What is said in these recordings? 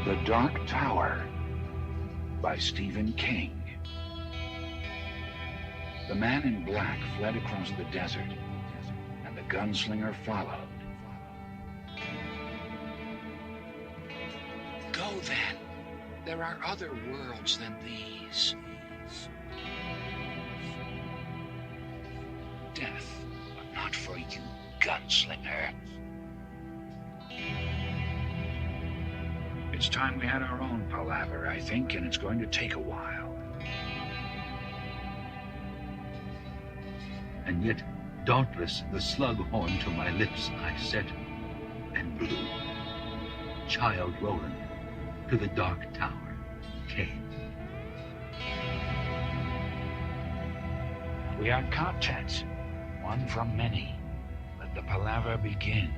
The Dark Tower by Stephen King. The man in black fled across the desert, and the gunslinger followed. Go then. There are other worlds than these. Death, but not for you, gunslinger. It's time we had our own palaver, I think, and it's going to take a while. And yet, dauntless, the slug horn to my lips I set, and blew. Child Roland, to the Dark Tower came. We are content, one from many. Let the palaver begin.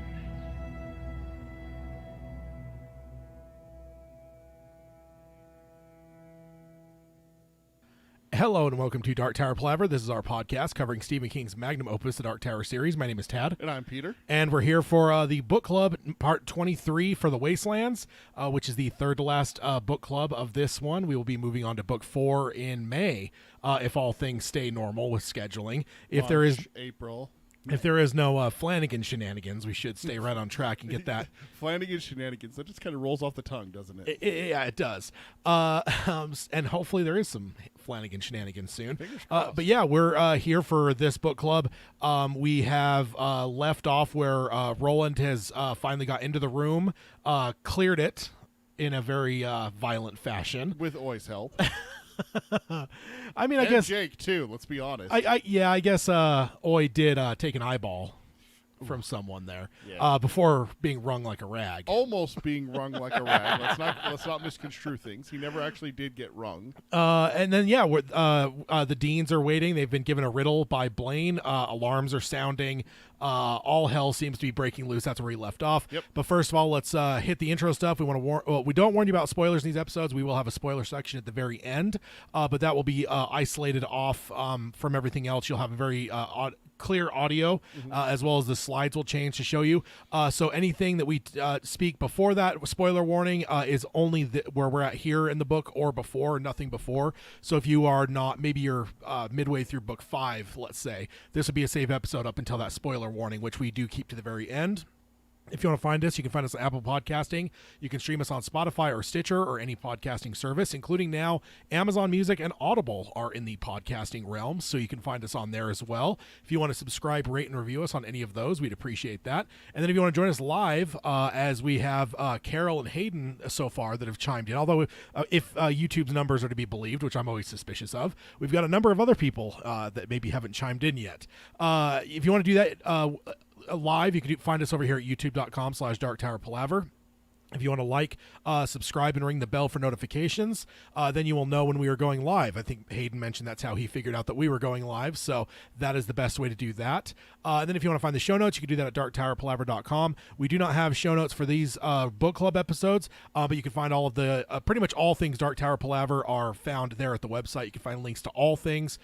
Hello and welcome to Dark Tower Palaver. This is our podcast covering Stephen King's magnum opus, the Dark Tower series. My name is Tad. And I'm Peter. And we're here for the book club, part 23 for The Wastelands, which is the third to last book club of this one. We will be moving on to book 4 in May, if all things stay normal with scheduling. If there is April. If there is no Flanagan shenanigans, we should stay right on track and get that. Flanagan shenanigans. That just kind of rolls off the tongue, doesn't it? Yeah, it does. And hopefully there is some Flanagan shenanigans soon. But yeah, we're here for this book club. We have left off where Roland has finally got into the room, cleared it in a very violent fashion. With Oi's help. I mean, I and guess Jake too. Let's be honest. I guess Oi did take an eyeball from someone there before being wrung like a rag. Almost being wrung like a rag. Let's not misconstrue things. He never actually did get wrung. And then the deans are waiting. They've been given a riddle by Blaine. Alarms are sounding. All hell seems to be breaking loose. That's where he left off. Yep. But first of all, let's hit the intro stuff. We want to we don't warn you about spoilers in these episodes. We will have a spoiler section at the very end, but that will be isolated off from everything else. You'll have a very clear audio, as well as the slides will change to show you. So anything that we speak before that, spoiler warning, is only where we're at here in the book or before, nothing before. So if you are not, maybe you're midway through book 5, let's say, this would be a safe episode up until that spoiler warning, which we do keep to the very end. If you want to find us, you can find us on Apple Podcasting. You can stream us on Spotify or Stitcher or any podcasting service, including now Amazon Music and Audible are in the podcasting realm, so you can find us on there as well. If you want to subscribe, rate, and review us on any of those, we'd appreciate that. And then if you want to join us live, as we have Carol and Hayden so far that have chimed in, although if YouTube's numbers are to be believed, which I'm always suspicious of, we've got a number of other people that maybe haven't chimed in yet. If you want to do that live, you can find us over here at youtube.com/darktowerpalaver. If you want to subscribe and ring the bell for notifications, then you will know when we are going live. I think Hayden mentioned that's how he figured out that we were going live, so that is the best way to do that. And then if you want to find the show notes, you can do that at darktowerpalaver.com. We do not have show notes for these book club episodes, but you can find all of the, pretty much all things Dark Tower Palaver are found there at the website. You can find links to all things,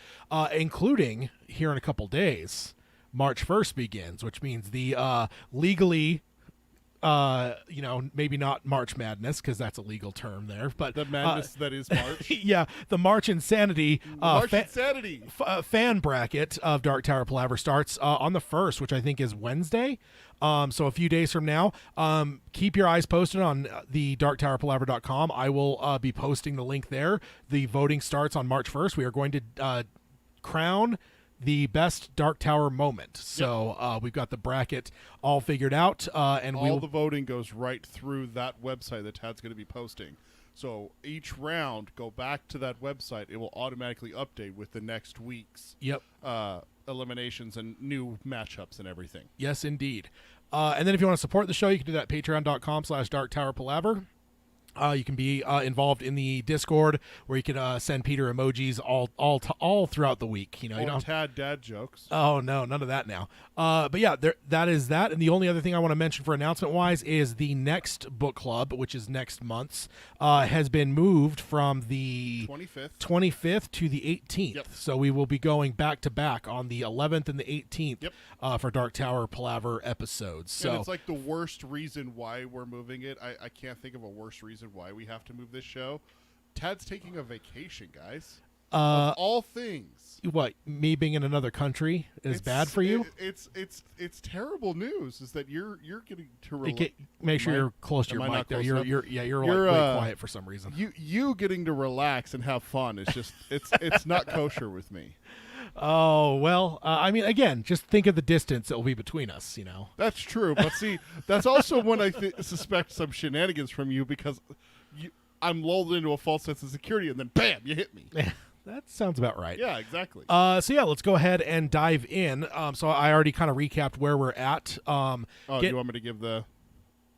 including here in a couple days. March 1st begins, which means the legally, maybe not March Madness, because that's a legal term there, but the madness that is March. Yeah, the March Insanity, Insanity fan bracket of Dark Tower Palaver starts on the 1st, which I think is Wednesday. So a few days from now. Keep your eyes posted on the darktowerpalaver.com. I will be posting the link there. The voting starts on March 1st. We are going to crown the best Dark Tower moment. So we've got the bracket all figured out, and all the voting goes right through that website that Tad's going to be posting. So each round, go back to that website. It will automatically update with the next week's eliminations and new matchups and everything. Yes, indeed. And then if you want to support the show, you can do that at patreon.com/darktowerpalaver. You can be involved in the Discord where you can send Peter emojis all throughout the week. You know, Tad dad jokes. Oh no, none of that now. But yeah, that is that. And the only other thing I want to mention for announcement wise is the next book club, which is next month's, has been moved from the 25th to the 18th. Yep. So we will be going back to back on the 11th and the 18th Yep. for Dark Tower Palaver episodes. So and it's like the worst reason why we're moving it. I can't think of a worse reason reason why we have to move this show. Tad's taking a vacation, guys. Of all things. What, me being in another country is bad for you? It's terrible news. Is that you're getting to make sure you're close to your mic there. You're like quiet for some reason. You getting to relax and have fun is just it's not kosher with me. Oh, well, I mean, again, just think of the distance that will be between us, you know. That's true, but see, that's also when I suspect some shenanigans from you, because I'm lulled into a false sense of security, and then bam, you hit me. That sounds about right. Yeah, exactly. So yeah, let's go ahead and dive in. So I already kind of recapped where we're at. Do you want me to give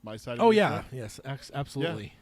my side? Oh yeah, yes, absolutely.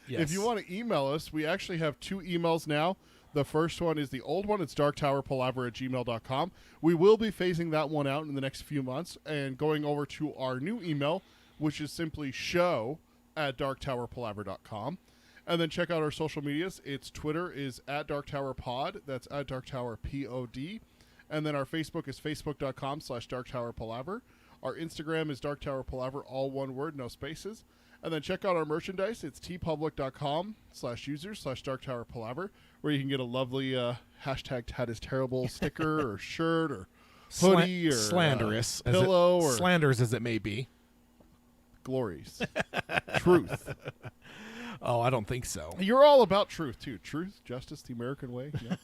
Yeah. Yes. If you want to email us, we actually have 2 emails now. The first one is the old one. It's darktowerpalaver@gmail.com. We will be phasing that one out in the next few months and going over to our new email, which is simply show@darktowerpalaver.com. And then check out our social medias. Its Twitter is @DarkTowerPod. That's @DarkTowerPod. And then our Facebook is facebook.com/DarkTowerPalaver. Our Instagram is DarkTowerPalaver, all one word, no spaces. And then check out our merchandise. It's tpublic.com/users/DarkTowerPalaver, where you can get a lovely #TadIsTerrible sticker or shirt or hoodie or slanderous pillow or slanders as it may be. Glories. Truth. Oh, I don't think so. You're all about truth, too. Truth, justice, the American way. Yeah.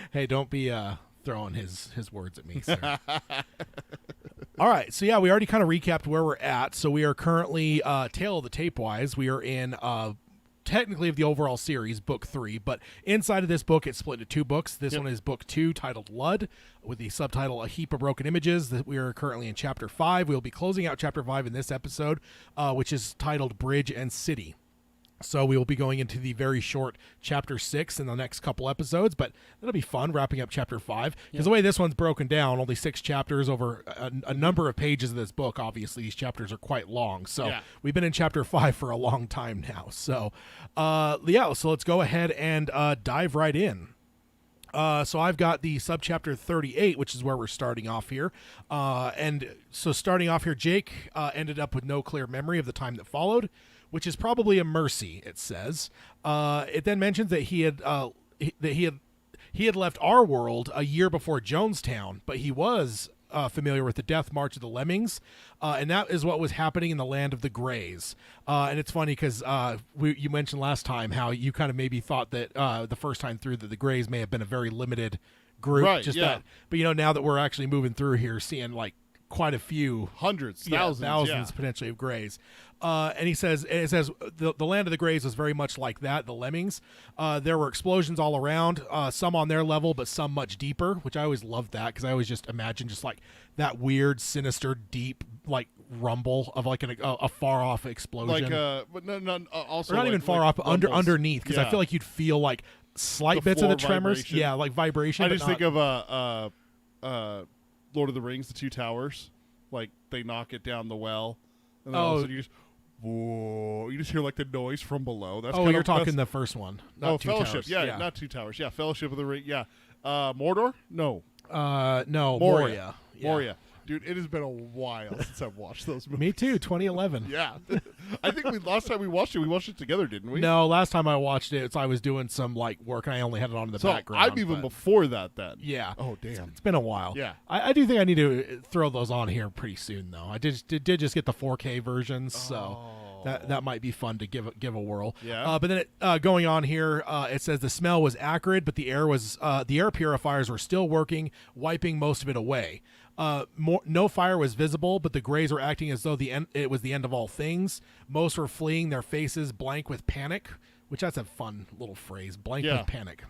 Hey, don't be throwing his words at me, sir. All right. So, yeah, we already kind of recapped where we're at. So we are currently, tail of the tape-wise, we are in technically of the overall series, book 3. But inside of this book, it's split into 2 books. This one is book 2, titled Lud, with the subtitle A Heap of Broken Images. That we are currently in chapter 5. We'll be closing out chapter 5 in this episode, which is titled Bridge and City. So we will be going into the very short chapter 6 in the next couple episodes, but that'll be fun wrapping up chapter 5. Because the way this one's broken down, only 6 chapters over a number of pages of this book. Obviously, these chapters are quite long. So we've been in chapter 5 for a long time now. So, so let's go ahead and dive right in. So I've got the subchapter 38, which is where we're starting off here. And so starting off here, Jake ended up with no clear memory of the time that followed, which is probably a mercy, it says. It then mentions that he had left our world a year before Jonestown, but he was familiar with the death march of the lemmings, and that is what was happening in the land of the Greys. And it's funny because you mentioned last time how you kind of maybe thought that the first time through that the Greys may have been a very limited group. Right, that. But now that we're actually moving through here, seeing like quite a few hundreds, thousands potentially of Greys. And it says the land of the Greys was very much like that, the lemmings. There were explosions all around, some on their level, but some much deeper, which I always loved that because I always just imagine just like that weird, sinister, deep like rumble of like a far off explosion. But no, also or not even far off, but underneath, because I feel like you'd feel like slight bits of the tremors. Vibration. Yeah, like vibration. I just think of Lord of the Rings, the 2 towers. Like they knock it down the well, and then all of a sudden you just whoa! You just hear like the noise from below. That's you're talking the first one. Not Two Fellowship. Towers. Yeah, not 2 towers. Yeah, Fellowship of the Ring. Yeah, Mordor. No, no, Moria. Yeah. Moria. Dude, it has been a while since I've watched those movies. Me too, 2011. Yeah. I think last time we watched it together, didn't we? No, last time I watched it, I was doing some like work and I only had it on in the background. I'm even before that then. Yeah. Oh, damn. It's been a while. Yeah. I do think I need to throw those on here pretty soon, though. I did just get the 4K versions, so that might be fun to give a whirl. Yeah. But then going on here, it says the smell was acrid, but the air purifiers were still working, wiping most of it away. No fire was visible, but the Greys were acting as though it was the end of all things. Most were fleeing, their faces blank with panic, which that's a fun little phrase, blank with panic.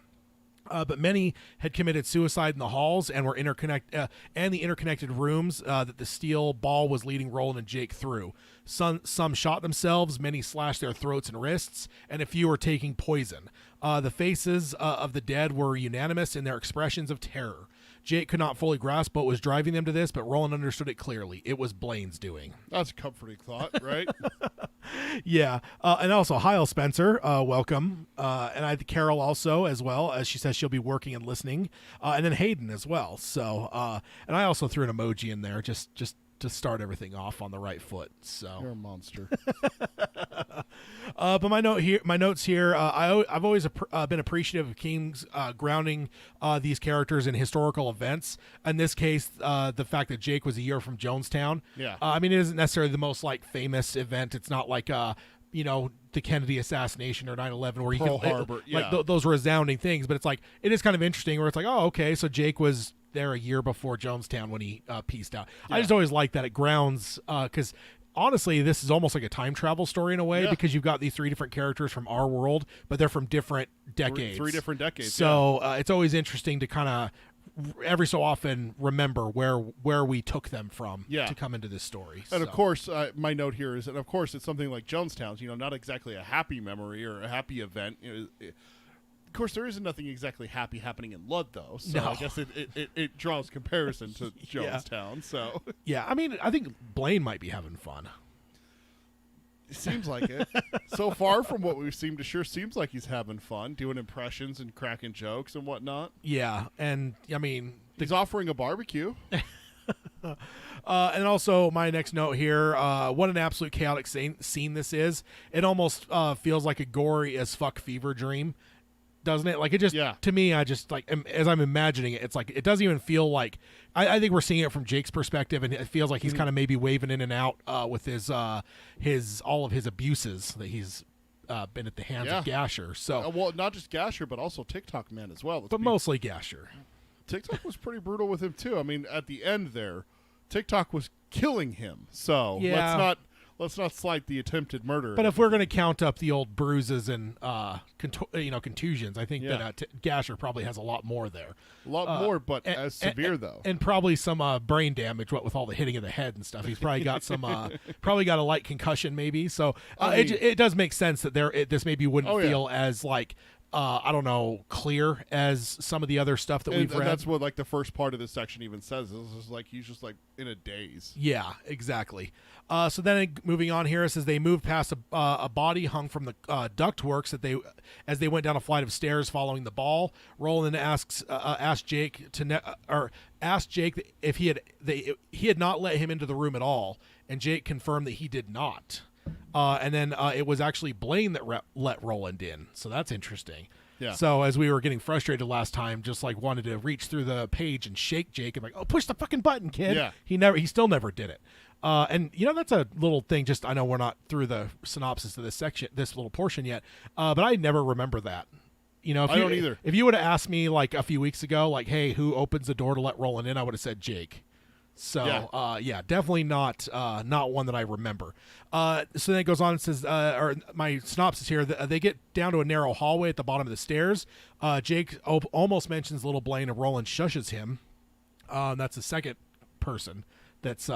But many had committed suicide in the halls and were the interconnected rooms that the steel ball was leading Roland and Jake through. Some shot themselves, many slashed their throats and wrists, and a few were taking poison. The faces of the dead were unanimous in their expressions of terror. Jake could not fully grasp what was driving them to this, but Roland understood it clearly. It was Blaine's doing. That's a comforting thought, right? Yeah. And also, hi, Spencer. Welcome. And I had Carol also, as well, as she says she'll be working and listening. And then Hayden as well. So, and I also threw an emoji in there just to start everything off on the right foot. So you're a monster. But my notes here. I've always been appreciative of King's grounding these characters in historical events. In this case, the fact that Jake was a year from Jonestown. Yeah. I mean, it isn't necessarily the most like famous event. It's not like the Kennedy assassination or 9/11 where Pearl Harbor. Yeah. Those resounding things. But it's like it is kind of interesting where it's like, oh, okay, so Jake was there a year before Jonestown when he pieced out. Yeah. I just always like that it grounds because. Honestly, this is almost like a time travel story in a way because you've got these 3 different characters from our world, but they're from different decades. 3 different decades. So it's always interesting to kind of every so often remember where we took them from to come into this story. And of course, my note here is that of course it's something like Jonestown's, not exactly a happy memory or a happy event. Of course, there isn't nothing exactly happy happening in Lud, though. So I guess it draws comparison to Jonestown. So yeah, I mean, I think Blaine might be having fun. It seems like it. So far from what we've seen, it sure seems like he's having fun, doing impressions and cracking jokes and whatnot. Yeah, and I mean, he's offering a barbecue. And also, my next note here, what an absolute chaotic scene this is. It almost feels like a gory as fuck fever dream. Doesn't it? Like it just to me, I just like as I'm imagining it, it's like it doesn't even feel like I think we're seeing it from Jake's perspective, and it feels like he's kind of maybe waving in and out with his all of his abuses that he's been at the hands of Gasher. So well, not just Gasher, but also TikTok man as well. But mostly Gasher. TikTok was pretty brutal with him too. I mean, at the end there, TikTok was killing him. So let's not slight the attempted murder. But if we're going to count up the old bruises and contusions, I think that Gasher probably has a lot more there. A lot more, but as severe though, and probably some brain damage. What with all the hitting of the head and stuff, he's probably got some probably got a light concussion maybe. So it does make sense that this maybe wouldn't feel as like. I don't know, clear as some of the other stuff that we've read. And that's what like the first part of this section even says. It's like he's just like in a daze. Yeah, exactly. So then moving on here, it says they moved past a body hung from the ductworks as they went down a flight of stairs following the ball. Roland asked Jake if he had not let him into the room at all, and Jake confirmed that he did not. And then it was actually Blaine that let Roland in. So that's interesting. Yeah. So as we were getting frustrated last time, just like wanted to reach through the page and shake Jake and like, oh, push the fucking button, kid. Yeah. He still never did it. And that's a little thing. Just I know we're not through the synopsis of this little portion yet. But I never remember that. I don't either. If you would have asked me like a few weeks ago, like, hey, who opens the door to let Roland in? I would have said Jake. So, definitely not one that I remember. So then it goes on and says, or my synopsis here, they get down to a narrow hallway at the bottom of the stairs. Jake almost mentions little Blaine and Roland shushes him. That's the second person that's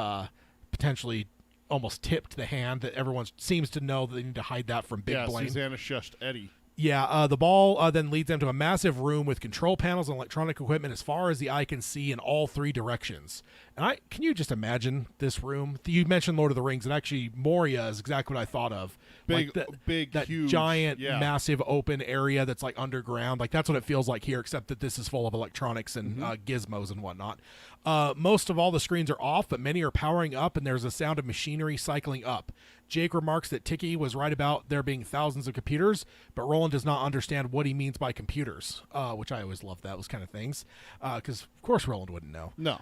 potentially almost tipped the hand that everyone seems to know that they need to hide that from Big Blaine. Susanna shushed Eddie. Yeah, the ball then leads them to a massive room with control panels and electronic equipment as far as the eye can see in all 3 directions. And can you just imagine this room? You mentioned Lord of the Rings, and actually Moria is exactly what I thought of. Big, that huge, giant, massive open area that's like underground. Like that's what it feels like here, except that this is full of electronics and gizmos and whatnot. Most of all the screens are off, but many are powering up, and there's a sound of machinery cycling up. Jake remarks that Tiki was right about there being thousands of computers, but Roland does not understand what he means by computers, which I always loved those kind of things, because of course Roland wouldn't know. No.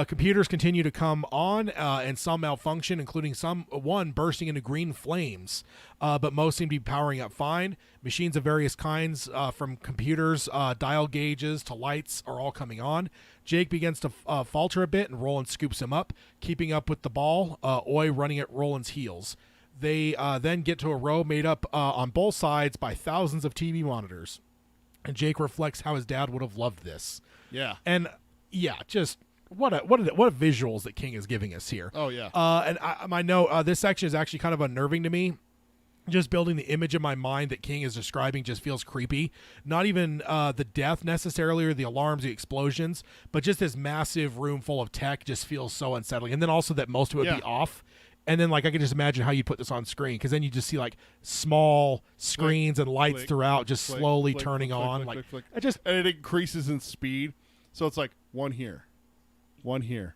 Computers continue to come on, and some malfunction, including one bursting into green flames, but most seem to be powering up fine. Machines of various kinds, from computers, dial gauges to lights, are all coming on. Jake begins to falter a bit, and Roland scoops him up, keeping up with the ball, Oi running at Roland's heels. They then get to a row made up on both sides by thousands of TV monitors. And Jake reflects how his dad would have loved this. Yeah. And just what visuals that King is giving us here. Oh yeah. And my note, this section is actually kind of unnerving to me. Just building the image in my mind that King is describing just feels creepy. Not even the death necessarily or the alarms, the explosions, but just this massive room full of tech just feels so unsettling. And then also that most of it would be off. And then, like, I can just imagine how you put this on screen, because then you just see, like, small screens and lights throughout just slowly turning on. And it increases in speed. So it's like 1 here, 1 here,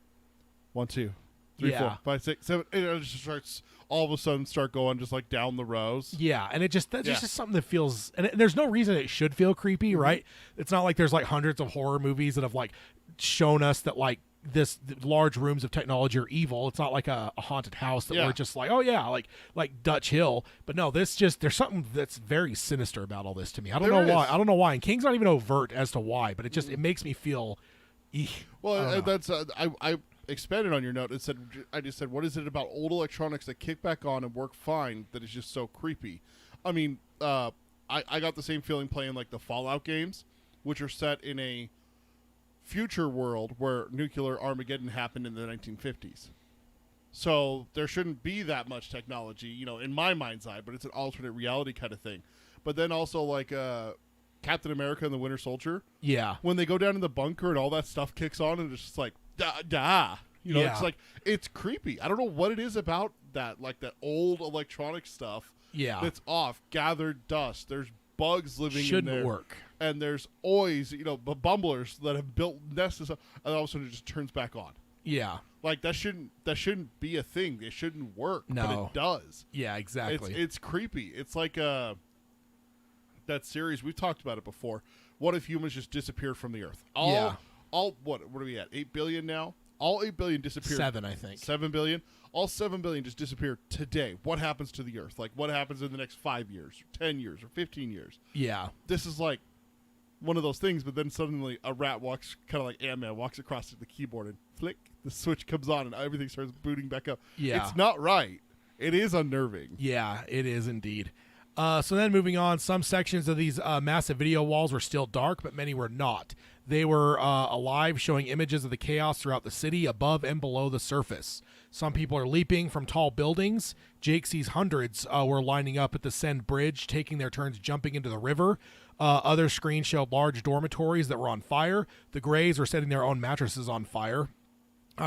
1, 2, 3, 4, 5, 6, 7. And it just starts all of a sudden start going just like down the rows. Yeah, and that's just something that feels, and there's no reason it should feel creepy, right? It's not like there's like hundreds of horror movies that have like shown us that like the large rooms of technology are evil. It's not like a haunted house that we're just like, oh yeah, like Dutch Hill. But no, there's something that's very sinister about all this to me. I don't know why. I don't know why. And King's not even overt as to why, but it makes me feel. Well, that's I expanded on your note. I just said, what is it about old electronics that kick back on and work fine that is just so creepy? I mean, I got the same feeling playing like the Fallout games, which are set in a future world where nuclear Armageddon happened in the 1950s. So there shouldn't be that much technology, in my mind's eye, but it's an alternate reality kind of thing. But then also like Captain America and the Winter Soldier. Yeah. When they go down in the bunker and all that stuff kicks on and it's just like, da. It's like, it's creepy. I don't know what it is about that, like that old electronic stuff that's off. Gathered dust. There's bugs living in there. Shouldn't work. And there's always, bumblers that have built nests and stuff, and all of a sudden it just turns back on. Yeah. Like, that shouldn't be a thing. It shouldn't work, no. but it does. Yeah, exactly. It's creepy. It's like that series, we've talked about it before. What if humans just disappeared from the Earth? What are we at? 8 billion now? All 8 billion disappeared. 7, I think. 7 billion? All 7 billion just disappeared today. What happens to the Earth? Like, what happens in the next 5 years, or 10 years, or 15 years? Yeah. This is like one of those things, but then suddenly a rat walks, kind of like Ant-Man, walks across to the keyboard and flick, the switch comes on and everything starts booting back up. Yeah. It's not right. It is unnerving. Yeah, it is indeed. So then moving on, some sections of these massive video walls were still dark, but many were not. They were alive, showing images of the chaos throughout the city, above and below the surface. Some people are leaping from tall buildings. Jake sees hundreds were lining up at the Send Bridge, taking their turns jumping into the river. Other screens showed large dormitories that were on fire. The Greys were setting their own mattresses on fire.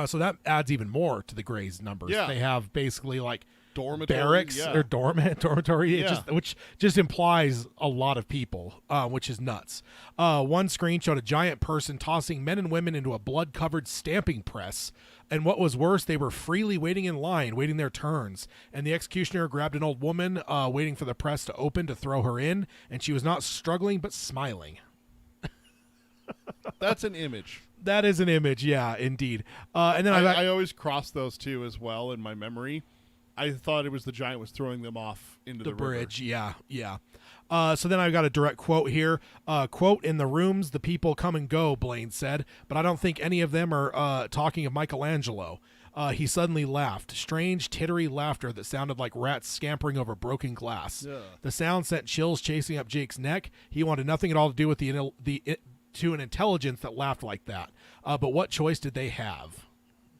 So that adds even more to the Greys' numbers. Yeah. They have basically like Dormitory, barracks or dormitory, Yeah. which just implies a lot of people, which is nuts. One screen showed a giant person tossing men and women into a blood-covered stamping press. And what was worse, they were freely waiting in line, waiting their turns. And the executioner grabbed an old woman, waiting for the press to open to throw her in, and she was not struggling but smiling. That's an image. That is an image, yeah, indeed. And then I always cross those two as well in my memory. I thought it was the giant was throwing them off into the bridge. river. Yeah. So then I've got a direct quote here. Quote, "In the rooms, the people come and go," Blaine said, "but I don't think any of them are talking of Michelangelo." He suddenly laughed, strange, tittery laughter that sounded like rats scampering over broken glass. Yeah. The sound sent chills chasing up Jake's neck. He wanted nothing at all to do with to an intelligence that laughed like that. But what choice did they have?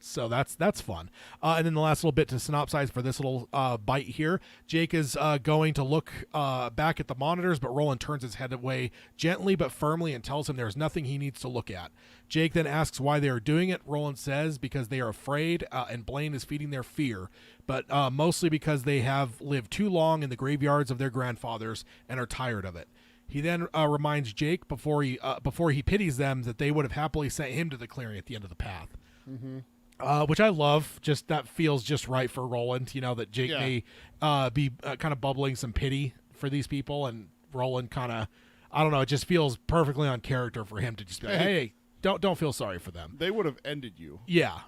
So that's fun. And then the last little bit to synopsize for this little bite here. Jake is going to look back at the monitors, but Roland turns his head away gently but firmly and tells him there's nothing he needs to look at. Jake then asks why they are doing it. Roland says because they are afraid, and Blaine is feeding their fear, but mostly because they have lived too long in the graveyards of their grandfathers and are tired of it. He then reminds Jake before he pities them that they would have happily sent him to the clearing at the end of the path. Mm-hmm. Which I love. Just that feels just right for Roland. That Jake may be kind of bubbling some pity for these people, and Roland kind of, I don't know. It just feels perfectly on character for him to just be like, hey, don't feel sorry for them. They would have ended you. Yeah.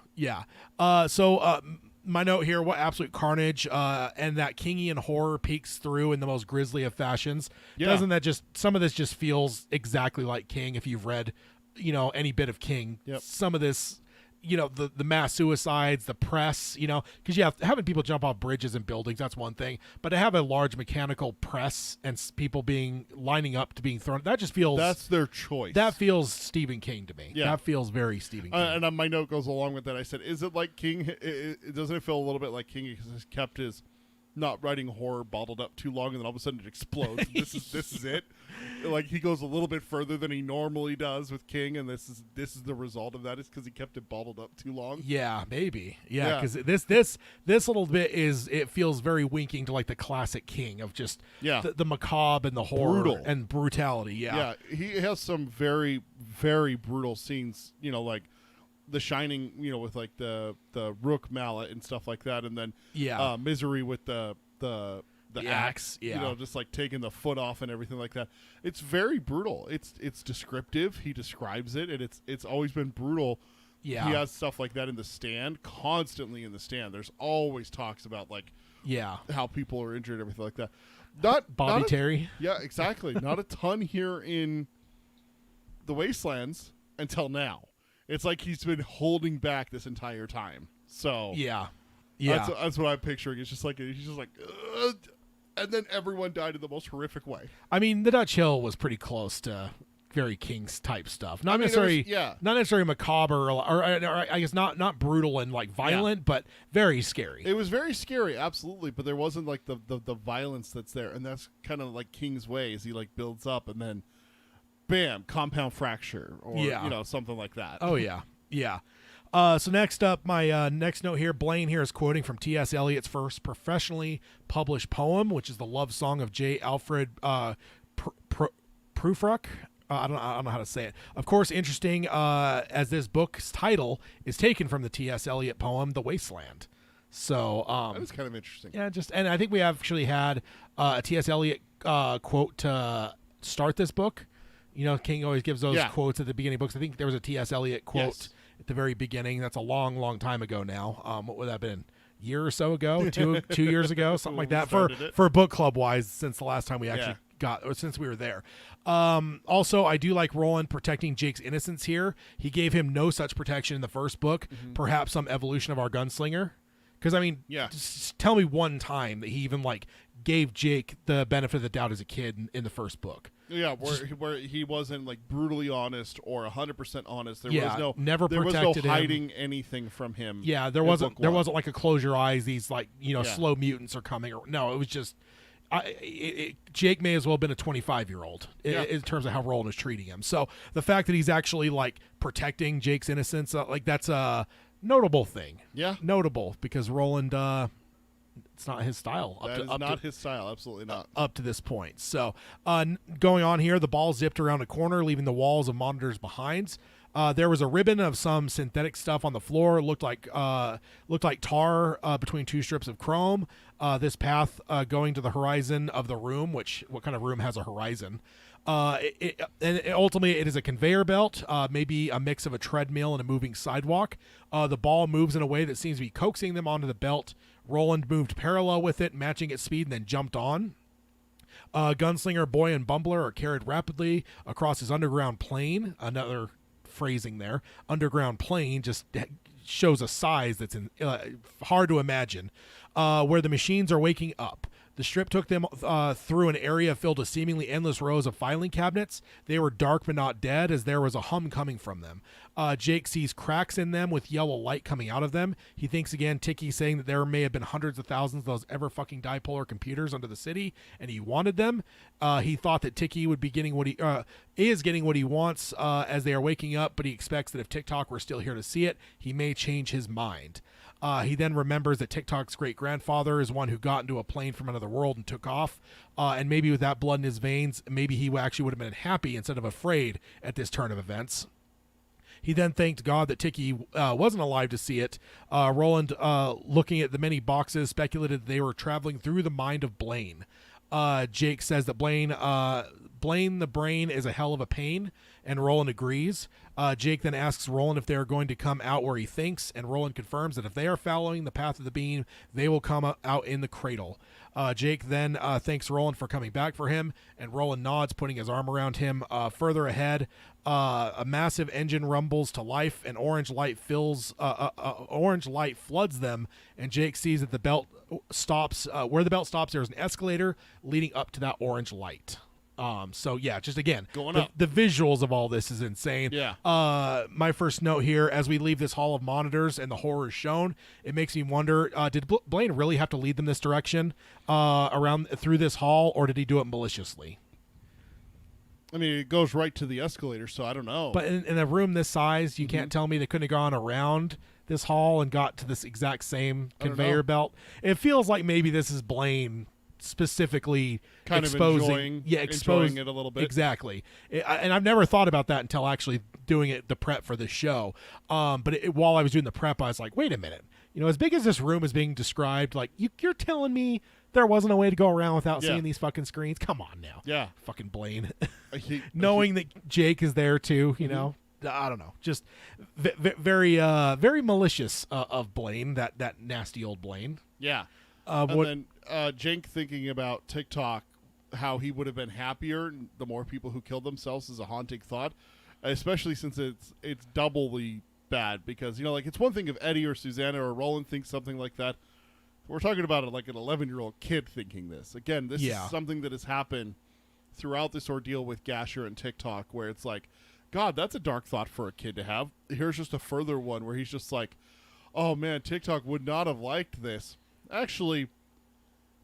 So my note here: what absolute carnage, and that Kingian horror peeks through in the most grisly of fashions. Yeah. Doesn't that just some of this just feels exactly like King? If you've read, any bit of King, some of this. The mass suicides, the press, because having people jump off bridges and buildings, that's one thing. But to have a large mechanical press and people lining up to being thrown, that just feels... That's their choice. That feels Stephen King to me. Yeah. That feels very Stephen King. And my note goes along with that. I said, is it like King? Doesn't it feel a little bit like King has kept his not writing horror bottled up too long, and then all of a sudden it explodes. This is it. Like, he goes a little bit further than he normally does with King, and this is the result of that. Is because he kept it bottled up too long. Yeah, maybe. Yeah, because this little bit it feels very winking to like the classic King of just the macabre and the horror and brutality. Yeah, he has some very, very brutal scenes. Like the Shining, with like the Rook mallet and stuff like that, and then Misery with the axe, just like taking the foot off and everything like that. It's very brutal. It's descriptive. He describes it, and it's always been brutal. Yeah, he has stuff like that in the stand, constantly in the stand. There's always talks about how people are injured, everything like that. Not Terry. Yeah, exactly. Not a ton here in the Wastelands until now. It's like he's been holding back this entire time. So that's what I'm picturing. It's just like he's just like, ugh, and then everyone died in the most horrific way. I mean, the Dutch Hill was pretty close to very King's type stuff. Not necessarily macabre or I guess not brutal and like violent, but very scary. It was very scary, absolutely, but there wasn't like the violence that's there, and that's kind of like King's way. Is he like builds up and then bam, compound fracture or something like that. Oh yeah. So next up, my next note here, Blaine here is quoting from T.S. Eliot's first professionally published poem, which is the love song of J. Alfred Prufrock. I don't know how to say it. Of course, interesting as this book's title is taken from the T.S. Eliot poem, The Wasteland. So that is kind of interesting. Yeah, and I think we actually had a T.S. Eliot quote to start this book. King always gives those quotes at the beginning of books. I think there was a T.S. Eliot quote at the very beginning. That's a long, long time ago now. What would that have been? A year or so ago? 2 years ago? Something like that. For book club wise, since the last time we actually since we were there. Also, I do like Roland protecting Jake's innocence here. He gave him no such protection in the first book. Mm-hmm. Perhaps some evolution of our gunslinger. Because, I mean, just tell me one time that he even, gave Jake the benefit of the doubt as a kid in the first book. Yeah, where he wasn't, brutally honest or 100% honest. There was no hiding anything from him. Yeah, there wasn't like a close your eyes, these, slow mutants are coming. No, it was just... Jake may as well have been a 25-year-old in terms of how Roland is treating him. So the fact that he's actually protecting Jake's innocence, that's a notable thing. Yeah, notable because Roland, it's not his style. His style. Absolutely not. Up to this point. So going on here, the ball zipped around a corner, leaving the walls of monitors behind. There was a ribbon of some synthetic stuff on the floor. It looked like tar between two strips of chrome. This path going to the horizon of the room, what kind of room has a horizon? Ultimately, it is a conveyor belt, maybe a mix of a treadmill and a moving sidewalk. The ball moves in a way that seems to be coaxing them onto the belt. Roland moved parallel with it, matching its speed, and then jumped on. Gunslinger, Boy, and Bumbler are carried rapidly across his underground plane. Another phrasing there. Underground plane just shows a size that's hard to imagine. Where the machines are waking up. The strip took them through an area filled with seemingly endless rows of filing cabinets. They were dark but not dead, as there was a hum coming from them. Jake sees cracks in them with yellow light coming out of them. He thinks again, Tiki saying that there may have been hundreds of thousands of those ever-fucking dipolar computers under the city, and he wanted them. He thought that Tiki would be getting what he is getting what he wants as they are waking up, but he expects that if TikTok were still here to see it, he may change his mind. He then remembers that TikTok's great-grandfather is one who got into a plane from another world and took off. And maybe with that blood in his veins, maybe he actually would have been happy instead of afraid at this turn of events. He then thanked God that Tiki wasn't alive to see it. Roland, looking at the many boxes, speculated that they were traveling through the mind of Blaine. Jake says that Blaine the brain is a hell of a pain, and Roland agrees. Jake then asks Roland if they are going to come out where he thinks, and Roland confirms that if they are following the path of the beam, they will come out in the cradle. Jake then thanks Roland for coming back for him, and Roland nods, putting his arm around him. Further ahead, a massive engine rumbles to life, and orange light floods them, and Jake sees that the belt stops. Where the belt stops, there's an escalator leading up to that orange light. So yeah, just again, the visuals of all this is insane. Yeah. My first note here, as we leave this hall of monitors and the horrors shown, it makes me wonder, did Blaine really have to lead them this direction, around through this hall, or did he do it maliciously? I mean, it goes right to the escalator, so I don't know. But in a room this size, you can't tell me they couldn't have gone around this hall and got to this exact same conveyor belt. It feels like maybe this is Blaine specifically kind exposing, of enjoying it a little bit. Exactly. And I've never thought about that until actually doing the prep for this show. But while I was doing the prep, I was like, wait a minute. As big as this room is being described, like you're telling me there wasn't a way to go around without seeing these fucking screens? Come on now. Yeah. Fucking Blaine. Knowing that Jake is there too, I don't know. Just very malicious of Blaine, that nasty old Blaine. Yeah. And then Jake thinking about TikTok, how he would have been happier the more people who killed themselves is a haunting thought, especially since it's doubly bad because, like it's one thing if Eddie or Susanna or Roland thinks something like that. We're talking about like an 11-year-old kid thinking this. Again, this is something that has happened throughout this ordeal with Gasher and TikTok where it's like, God, that's a dark thought for a kid to have. Here's just a further one where he's just like, oh man, TikTok would not have liked this. Actually,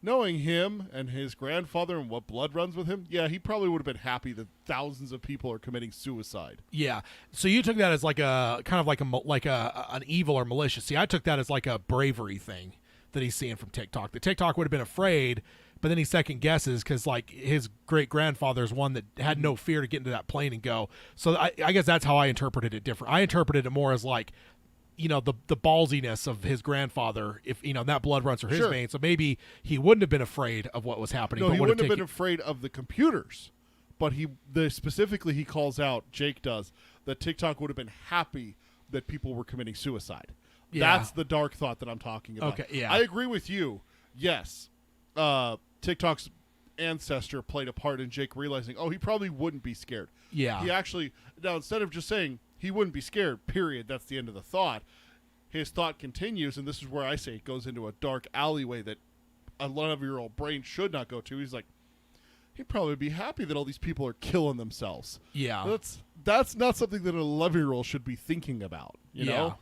knowing him and his grandfather and what blood runs with him, yeah, he probably would have been happy that thousands of people are committing suicide. Yeah. So you took that as like a kind of like an evil or malicious. See, I took that as like a bravery thing that he's seeing from TikTok. The TikTok would have been afraid, but then he second guesses because like his great grandfather is one that had no fear to get into that plane and go. So I guess that's how I interpreted it different. I interpreted it more as like, the ballsiness of his grandfather, if that blood runs through his veins. So maybe he wouldn't have been afraid of what was happening. No, but he wouldn't have been afraid of the computers. But specifically he calls out, Jake does, that TikTok would have been happy that people were committing suicide. Yeah. That's the dark thought that I'm talking about. Okay, yeah. I agree with you. Yes. TikTok's ancestor played a part in Jake realizing, he probably wouldn't be scared. Yeah. He actually, now instead of just saying he wouldn't be scared, period, that's the end of the thought, his thought continues, and this is where I say it goes into a dark alleyway that a 11-year-old brain should not go to. He's like, he'd probably be happy that all these people are killing themselves. Yeah. That's not something that an 11-year-old should be thinking about, you know?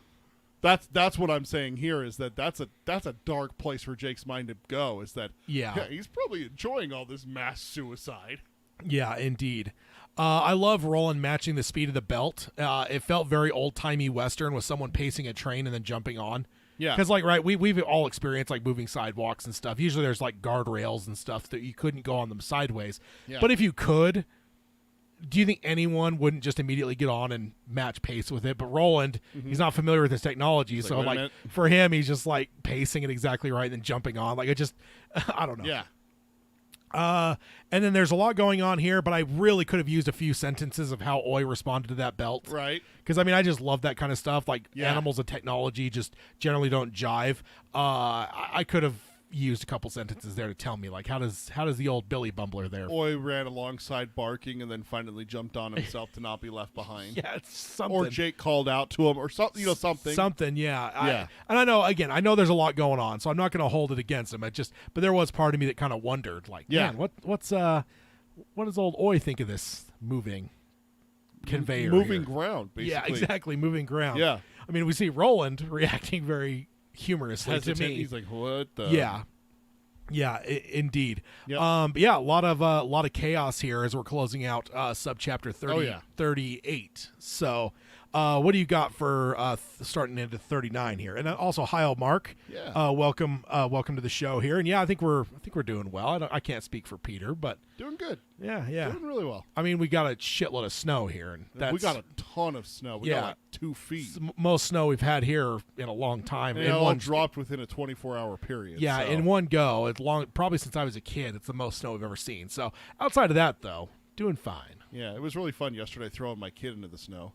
That's what I'm saying here is that's a dark place for Jake's mind to go is that he's probably enjoying all this mass suicide. Yeah, indeed. I love Roland matching the speed of the belt. It felt very old-timey Western with someone pacing a train and then jumping on. Yeah. Because, we've all experienced, moving sidewalks and stuff. Usually there's, guardrails and stuff that you couldn't go on them sideways. Yeah. But if you could, do you think anyone wouldn't just immediately get on and match pace with it? But Roland, he's not familiar with this technology. He's so, for him, he's just, pacing it exactly right and then jumping on. I don't know. Yeah. And then there's a lot going on here, but I really could have used a few sentences of how Oi responded to that belt. Right. Because, I just love that kind of stuff. Animals and technology just generally don't jive. I could have used a couple sentences there to tell me, how does the old Billy Bumbler there? Oi ran alongside barking and then finally jumped on himself to not be left behind. Yeah, it's something. Or Jake called out to him or something, something. Something, yeah. Yeah. And I know there's a lot going on, so I'm not going to hold it against him. But there was part of me that kind of wondered, man, what does old Oi think of this moving conveyor moving here? Ground, basically. Yeah, exactly, moving ground. Yeah. We see Roland reacting very to me. He's like, what the? Yeah, indeed. Yep. But yeah, a lot of chaos here as we're closing out subchapter 38. So, what do you got for starting into 39 here? And also, hi, Mark. Yeah. Welcome to the show here. And yeah, I think we're doing well. I can't speak for Peter, but doing good. Yeah. Doing really well. We got a shitload of snow here, and we got a ton of snow. We got 2 feet. Most snow we've had here in a long time. And it all dropped within a 24-hour period. Yeah, so. in one go. Probably since I was a kid, it's the most snow we've ever seen. So outside of that, though, doing fine. Yeah, it was really fun yesterday throwing my kid into the snow.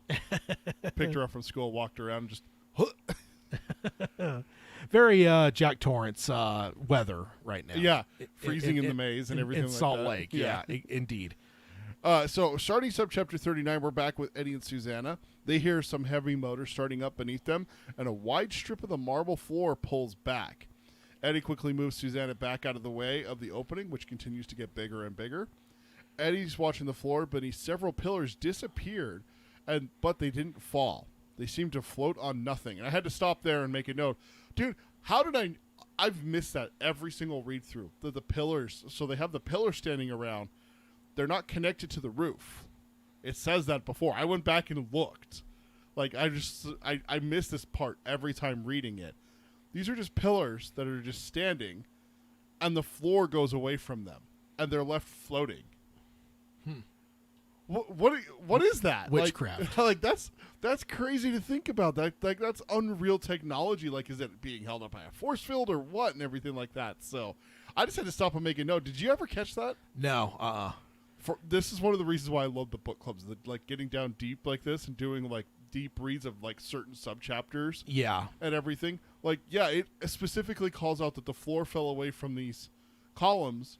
Picked her up from school, walked around, and just... Very Jack Torrance weather right now. Yeah, freezing in the maze and everything in like Salt that. Lake, yeah, indeed. So starting subchapter 39, we're back with Eddie and Susanna. They hear some heavy motors starting up beneath them, and a wide strip of the marble floor pulls back. Eddie quickly moves Susanna back out of the way of the opening, which continues to get bigger and bigger. Eddie's watching the floor beneath several pillars disappeared, but they didn't fall. They seemed to float on nothing. And I had to stop there and make a note. Dude, how did I've missed that every single read through. The pillars, so they have the pillars standing around. They're not connected to the roof. It says that before. I went back and looked. I missed this part every time reading it. These are just pillars that are just standing, and the floor goes away from them, and they're left floating. What is that? Witchcraft. Like that's crazy to think about. Like that's unreal technology. Like, is it being held up by a force field or what, and everything like that. So I just had to stop and make a note. Did you ever catch that? No. This is one of the reasons why I love the book clubs. Like getting down deep like this and doing like deep reads of like certain subchapters. Yeah. And everything. Like, yeah, it specifically calls out that the floor fell away from these columns.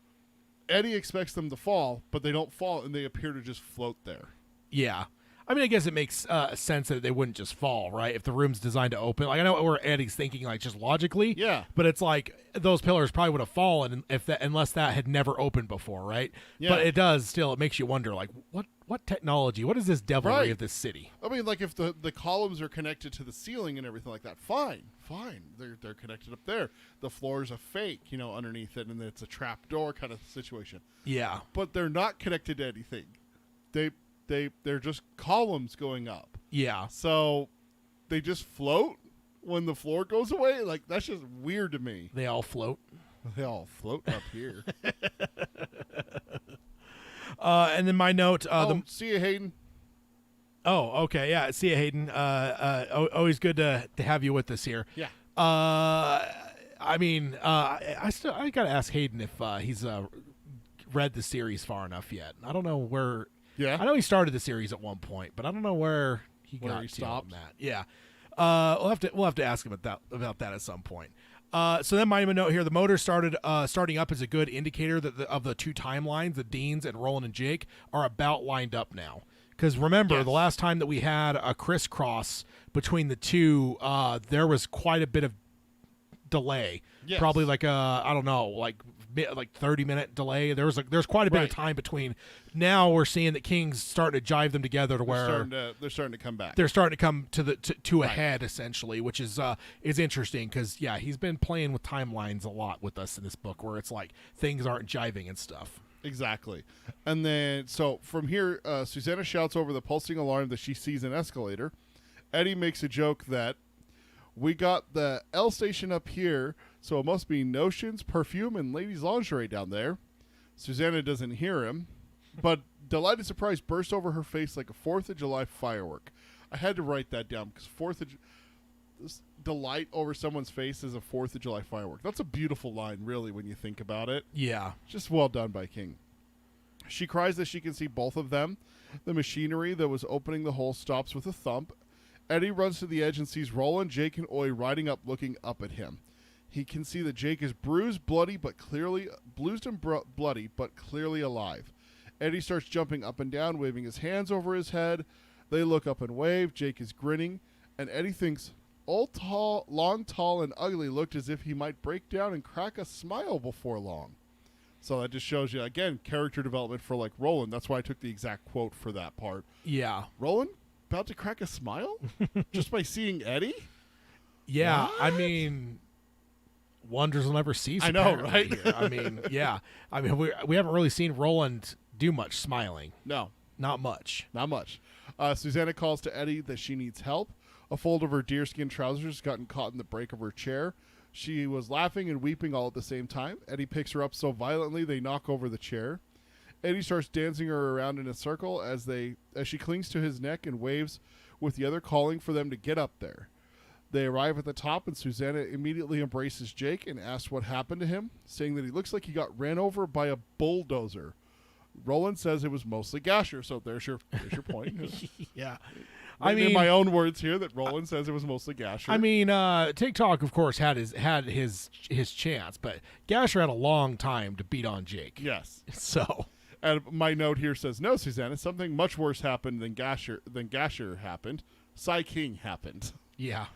Eddie expects them to fall, but they don't fall, and they appear to just float there. Yeah. I mean, I guess it makes sense that they wouldn't just fall, right? If the room's designed to open. Like, I know where Eddie's thinking, like, just logically. Yeah. But it's like, those pillars probably would have fallen unless that had never opened before, right? Yeah. But it does still, it makes you wonder, like, what technology? What is this devilry of this city? I mean, like, if the columns are connected to the ceiling and everything like that, fine. They're connected up there. The floor is a fake, underneath it, and it's a trap door kind of situation. Yeah. But they're not connected to anything. They're just columns going up. Yeah. So they just float when the floor goes away? Like, that's just weird to me. They all float. They all float up here. And then my note. See you, Hayden. Oh, okay. Yeah. See you, Hayden. Always good to have you with us here. Yeah. I mean, I got to ask Hayden if he's read the series far enough yet. I don't know where. Yeah. I know he started the series at one point, but I don't know where he stopped. That. Yeah. We'll have to ask him about that at some point. So then my note here: the motor starting up is a good indicator that of the two timelines, the Deans and Roland and Jake, are about lined up now. Because remember, the last time that we had a crisscross between the two, there was quite a bit of delay. Yes. Probably like I don't know, like 30-minute delay. There's quite a bit of time between. Now we're seeing that King's starting to jive them together to where they're starting to come back. They're starting to come to a head essentially, which is interesting because he's been playing with timelines a lot with us in this book, where it's like things aren't jiving and stuff. Exactly. And then so from here, Susanna shouts over the pulsing alarm that she sees an escalator. Eddie makes a joke that we got the L station up here, so it must be notions, perfume, and ladies' lingerie down there. Susanna doesn't hear him, but delighted surprise bursts over her face like a 4th of July firework. I had to write that down because this delight over someone's face is a 4th of July firework. That's a beautiful line, really, when you think about it. Yeah. Just well done by King. She cries that she can see both of them. The machinery that was opening the hole stops with a thump. Eddie runs to the edge and sees Roland, Jake, and Oi riding up, looking up at him. He can see that Jake is bruised and bloody, but clearly alive. Eddie starts jumping up and down, waving his hands over his head. They look up and wave. Jake is grinning, and Eddie thinks long, tall, and ugly looked as if he might break down and crack a smile before long. So that just shows you, again, character development for, like, Roland. That's why I took the exact quote for that part. Yeah. Roland, about to crack a smile? Just by seeing Eddie? Yeah, What? I mean, wonders will never cease. I know, apparently, right? here. I mean, yeah. I mean, we haven't really seen Roland do much smiling. No. Not much. Not much. Susanna calls to Eddie that she needs help. A fold of her deerskin trousers has gotten caught in the break of her chair. She was laughing and weeping all at the same time. Eddie picks her up so violently they knock over the chair. Eddie starts dancing her around in a circle as she clings to his neck and waves with the other, calling for them to get up there. They arrive at the top, and Susanna immediately embraces Jake and asks what happened to him, saying that he looks like he got ran over by a bulldozer. Roland says it was mostly Gasher, so there's your point. Yeah. I mean, in my own words here, that Roland says it was mostly Gasher. I mean, TikTok, of course, had his chance, but Gasher had a long time to beat on Jake. Yes. So, and my note here says, no, Susanna, something much worse happened than Gasher happened. Cy King happened. Yeah.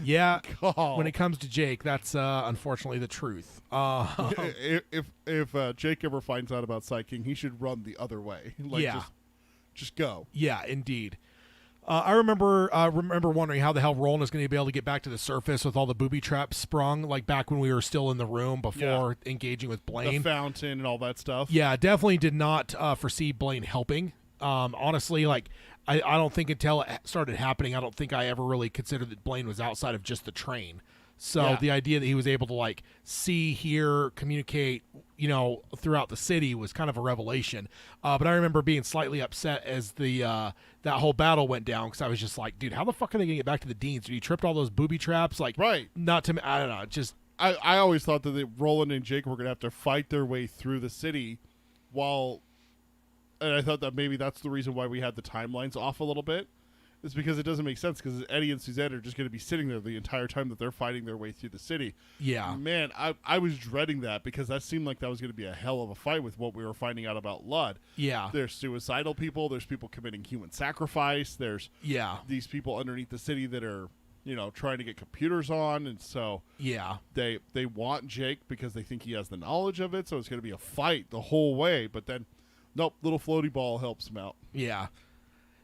Yeah. God. When it comes to Jake, that's unfortunately the truth. If Jake ever finds out about Cy King, he should run the other way. Just go. Yeah, indeed. I remember wondering how the hell Roland is going to be able to get back to the surface with all the booby traps sprung, like back when we were still in the room before engaging with Blaine. The fountain and all that stuff. Yeah, definitely did not foresee Blaine helping. Honestly, like I don't think until it started happening, I don't think I ever really considered that Blaine was outside of just the train. So the idea that he was able to like see, hear, communicate, throughout the city was kind of a revelation. But I remember being slightly upset as the that whole battle went down, because I was just like, dude, how the fuck are they gonna get back to the Deans? He tripped all those booby traps, like right? Not to, I don't know, just. I always thought that Roland and Jake were gonna have to fight their way through the city, and I thought that maybe that's the reason why we had the timelines off a little bit. Is because it doesn't make sense, because Eddie and Suzanne are just going to be sitting there the entire time that they're fighting their way through the city. Yeah. Man, I was dreading that, because that seemed like that was going to be a hell of a fight with what we were finding out about Ludd. Yeah. There's suicidal people. There's people committing human sacrifice. There's these people underneath the city that are, trying to get computers on. And so they want Jake because they think he has the knowledge of it. So it's going to be a fight the whole way. But then, nope, little floaty ball helps him out. Yeah.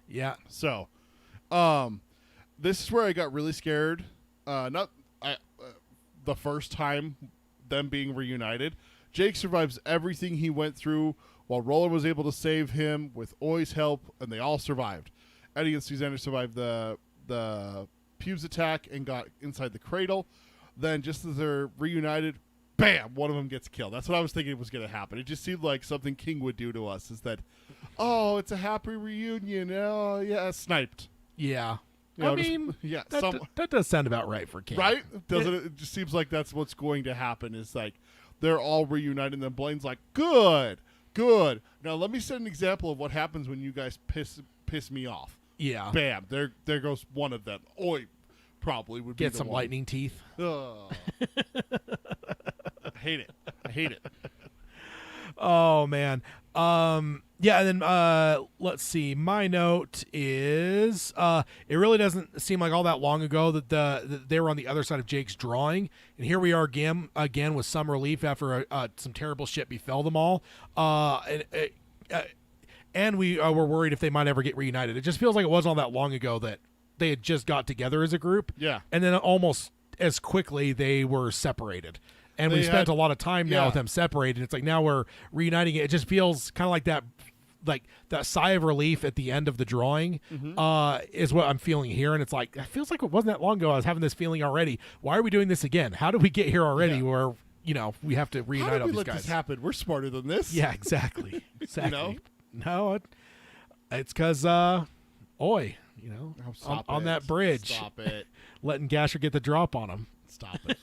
Yeah. So... this is where I got really scared. The first time them being reunited. Jake survives everything he went through, while Roland was able to save him with Oi's help, and they all survived. Eddie and Susanna survived the Pubes attack and got inside the cradle. Then, just as they're reunited, bam, one of them gets killed. That's what I was thinking was going to happen. It just seemed like something King would do to us, is that, oh, it's a happy reunion. Oh, yeah, sniped. Yeah. I mean, that does sound about right for King. Right? Doesn't it? It just seems like that's what's going to happen, is like they're all reunited, and then Blaine's like, good. Now let me set an example of what happens when you guys piss me off. Yeah. Bam. There goes one of them. Oi probably would get be some one. lightning teeth. I hate it. Oh man. Yeah, and then let's see. My note is it really doesn't seem like all that long ago that they were on the other side of Jake's drawing, and here we are again with some relief after some terrible shit befell them all. And we were worried if they might ever get reunited. It just feels like it wasn't all that long ago that they had just got together as a group. Yeah, and then almost as quickly they were separated. And we spent a lot of time now with them separated. It's like now we're reuniting it. It just feels kind of like that sigh of relief at the end of the drawing is what I'm feeling here. And it's like, it feels like it wasn't that long ago I was having this feeling already. Why are we doing this again? How did we get here already where, we have to reunite all these guys? How did we let this happen? We're smarter than this. Yeah, exactly. No, it's because, Oi, on that bridge. Stop it. Letting Gasher get the drop on him. Stop it.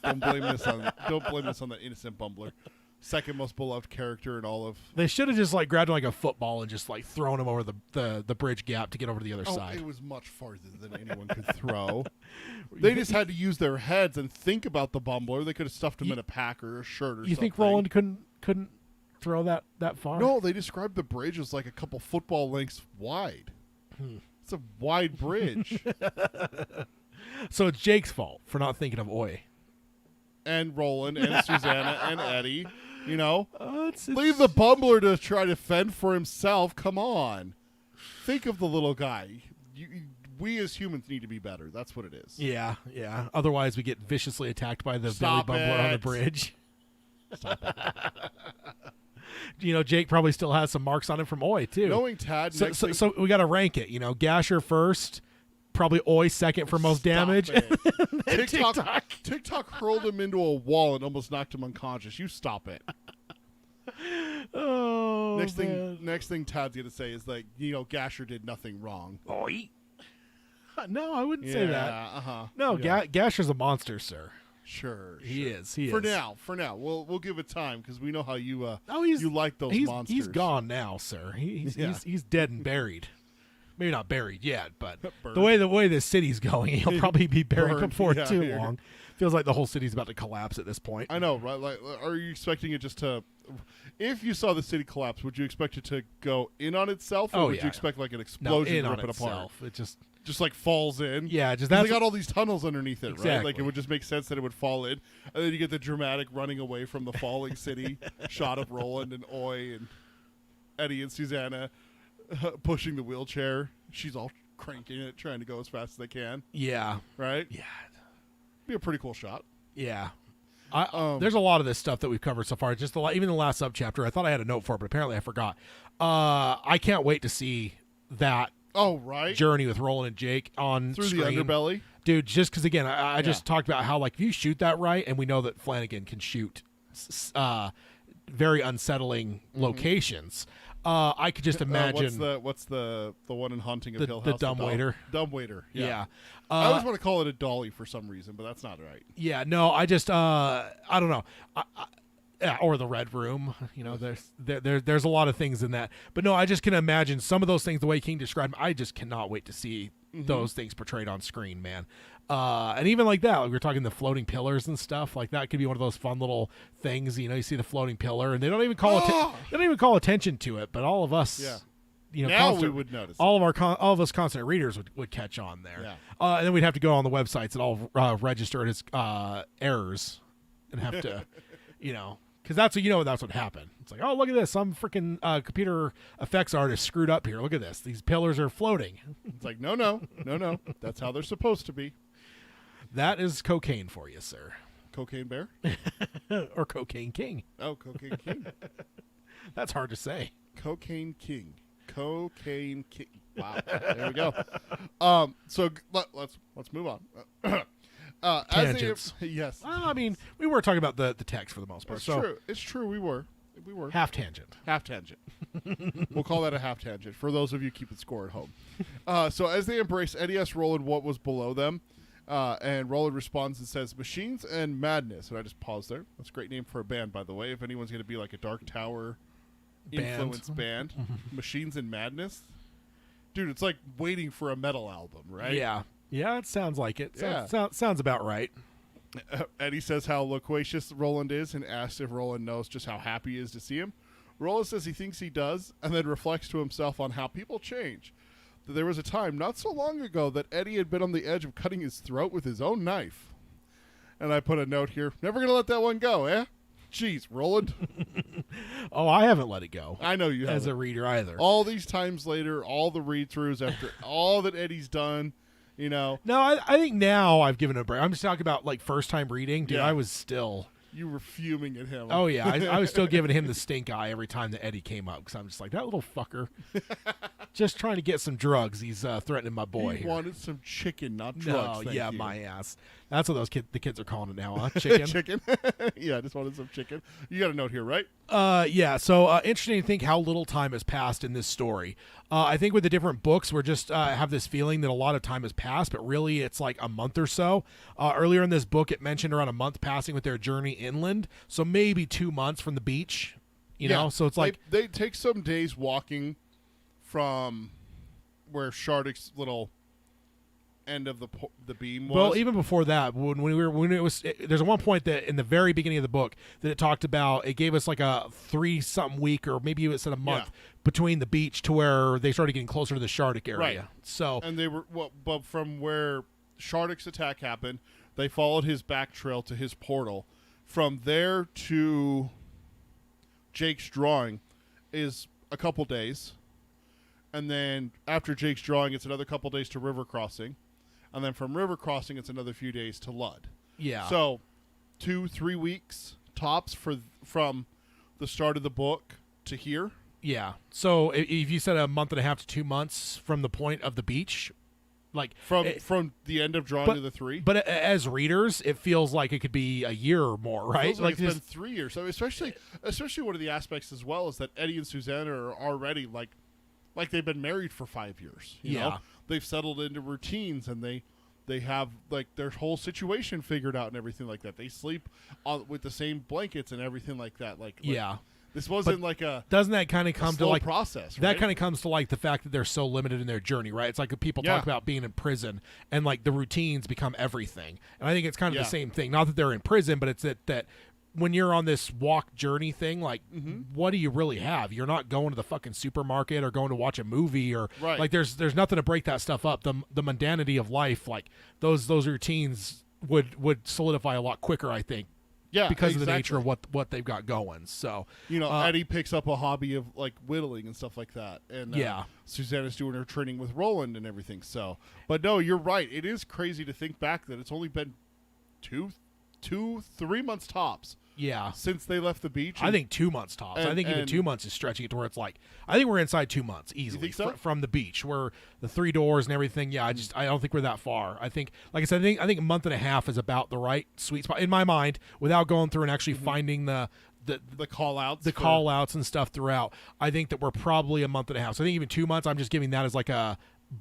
Don't blame this on that innocent bumbler. Second most beloved character in all of... They should have just grabbed him like a football and just thrown him over the bridge gap to get over to the other side. It was much farther than anyone could throw. They just had to use their heads and think about the bumbler. They could have stuffed him in a pack or a shirt or something. You think Roland couldn't throw that far? No, they described the bridge as like a couple football lengths wide. It's a wide bridge. So it's Jake's fault for not thinking of Oi. And Roland and Susanna and Eddie. Leave the bumbler to try to fend for himself. Come on. Think of the little guy. We as humans need to be better. That's what it is. Yeah. Otherwise, we get viciously attacked by the Billy Bumbler on the bridge. Stop it. Jake probably still has some marks on him from Oi, too. Knowing Tad. So we got to rank it. Gasher first. Probably Oi second for most damage. TikTok hurled him into a wall and almost knocked him unconscious. You stop it. Oh, next thing Tad's gonna say is Gasher did nothing wrong. Oi. No, I wouldn't say that. Uh-huh. No, Gasher's a monster, sir. Sure. He is. For now, we'll give it time because we know how you you like those monsters. He's gone now, sir. He's dead and buried. Maybe not buried yet, but the way this city's going, he'll probably be buried before too long. Feels like the whole city's about to collapse at this point. I know, right? Like, are you expecting it just to? If you saw the city collapse, would you expect it to go in on itself, or would you expect like an explosion to rip it apart? It just falls in. Yeah, just they got all these tunnels underneath it, exactly. Right? Like it would just make sense that it would fall in, and then you get the dramatic running away from the falling city shot of Roland and Oi and Eddie and Susanna. Pushing the wheelchair. She's all cranking it, trying to go as fast as they can. Yeah. Right? Yeah. Be a pretty cool shot. Yeah. There's a lot of this stuff that we've covered so far. Just even the last subchapter, I thought I had a note for it, but apparently I forgot. I can't wait to see that right. journey with Roland and Jake on Through screen. the underbelly. Dude, just because, again, I just talked about how, like, if you shoot that right, and we know that Flanagan can shoot very unsettling locations, I could just imagine... what's the one in Haunting of Hill House? The dumbwaiter. Dumbwaiter, yeah. I I always want to call it a dolly for some reason, but that's not right. Yeah, no, I just, I don't know. Or the Red Room, there's a lot of things in that. But no, I just can imagine some of those things, the way King described them. I just cannot wait to see those things portrayed on screen, man. And even like that, like we were talking the floating pillars and stuff, like that could be one of those fun little things. You see the floating pillar, and they don't even call attention to it, but all of us, now we would notice. All of us constant readers would catch on there. Yeah. And then we'd have to go on the websites and all register it as errors, and have to, because that's what happened. It's like, oh, look at this, some freaking computer effects artist screwed up here. Look at this, these pillars are floating. It's like, no, that's how they're supposed to be. That is cocaine for you, sir. Cocaine Bear? Or Cocaine King. Oh, Cocaine King. That's hard to say. Cocaine King. Cocaine King. Wow. There we go. So let's move on. Tangents. Yes. Well, I mean, we were talking about the text for the most part. It's true. It's true. We were. Half tangent. Half tangent. We'll call that a half tangent for those of you keeping score at home. So as they embrace, Eddie asks Roland what was below them. And Roland responds and says, Machines and Madness. And I just paused there. That's a great name for a band, by the way. If anyone's going to be like a Dark Tower influenced band. Machines and Madness. Dude, it's like waiting for a metal album, right? Yeah. Yeah, it sounds like it. Yeah. Sounds about right. Eddie says how loquacious Roland is and asks if Roland knows just how happy he is to see him. Roland says he thinks he does, and then reflects to himself on how people change. That there was a time not so long ago that Eddie had been on the edge of cutting his throat with his own knife. And I put a note here, never going to let that one go, eh? Jeez, Roland. Oh, I haven't let it go. I know you haven't. As a reader either. All these times later, all the read-throughs after all that Eddie's done, No, I think now I've given it a break. I'm just talking about like first time reading. Dude, Yeah. I was still... You were fuming at him. Oh, yeah. I was still giving him the stink eye every time that Eddie came up because I'm just like, that little fucker. Just trying to get some drugs. He's threatening my boy He here. wanted some chicken, not drugs. No, thank yeah, you. my ass. That's what the kids are calling it now, huh? Chicken? Chicken. Yeah, I just wanted some chicken. You got a note here, right? Yeah, so interesting to think how little time has passed in this story. I think with the different books, we're just have this feeling that a lot of time has passed, but really it's like a month or so. Earlier in this book, it mentioned around a month passing with their journey inland, so maybe 2 months from the beach, you know? So it's like... They take some days walking from where Shardick's little end of the beam was. Well, even before that, there's one point that in the very beginning of the book that it talked about, it gave us like a 3-something week, or maybe it said a month between the beach to where they started getting closer to the Shardick area. Right. So, and they were, but from where Shardick's attack happened, they followed his back trail to his portal. From there to Jake's drawing is a couple days. And then after Jake's drawing, it's another couple days to River Crossing. And then from River Crossing, it's another few days to Ludd. yeah. So 2-3 weeks tops from the start of the book to here. Yeah. So if you said a month and a half to 2 months from the point of the beach, like from the end of drawing to the 3. But as readers, it feels like it could be a year or more, right? It feels like it's been 3 years. So especially one of the aspects as well is that Eddie and Susanna are already like they've been married for 5 years. You know? They've settled into routines and they have like their whole situation figured out and everything like that. They sleep with the same blankets and everything like that. This wasn't doesn't that kind of come to like process? Right? That kind of comes to like the fact that they're so limited in their journey, right? It's like people talk about being in prison and like the routines become everything. And I think it's kind of the same thing. Not that they're in prison, but it's that when you're on this walk journey thing, like what do you really have? You're not going to the fucking supermarket or going to watch a movie or like there's nothing to break that stuff up. The mundanity of life, like those routines would solidify a lot quicker, I think. Yeah, because of the nature of what they've got going. So Eddie picks up a hobby of like whittling and stuff like that, and Susanna's doing her training with Roland and everything. So, but no, you're right. It is crazy to think back that it's only been 2-3 months tops Yeah. since they left the beach. I think 2 months tops. I think even 2 months is stretching it to where it's like, I think we're inside 2 months easily from the beach, where the 3 doors and everything. Yeah, I don't think we're that far. I think, like I said, I think a month and a half is about the right sweet spot in my mind, without going through and actually finding the call outs, call outs and stuff throughout. I think that we're probably a month and a half. So I think even 2 months, I'm just giving that as like a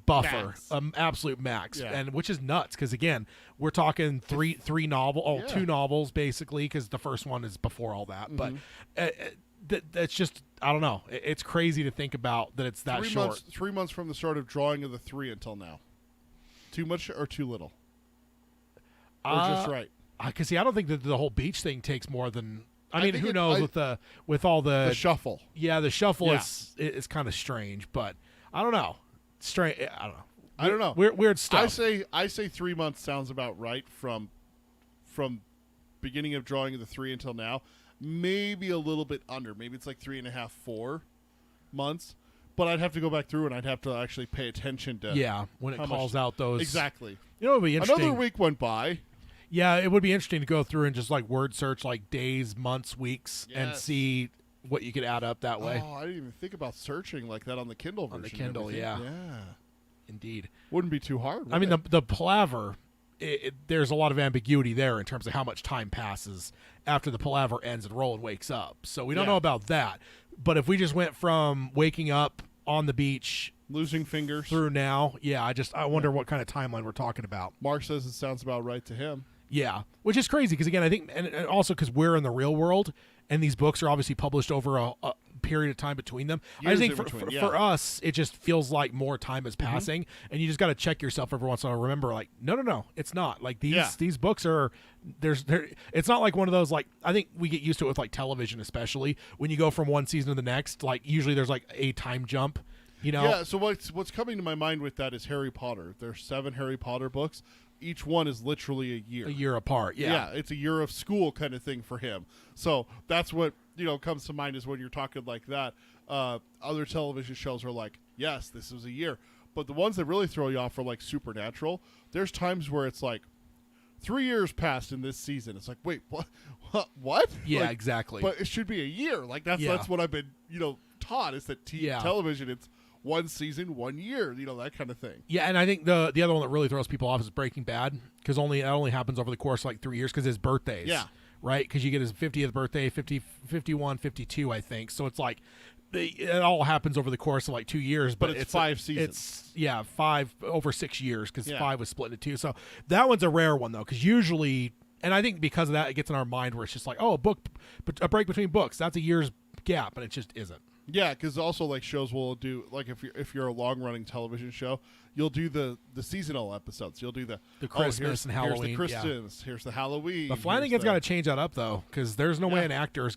buffer, absolute max, and which is nuts, because again, we're talking two novels basically, because the first one is before all that. But that's just, I don't know. It's crazy to think about that it's that short. 3 months from the start of drawing of the 3 until now. Too much or too little? Or just right? Because I don't think that the whole beach thing takes more than. I mean, who knows with all the shuffle? Yeah, the shuffle is kind of strange, but I don't know. I don't know. Weird stuff. I say 3 months sounds about right from beginning of drawing of the 3 until now. Maybe a little bit under. Maybe it's like 3.5, 4 months. But I'd have to go back through and I'd have to actually pay attention to when it calls out those exactly. You know, it would be interesting. Another week went by. Yeah, it would be interesting to go through and just like word search like days, months, weeks, and see what you could add up that way. Oh, I didn't even think about searching like that on the Kindle version. On the Kindle, yeah. Yeah. Indeed. Wouldn't be too hard. I mean, the palaver, there's a lot of ambiguity there in terms of how much time passes after the palaver ends and Roland wakes up. So we don't know about that. But if we just went from waking up on the beach, losing fingers, through now, I wonder what kind of timeline we're talking about. Mark says it sounds about right to him. Yeah, which is crazy because, again, I think, and also because we're in the real world, and these books are obviously published over a period of time between them. Years I think for us, it just feels like more time is passing, and you just got to check yourself every once in a while. Remember, like, no, it's not. Like, these books are, it's not like one of those, like, I think we get used to it with, like, television, especially, when you go from one season to the next, like, usually there's, like, a time jump. You know? Yeah, so what's coming to my mind with that is Harry Potter. There's 7 Harry Potter books. Each one is literally a year. A year apart, yeah. Yeah, it's a year of school kind of thing for him. So that's what, comes to mind is when you're talking like that. Other television shows are like, yes, this is a year. But the ones that really throw you off are like Supernatural. There's times where it's like 3 years passed in this season. It's like, wait, what? Yeah, like, exactly. But it should be a year. Like that's what I've been, taught is that television, it's one season, 1 year, that kind of thing. Yeah, and I think the other one that really throws people off is Breaking Bad, because it only happens over the course of like 3 years because his birthdays. Yeah. Right? Because you get his 50th birthday, 50, 51, 52, I think. So it's like it all happens over the course of like 2 years. But it's 5 seasons. It's 5 over 6 years because 5 was split into 2. So that one's a rare one, though, because usually, and I think because of that, it gets in our mind where it's just like, oh, a break between books. That's a year's gap, and it just isn't. Yeah, because also like shows will do like if you're a long running television show, you'll do the seasonal episodes. You'll do the Christmas and Halloween. Here's the Christmas. Here's the Halloween. But Flanagan's got to change that up though, because there's no way an actor is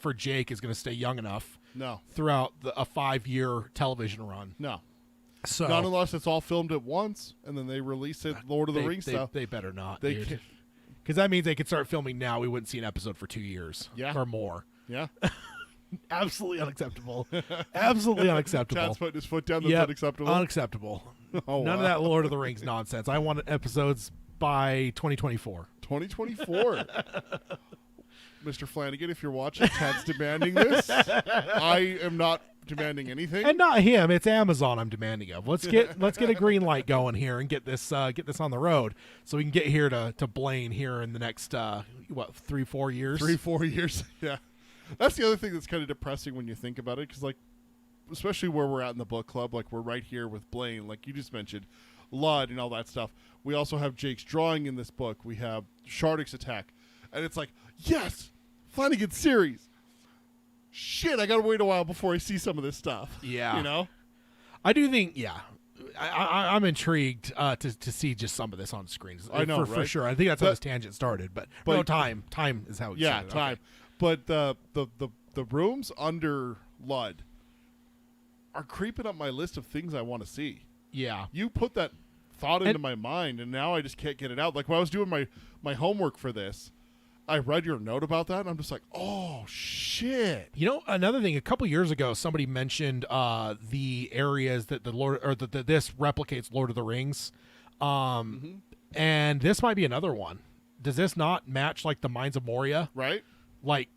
for Jake is gonna stay young enough. No. Throughout a 5-year television run. No. So not unless it's all filmed at once and then they release it Lord of the Rings style. They better not. Because that means they could start filming now. We wouldn't see an episode for 2 years. Or more. Yeah. Absolutely unacceptable. Absolutely unacceptable. Chad's putting his foot down. That's unacceptable. Unacceptable. Oh, None of that Lord of the Rings nonsense. I want episodes by 2024. 2024. Mr. Flanagan, if you're watching, Chad's demanding this. I am not demanding anything. And not him. It's Amazon I'm demanding of. Let's get a green light going here and get this on the road so we can get here to Blaine here in the next 3-4 years. 3-4 years. Yeah. That's the other thing that's kind of depressing when you think about it, because, like, especially where we're at in the book club, like, we're right here with Blaine, like you just mentioned, Ludd and all that stuff. We also have Jake's drawing in this book. We have Shardick's attack. And it's like, yes, Flanagan's series. Shit, I got to wait a while before I see some of this stuff. Yeah. I do think, I'm intrigued to see just some of this on screens. I know, for sure. I think that's how this tangent started, but no, time is how it started. Yeah, time. Okay. But the rooms under Ludd are creeping up my list of things I want to see. Yeah. You put that thought into my mind, and now I just can't get it out. Like, when I was doing my homework for this, I read your note about that, and I'm just like, oh, shit. Another thing, a couple years ago, somebody mentioned the areas that this replicates Lord of the Rings. And this might be another one. Does this not match, like, the Mines of Moria? Right. like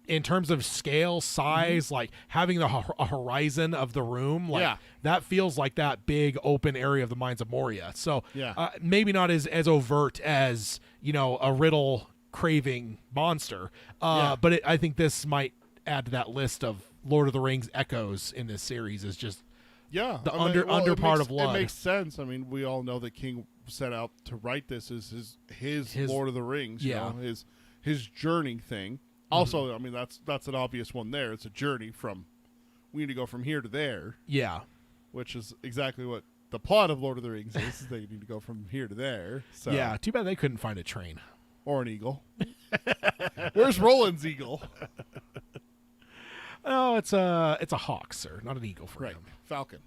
in terms of scale, size, like having a horizon of the room, like that feels like that big open area of the Mines of Moria. So maybe not as overt as, you know, a riddle craving monster, but I think this might add to that list of Lord of the Rings echoes in this series. Is just the under part of Lud. It makes sense. I mean, we all know that King set out to write this as his Lord of the Rings, you know, his journey thing. Also, I mean, that's an obvious one there. It's a journey from, we need to go from here to there. Yeah. Which is exactly what the plot of Lord of the Rings is. They need to go from here to there. So. Yeah, too bad they couldn't find a train. Or an eagle. Where's Roland's eagle? Oh, it's a hawk, sir, not an eagle for him. Falcon.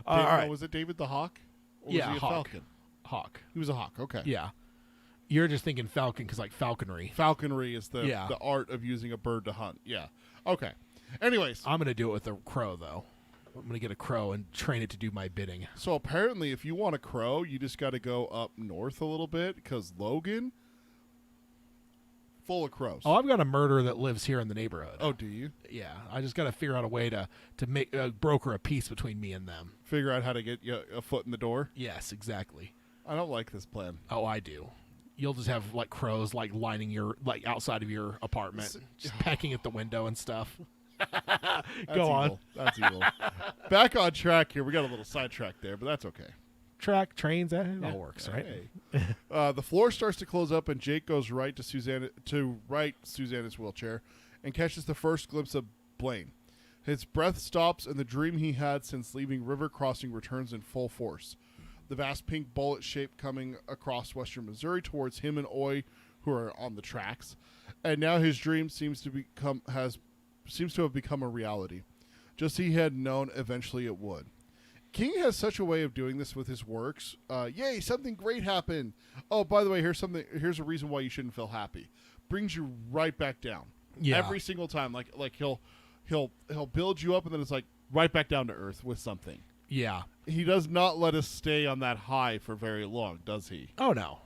All right. Was it David the Hawk? Or was he a hawk. falcon? Hawk. He was a hawk, okay. Yeah. You're just thinking falcon because, like, falconry. Falconry is the art of using a bird to hunt. Yeah. Okay. Anyways. I'm going to do it with a crow, though. I'm going to get a crow and train it to do my bidding. So, apparently, if you want a crow, you just got to go up north a little bit because Logan, full of crows. Oh, I've got a murderer that lives here in the neighborhood. Oh, do you? Yeah. I just got to figure out a way to make broker a peace between me and them. Figure out how to get you a foot in the door? Yes, exactly. I don't like this plan. Oh, I do. You'll just have, like, crows, like, lining your, like, outside of your apartment, just pecking at the window and stuff. Go on. Evil. That's evil. Back on track here. We got a little sidetrack there, but that's okay. Track, trains, it all works, right? Hey. The floor starts to close up, and Jake goes right to Susanna's wheelchair and catches the first glimpse of Blaine. His breath stops, and the dream he had since leaving River Crossing returns in full force. The vast pink bullet shape coming across western Missouri towards him and Oi, who are on the tracks. And now his dream seems to have become a reality, just as he had known eventually it would. King has such a way of doing this with his works. Yay, something great happened. Oh, by the way, here's a reason why you shouldn't feel happy. Brings you right back down. Yeah. Every single time. Like he'll build you up and then it's like right back down to earth with something. Yeah. He does not let us stay on that high for very long, does he? Oh, no.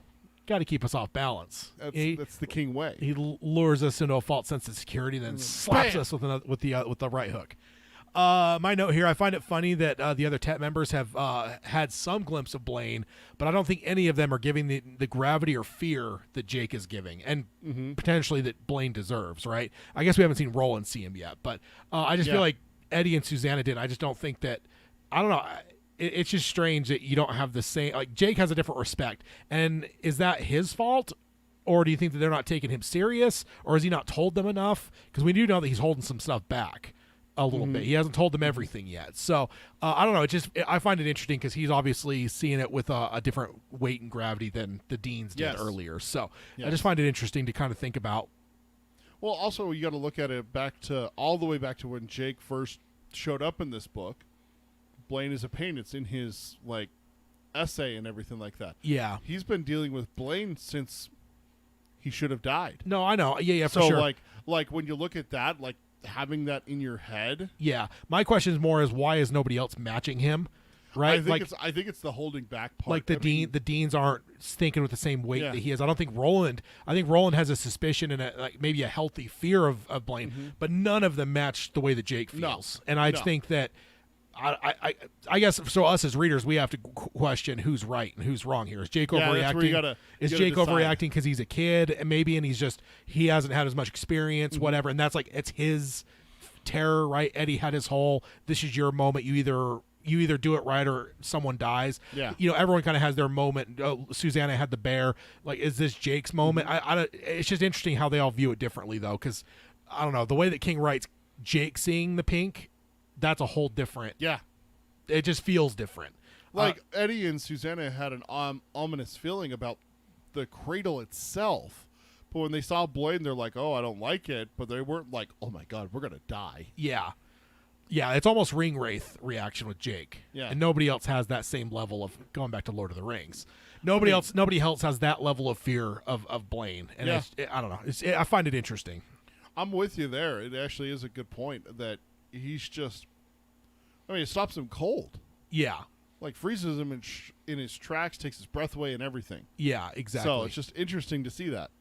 Got to keep us off balance. That's the King way. He lures us into a false sense of security, then slaps us with the right hook. My note here, I find it funny that the other TET members have had some glimpse of Blaine, but I don't think any of them are giving the gravity or fear that Jake is giving, and potentially that Blaine deserves, right? I guess we haven't seen Roland see him yet, but I just feel like Eddie and Susanna did. I just don't think that, I don't know, it's just strange that you don't have the same, like Jake has a different respect, and is that his fault? Or do you think that they're not taking him serious, or has he not told them enough? Because we do know that he's holding some stuff back a little bit. He hasn't told them everything yet. So I don't know. I find it interesting because he's obviously seeing it with a different weight and gravity than the Deans did earlier. So I just find it interesting to kind of think about. Well, also you got to look at it all the way back to when Jake first showed up in this book. Blaine is a pain. It's in his essay and everything like that. Yeah, he's been dealing with Blaine since he should have died. No, I know. Yeah, for sure. So like when you look at that, having that in your head. Yeah, my question is more why is nobody else matching him? Right? I think it's the holding back part. Like the Deans aren't thinking with the same weight that he is. I don't think Roland. I think Roland has a suspicion and maybe a healthy fear of Blaine, but none of them match the way that Jake feels. No. And I think that I guess so. Us as readers, we have to question who's right and who's wrong here. Is Jake overreacting? Is Jake overreacting because he's a kid and he hasn't had as much experience, whatever? And that's it's his terror, right? Eddie had his whole. This is your moment. You either do it right or someone dies. Yeah. Everyone kind of has their moment. Susanna had the bear. Is this Jake's moment? It's just interesting how they all view it differently, though, because I don't know the way that King writes Jake seeing the pink. That's a whole different. Yeah. It just feels different. Eddie and Susanna had an ominous feeling about the cradle itself. But when they saw Blaine, they're like, oh, I don't like it. But they weren't like, oh, my God, we're going to die. Yeah. Yeah, it's almost Ring Wraith reaction with Jake. Yeah. And nobody else has that same level of, going back to Lord of the Rings. Nobody else has that level of fear of Blaine. And I don't know. I find it interesting. I'm with you there. It actually is a good point that he's just, it stops him cold. Yeah. Freezes him in his tracks, takes his breath away and everything. Yeah, exactly. So it's just interesting to see that.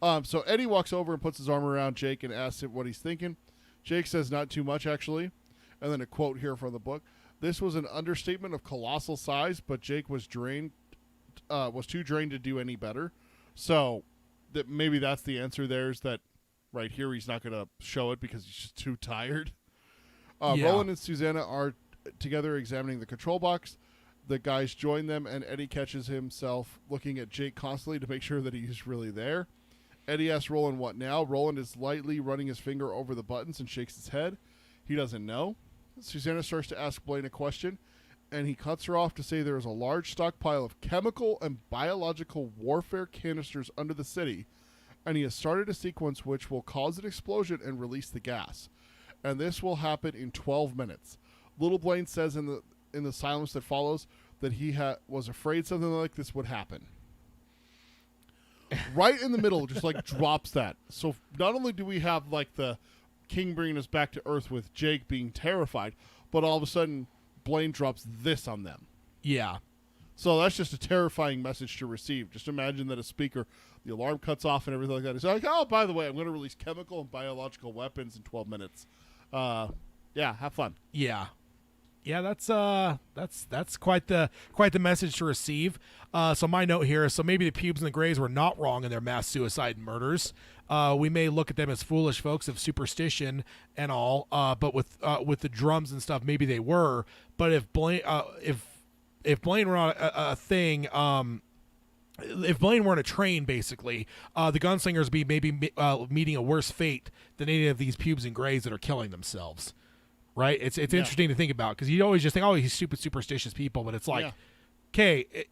So Eddie walks over and puts his arm around Jake and asks him what he's thinking. Jake says not too much, actually. And then a quote here from the book. This was an understatement of colossal size, but Jake was too drained to do any better. So that maybe that's the answer there, is that right here he's not going to show it because he's just too tired. Roland and Susanna are together examining the control box. The guys join them, and Eddie catches himself looking at Jake constantly to make sure that he's really there. Eddie asks Roland what now. Roland is lightly running his finger over the buttons and shakes his head. He doesn't know. Susanna starts to ask Blaine a question, and he cuts her off to say there is a large stockpile of chemical and biological warfare canisters under the city, and he has started a sequence which will cause an explosion and release the gas. And this will happen in 12 minutes. Little Blaine says in the silence that follows that he was afraid something like this would happen. Right in the middle, just like drops that. So not only do we have like the King bringing us back to Earth with Jake being terrified, but all of a sudden Blaine drops this on them. Yeah. So that's just a terrifying message to receive. Just imagine that a speaker, the alarm cuts off and everything like that. It's like, oh, by the way, I'm going to release chemical and biological weapons in 12 minutes. Yeah, have fun. Yeah. Yeah, that's quite the message to receive. So my note here is, so maybe the pubes and the grays were not wrong in their mass suicide murders. We may look at them as foolish folks of superstition and all, but with the drums and stuff, maybe they were. But if Blaine were not a thing, if Blaine weren't a train, basically, the gunslingers be maybe meeting a worse fate than any of these pubes and grays that are killing themselves. Right? It's interesting to think about, because you always just think, oh, he's stupid, superstitious people, but it's like, okay,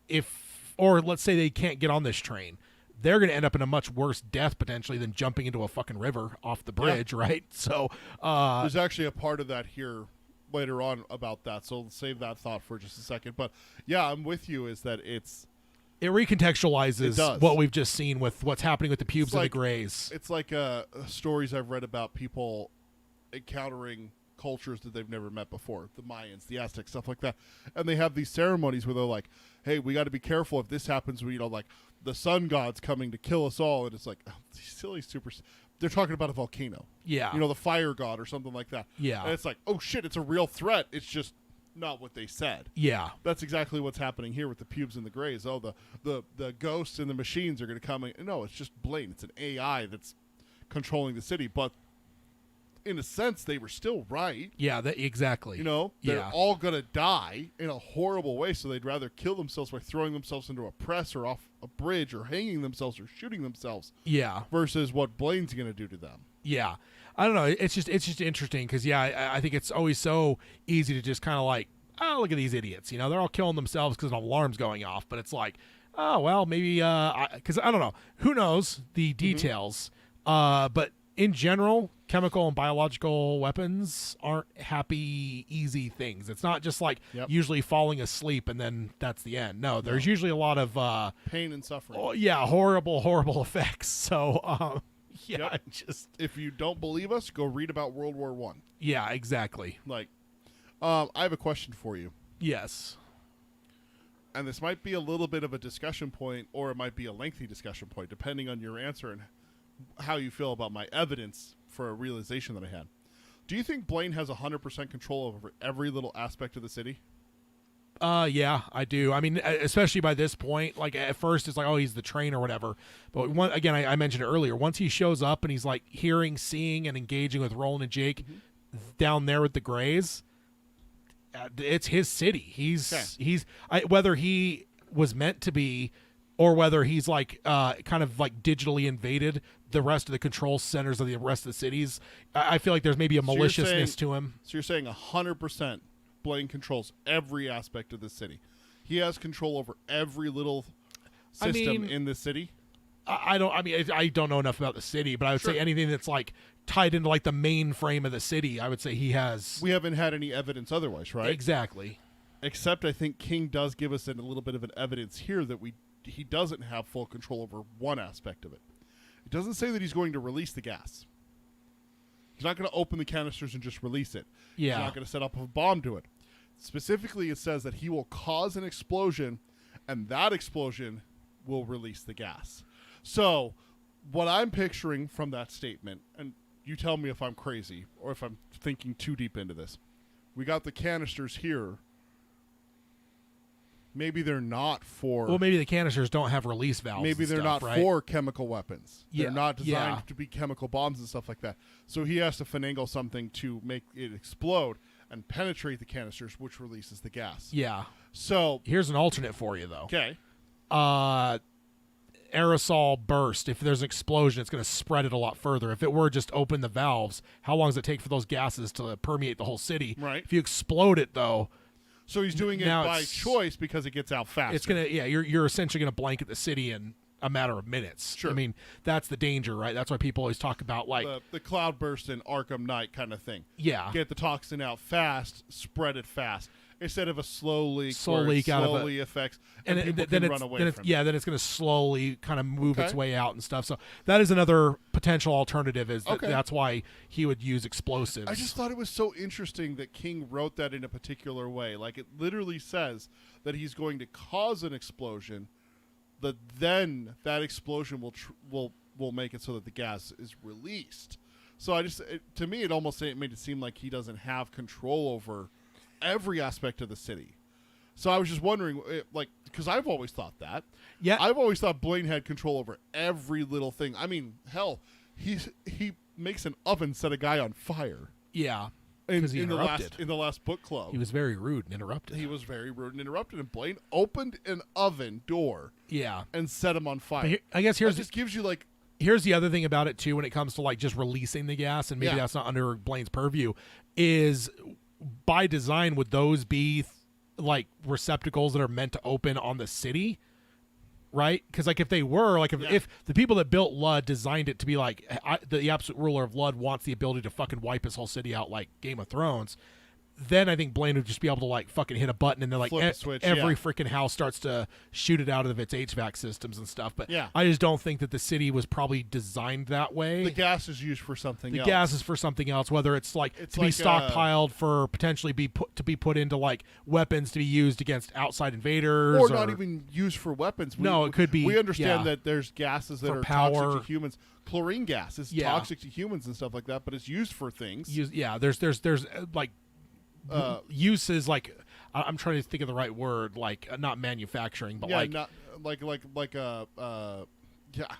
or let's say they can't get on this train, they're going to end up in a much worse death potentially than jumping into a fucking river off the bridge, right? So there's actually a part of that here later on about that, so let's save that thought for just a second. But yeah, I'm with you, is that it recontextualizes what we've just seen with what's happening with the pubes and the grays. It's like stories I've read about people encountering cultures that they've never met before, the Mayans, the Aztecs, stuff like that, and they have these ceremonies where they're like, hey, we got to be careful if this happens, like the sun god's coming to kill us all, and it's like, oh, these silly they're talking about a volcano, the fire god or something like that, and it's like, oh shit, it's a real threat, it's just not what they said. That's exactly what's happening here with the pubes and the grays. Oh, the ghosts and the machines are going to come in. No, it's just Blaine. It's an AI that's controlling the city, but in a sense, they were still right. Yeah, exactly. They're all going to die in a horrible way, so they'd rather kill themselves by throwing themselves into a press or off a bridge or hanging themselves or shooting themselves. Versus what Blaine's going to do to them. Yeah. I don't know. It's just interesting because, I think it's always so easy to just kind of like, oh, look at these idiots. They're all killing themselves because an alarm's going off. But it's like, oh, well, maybe, because I don't know. Who knows the details? But in general, chemical and biological weapons aren't happy, easy things. It's not just like usually falling asleep and then that's the end. No, there's usually a lot of pain and suffering. Oh, yeah, horrible effects. So, just if you don't believe us, go read about World War I. Yeah, exactly. Like, I have a question for you. Yes. And this might be a little bit of a discussion point, or it might be a lengthy discussion point, depending on your answer and how you feel about my evidence for a realization that I had. Do you think Blaine has 100% control over every little aspect of the city? Yeah, I do. I mean, especially by this point, like at first it's like, oh, he's the train or whatever. But I mentioned it earlier. Once he shows up and he's like hearing, seeing, and engaging with Roland and Jake down there with the Greys, it's his city. He's whether he was meant to be or whether he's like kind of like digitally invaded the rest of the control centers of the rest of the cities. I feel like there's maybe a maliciousness to him. So you're saying 100% Blaine controls every aspect of the city. He has control over every little system in the city. I don't know enough about the city, but I would say anything that's like tied into like the main frame of the city, I would say he has. We haven't had any evidence otherwise, right? Exactly. Except I think King does give us a little bit of an evidence here that he doesn't have full control over one aspect of it. It doesn't say that he's going to release the gas. He's not going to open the canisters and just release it. Yeah. He's not going to set up a bomb to it. Specifically, it says that he will cause an explosion, and that explosion will release the gas. So what I'm picturing from that statement, and you tell me if I'm crazy or if I'm thinking too deep into this. We got the canisters here. Maybe they're not for... Well, maybe the canisters don't have release valves. Maybe they're stuff, not right? for chemical weapons. Yeah. They're not designed to be chemical bombs and stuff like that. So he has to finagle something to make it explode and penetrate the canisters, which releases the gas. Yeah. So... Here's an alternate for you, though. Okay. Aerosol burst. If there's an explosion, it's going to spread it a lot further. If it were just open the valves, how long does it take for those gases to permeate the whole city? Right. If you explode it, though... So he's doing it by choice because it gets out faster. It's gonna, you're essentially gonna blanket the city in a matter of minutes. Sure. I mean, that's the danger, right? That's why people always talk about like the cloudburst in Arkham Knight kind of thing. Yeah. Get the toxin out fast, spread it fast, instead of a slow leak. Slowly affects, and people then can run away from it. Yeah, then it's going to slowly kind of move its Okay. way out and stuff. So that is another potential alternative. Is that Okay. that's why he would use explosives. I just thought it was so interesting that King wrote that in a particular way. Like it literally says that he's going to cause an explosion, that then that explosion will make it so that the gas is released. So to me, it almost made it seem like he doesn't have control over every aspect of the city. So I was just wondering, because I've always thought that. Yeah. I've always thought Blaine had control over every little thing. I mean, hell, he makes an oven set a guy on fire. Yeah. In Because he interrupted. the last book club. He was very rude and interrupted. He was very rude and interrupted, and Blaine opened an oven door Yeah. and set him on fire. But I guess That just gives you like... Here's the other thing about it too, when it comes to like just releasing the gas, and maybe Yeah. that's not under Blaine's purview, is by design would those be like receptacles that are meant to open on the city, right? Because like if they were like if the people that built Lud designed it to be like the absolute ruler of Lud wants the ability to fucking wipe his whole city out like Game of Thrones, then I think Blaine would just be able to like fucking hit a button and then like Flip a switch, every freaking house starts to shoot it out of its HVAC systems and stuff. But Yeah. I just don't think that the city was probably designed that way. The gas is used for something else. The gas is for something else, whether it's like It's to be like, stockpiled for potentially be put into like weapons to be used against outside invaders, or not even used for weapons. No, it could be- We understand yeah. that there's gases that For are power. toxic to humans. Chlorine gas is Yeah. toxic to humans and stuff like that, but it's used for things. There's like uses like I'm trying to think of the right word, like not manufacturing, but yeah, like not like yeah.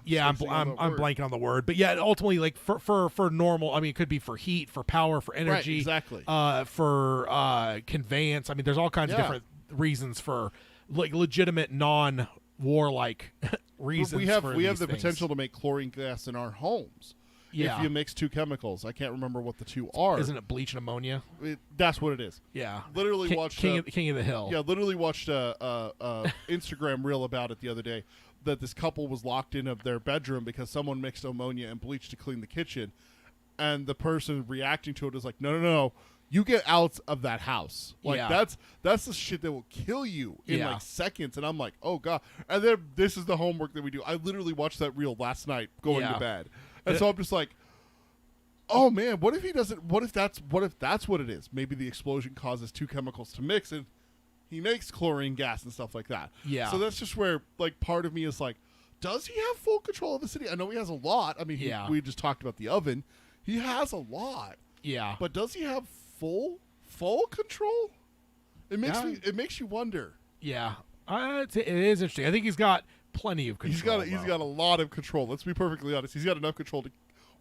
yeah, I'm blanking on the word, but yeah, ultimately like for normal. I mean, it could be for heat, for power, for energy, Right, exactly. For conveyance. I mean, there's all kinds of Yeah. different reasons for like legitimate non-warlike reasons. We have for the these things. potential to make chlorine gas in our homes. Yeah. If you mix two chemicals, I can't remember what the two are. Isn't it bleach and ammonia? That's what it is. Yeah, Literally watched King of the Hill. Yeah, literally watched a Instagram reel about it the other day. That this couple was locked in their bedroom because someone mixed ammonia and bleach to clean the kitchen, and the person reacting to it is like, no, you get out of that house. Like Yeah. that's the shit that will kill you in Yeah. like seconds. And I'm like, oh god. And then this is the homework that we do. I literally watched that reel last night going Yeah. to bed, and so I'm just like, oh man, what if he doesn't? What if that's what it is? Maybe the explosion causes two chemicals to mix, and he makes chlorine gas and stuff like that. Yeah. So that's just where like part of me is like, does he have full control of the city? I know he has a lot. I mean, Yeah. we just talked about the oven. He has a lot, Yeah, but does he have full control? It makes you wonder. yeah. It is interesting. I think he's got plenty of control. He's got a lot of control. Let's be perfectly honest. He's got enough control to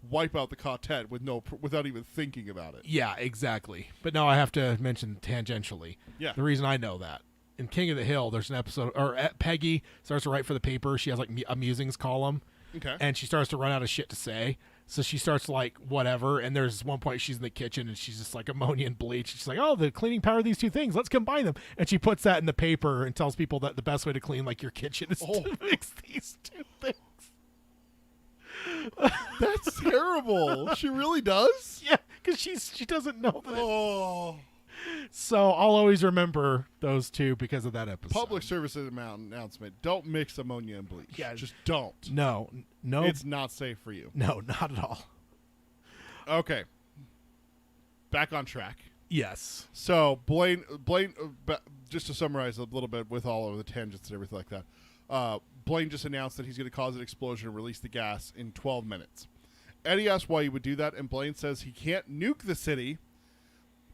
wipe out the quartet without even thinking about it. Yeah, exactly. But now I have to mention tangentially. Yeah. The reason I know that. In King of the Hill, there's an episode, or Peggy starts to write for the paper. She has like a musings column. Okay. And she starts to run out of shit to say. So she starts like whatever. And there's one point she's in the kitchen and she's just like ammonia and bleach. She's like, oh, the cleaning power of these two things. Let's combine them. And she puts that in the paper and tells people that the best way to clean like your kitchen is to mix these two things. That's terrible. She really does? Yeah, because she doesn't know that. Oh. So I'll always remember those two because of that episode. Public service announcement. Don't mix ammonia and bleach. Yeah. Just don't. No. It's not safe for you. No, not at all. Okay. Back on track. Yes. So, Blaine, just to summarize a little bit with all of the tangents and everything like that, Blaine just announced that he's going to cause an explosion and release the gas in 12 minutes. Eddie asks why he would do that, and Blaine says he can't nuke the city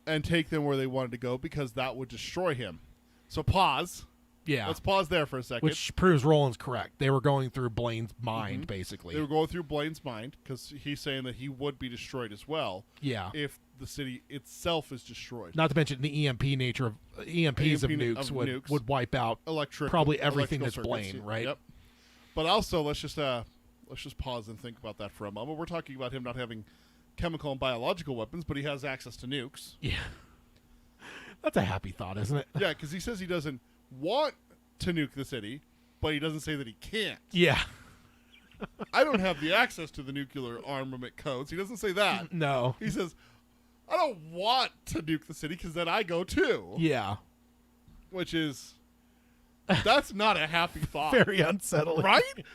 and take them where they wanted to go because that would destroy him. So pause. Yeah. Let's pause there for a second. Which proves Roland's correct. They were going through Blaine's mind, basically. They were going through Blaine's mind because he's saying that he would be destroyed as well. Yeah. If the city itself is destroyed. Not to mention the EMP nature of EMPs of nukes would wipe out probably everything that's Blaine, right? Yep. But also, let's just pause and think about that for a moment. We're talking about him not having chemical and biological weapons, but he has access to nukes. Yeah. That's a happy thought, isn't it? Yeah, because he says he doesn't want to nuke the city, but he doesn't say that he can't. Yeah. I don't have the access to the nuclear armament codes. He doesn't say that. No. He says, I don't want to nuke the city because then I go too. Yeah. Which is, that's not a happy thought. Very unsettling. Right?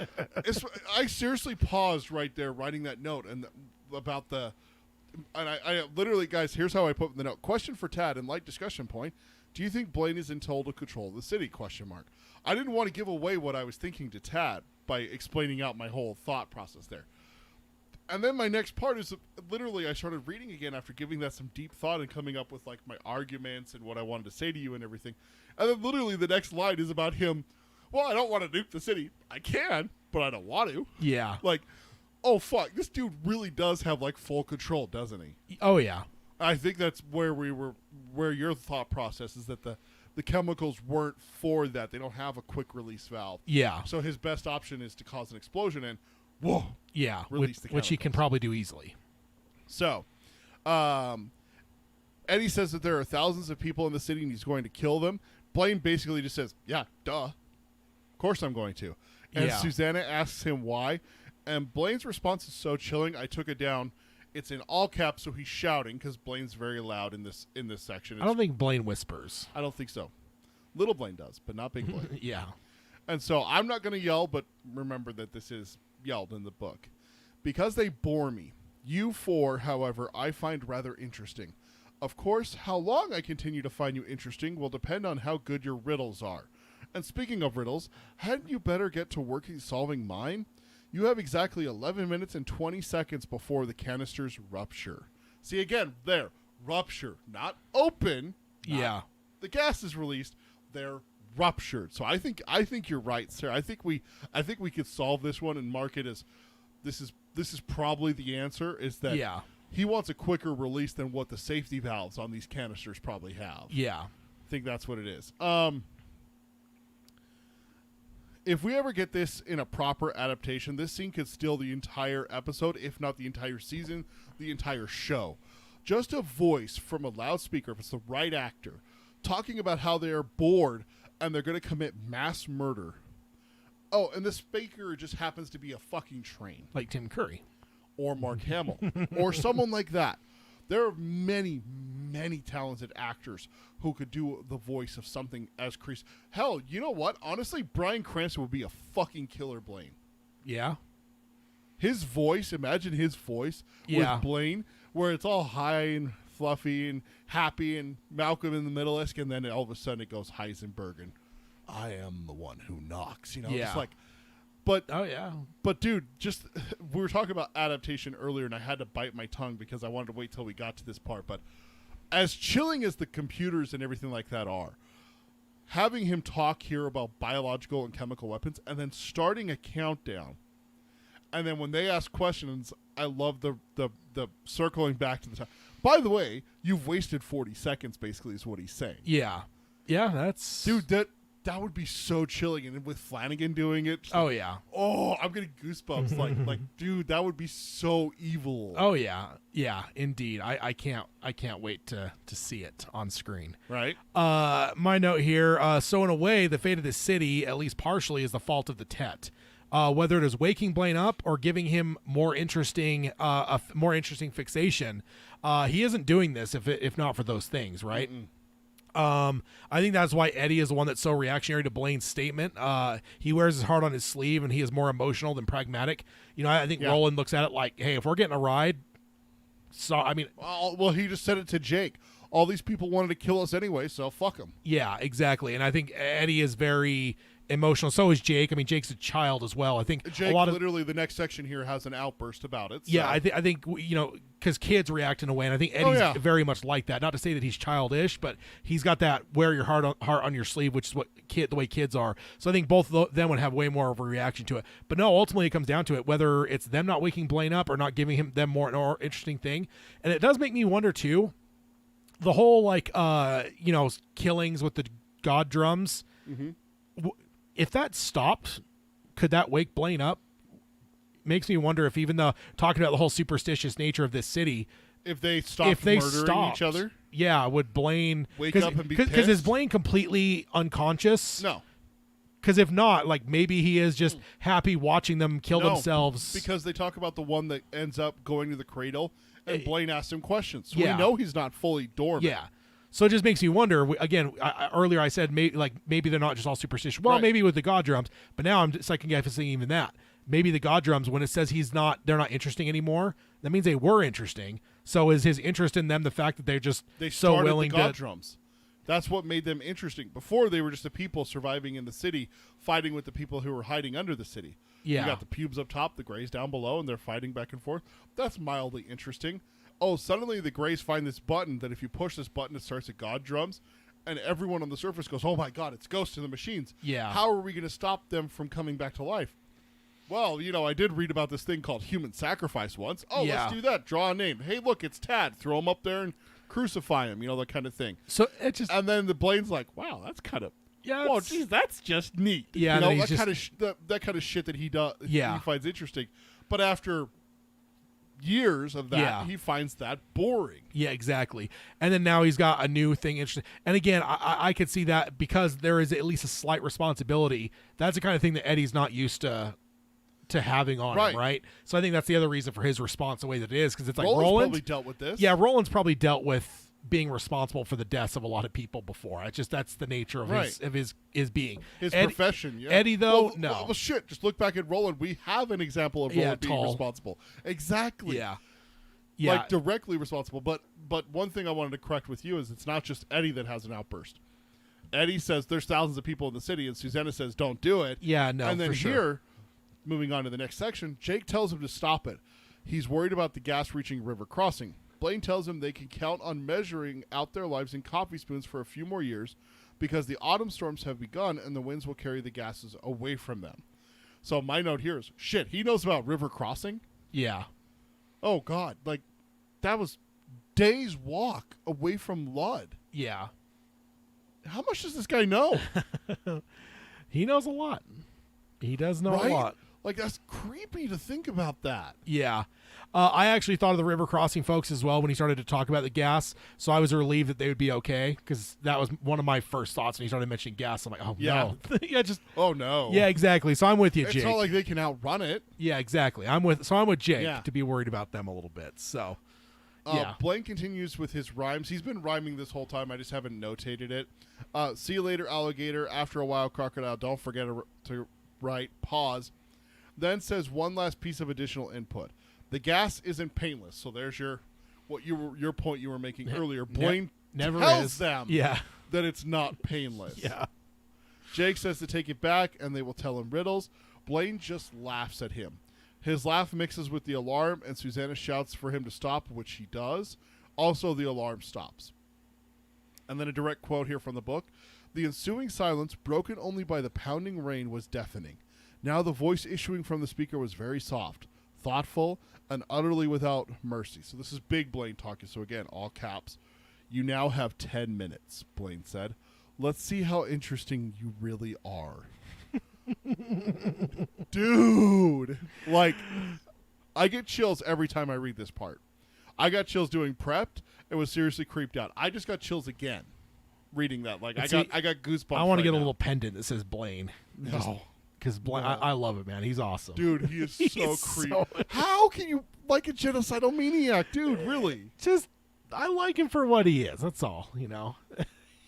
I seriously paused right there writing that note and about the, and I literally, guys, here's how I put the note. Question for Tad and light discussion point. Do you think Blaine is in total control of the city? ? I didn't want to give away what I was thinking to Tad by explaining out my whole thought process there. And then my next part is literally I started reading again after giving that some deep thought and coming up with like my arguments and what I wanted to say to you and everything. And then literally the next line is about him. Well, I don't want to nuke the city. I can, but I don't want to. Yeah. Like, oh fuck, this dude really does have like full control, doesn't he? Oh yeah. I think that's where your thought process is that the chemicals weren't for that. They don't have a quick release valve. Yeah. So his best option is to cause an explosion and, whoa. Yeah. Release the chemicals. Which he can probably do easily. So, Eddie says that there are thousands of people in the city and he's going to kill them. Blaine basically just says, yeah, duh. Of course I'm going to. And Susanna asks him why. And Blaine's response is so chilling. I took it down. It's in all caps, so he's shouting because Blaine's very loud in this section. I don't think Blaine whispers. I don't think so. Little Blaine does, but not Big Blaine. Yeah. And so I'm not going to yell, but remember that this is yelled in the book. Because they bore me. You four, however, I find rather interesting. Of course, how long I continue to find you interesting will depend on how good your riddles are. And speaking of riddles, hadn't you better get to working solving mine? You have exactly 11 minutes and 20 seconds before the canisters rupture. See, again, there, rupture, not open. Yeah. The gas is released. They're ruptured. So I think you're right, sir. I think we could solve this one and mark it as this is probably the answer. Is that he wants a quicker release than what the safety valves on these canisters probably have. Yeah. I think that's what it is. If we ever get this in a proper adaptation, this scene could steal the entire episode, if not the entire season, the entire show. Just a voice from a loudspeaker, if it's the right actor, talking about how they are bored and they're going to commit mass murder. Oh, and the speaker just happens to be a fucking train. Like Tim Curry. Or Mark Hamill. Or someone like that. There are many, many talented actors who could do the voice of something as crazy. Hell, you know what? Honestly, Bryan Cranston would be a fucking killer Blaine. Yeah. His voice, imagine his voice with Blaine, where it's all high and fluffy and happy and Malcolm in the Middle-esque, and then all of a sudden it goes Heisenberg and I am the one who knocks. You know, it's like, but but dude, just we were talking about adaptation earlier, and I had to bite my tongue because I wanted to wait till we got to this part. But as chilling as the computers and everything like that are, having him talk here about biological and chemical weapons, and then starting a countdown, and then when they ask questions, I love the circling back to the time. By the way, you've wasted 40 seconds. Basically, is what he's saying. Yeah, that's dude. That would be so chilling, and with Flanagan doing it. Oh yeah. Oh, I'm getting goosebumps. like, dude, that would be so evil. Oh yeah, indeed. I can't wait to see it on screen. Right. My note here. So in a way, the fate of this city, at least partially, is the fault of the Tet. Whether it is waking Blaine up or giving him more interesting fixation, he isn't doing this if not for those things, right? Mm-mm. I think that's why Eddie is the one that's so reactionary to Blaine's statement. He wears his heart on his sleeve, and he is more emotional than pragmatic. You know, I think Roland looks at it like, hey, if we're getting a ride, well, he just said it to Jake. All these people wanted to kill us anyway, so fuck them. Yeah, exactly. And I think Eddie is very emotional. So is Jake. I mean, Jake's a child as well. I think Jake, a lot of literally, the next section here has an outburst about it. So. Yeah, I think because kids react in a way, and I think Eddie's very much like that. Not to say that he's childish, but he's got that wear your heart on your sleeve, which is the way kids are. So I think both of them would have way more of a reaction to it. But no, ultimately it comes down to it, whether it's them not waking Blaine up or not giving them more interesting thing. And it does make me wonder too, the whole killings with the god drums. Mm-hmm. If that stopped, could that wake Blaine up? Makes me wonder if even though talking about the whole superstitious nature of this city, if they stopped murdering each other, would Blaine wake up and be pissed? Because is Blaine completely unconscious? No. Because if not, like maybe he is just happy watching them kill themselves. Because they talk about the one that ends up going to the cradle, and Blaine asks him questions. So we know he's not fully dormant. Yeah. So it just makes me wonder. Again, earlier I said maybe they're not just all superstitious. Well, maybe with the god drums, but now I'm second guessing even that. Maybe the god drums, when it says they're not interesting anymore, that means they were interesting. So is his interest in them the fact that they so willing the god drums? That's what made them interesting. Before they were just the people surviving in the city, fighting with the people who were hiding under the city. Yeah, you got the pubes up top, the Greys down below, and they're fighting back and forth. That's mildly interesting. Oh, suddenly the Greys find this button that if you push this button, it starts at god drums, and everyone on the surface goes, "Oh my god, it's ghosts in the machines." Yeah. How are we going to stop them from coming back to life? Well, I did read about this thing called human sacrifice once. Oh, let's do that. Draw a name. Hey, look, it's Tad. Throw him up there and crucify him. That kind of thing. So it just, and then the Blaine's like, "Wow, that's kind of well, geez, that's just neat." Yeah, that kind of shit that he does. Yeah, he finds interesting. But after years of that, he finds that boring. Yeah, exactly. And then now he's got a new thing interesting. And again, I could see that because there is at least a slight responsibility. That's the kind of thing that Eddie's not used to having on him, right? So I think that's the other reason for his response the way that it is, because it's like Roland's Roland probably dealt with this. Yeah, Roland's probably dealt with being responsible for the deaths of a lot of people before. It's just that's the nature of his being. His profession, yeah. Eddie, though, no. Well, shit, just look back at Roland. We have an example of Roland being responsible. Exactly. Yeah. Like directly responsible. But one thing I wanted to correct with you is it's not just Eddie that has an outburst. Eddie says there's thousands of people in the city, and Susanna says don't do it. Yeah, no, and then for here, moving on to the next section, Jake tells him to stop it. He's worried about the gas reaching River Crossing. Blaine tells him they can count on measuring out their lives in coffee spoons for a few more years because the autumn storms have begun and the winds will carry the gases away from them. So my note here is, shit, he knows about River Crossing? Yeah. Oh, God. Like, that was days' walk away from Ludd. Yeah. How much does this guy know? He knows a lot. He does know a lot. Like, that's creepy to think about that. Yeah. I actually thought of the River Crossing folks as well when he started to talk about the gas, so I was relieved that they would be okay, because that was one of my first thoughts when he started mentioning gas. I'm like, oh, no. Oh, no. Yeah, exactly. So I'm with you, Jake. It's not like they can outrun it. Yeah, exactly. I'm with Jake to be worried about them a little bit. So, Blaine continues with his rhymes. He's been rhyming this whole time. I just haven't notated it. See you later, alligator. After a while, crocodile. Don't forget to write. Pause. Then says one last piece of additional input. The gas isn't painless. So there's your point you were making earlier. Blaine never tells them that it's not painless. Yeah. Jake says to take it back, and they will tell him riddles. Blaine just laughs at him. His laugh mixes with the alarm, and Susanna shouts for him to stop, which he does. Also, the alarm stops. And then a direct quote here from the book. The ensuing silence, broken only by the pounding rain, was deafening. Now the voice issuing from the speaker was very soft, thoughtful, and utterly without mercy. So this is big Blaine talking. So again, all caps. You now have 10 minutes, Blaine said. Let's see how interesting you really are. Dude. Like, I get chills every time I read this part. I got chills doing Prepped and was seriously creeped out. I just got chills again reading that. Like, I got goosebumps. I want to get a little pendant that says Blaine. No. Because I love it, man. He's awesome. Dude, he is so creepy. How can you like a genocidal maniac? Dude, really? Just, I like him for what he is. That's all,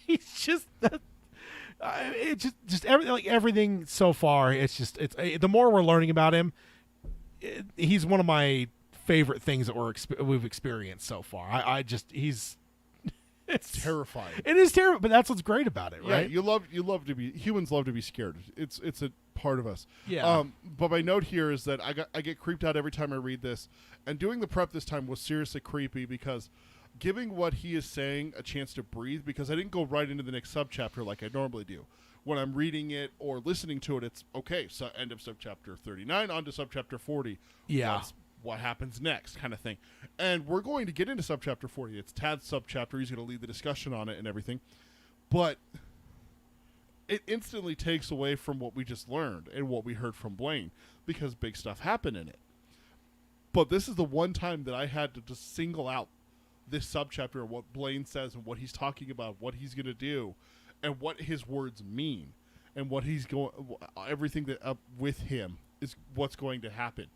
He's just, everything so far, it's the more we're learning about him, he's one of my favorite things that we've experienced so far. It's terrifying. It is terrible, but that's what's great about it, right? Yeah, humans love to be scared. It's a part of us. Yeah. But my note here is that I get creeped out every time I read this, and doing the prep this time was seriously creepy because giving what he is saying a chance to breathe, because I didn't go right into the next subchapter like I normally do. When I'm reading it or listening to it, it's okay. So end of subchapter 39, on to subchapter 40. Yeah. What happens next, kind of thing. And we're going to get into subchapter 40. It's Tad's subchapter. He's going to lead the discussion on it and everything. But it instantly takes away from what we just learned and what we heard from Blaine, because big stuff happened in it. But this is the one time that I had to just single out this subchapter and what Blaine says and what he's talking about, what he's going to do, and what his words mean, and what he's going, everything that up with him is what's going to happen.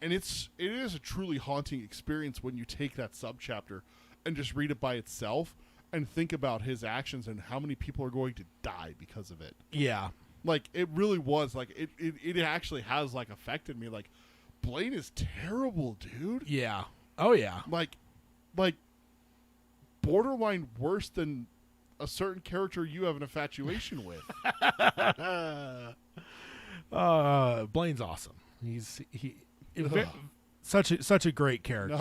And it is a truly haunting experience when you take that subchapter and just read it by itself and think about his actions and how many people are going to die because of it. Yeah. Like, it really was, like, it actually has, like, affected me. Like, Blaine is terrible, dude. Yeah. Oh, yeah. Like, borderline worse than a certain character you have an infatuation with. Blaine's awesome. Such a great character.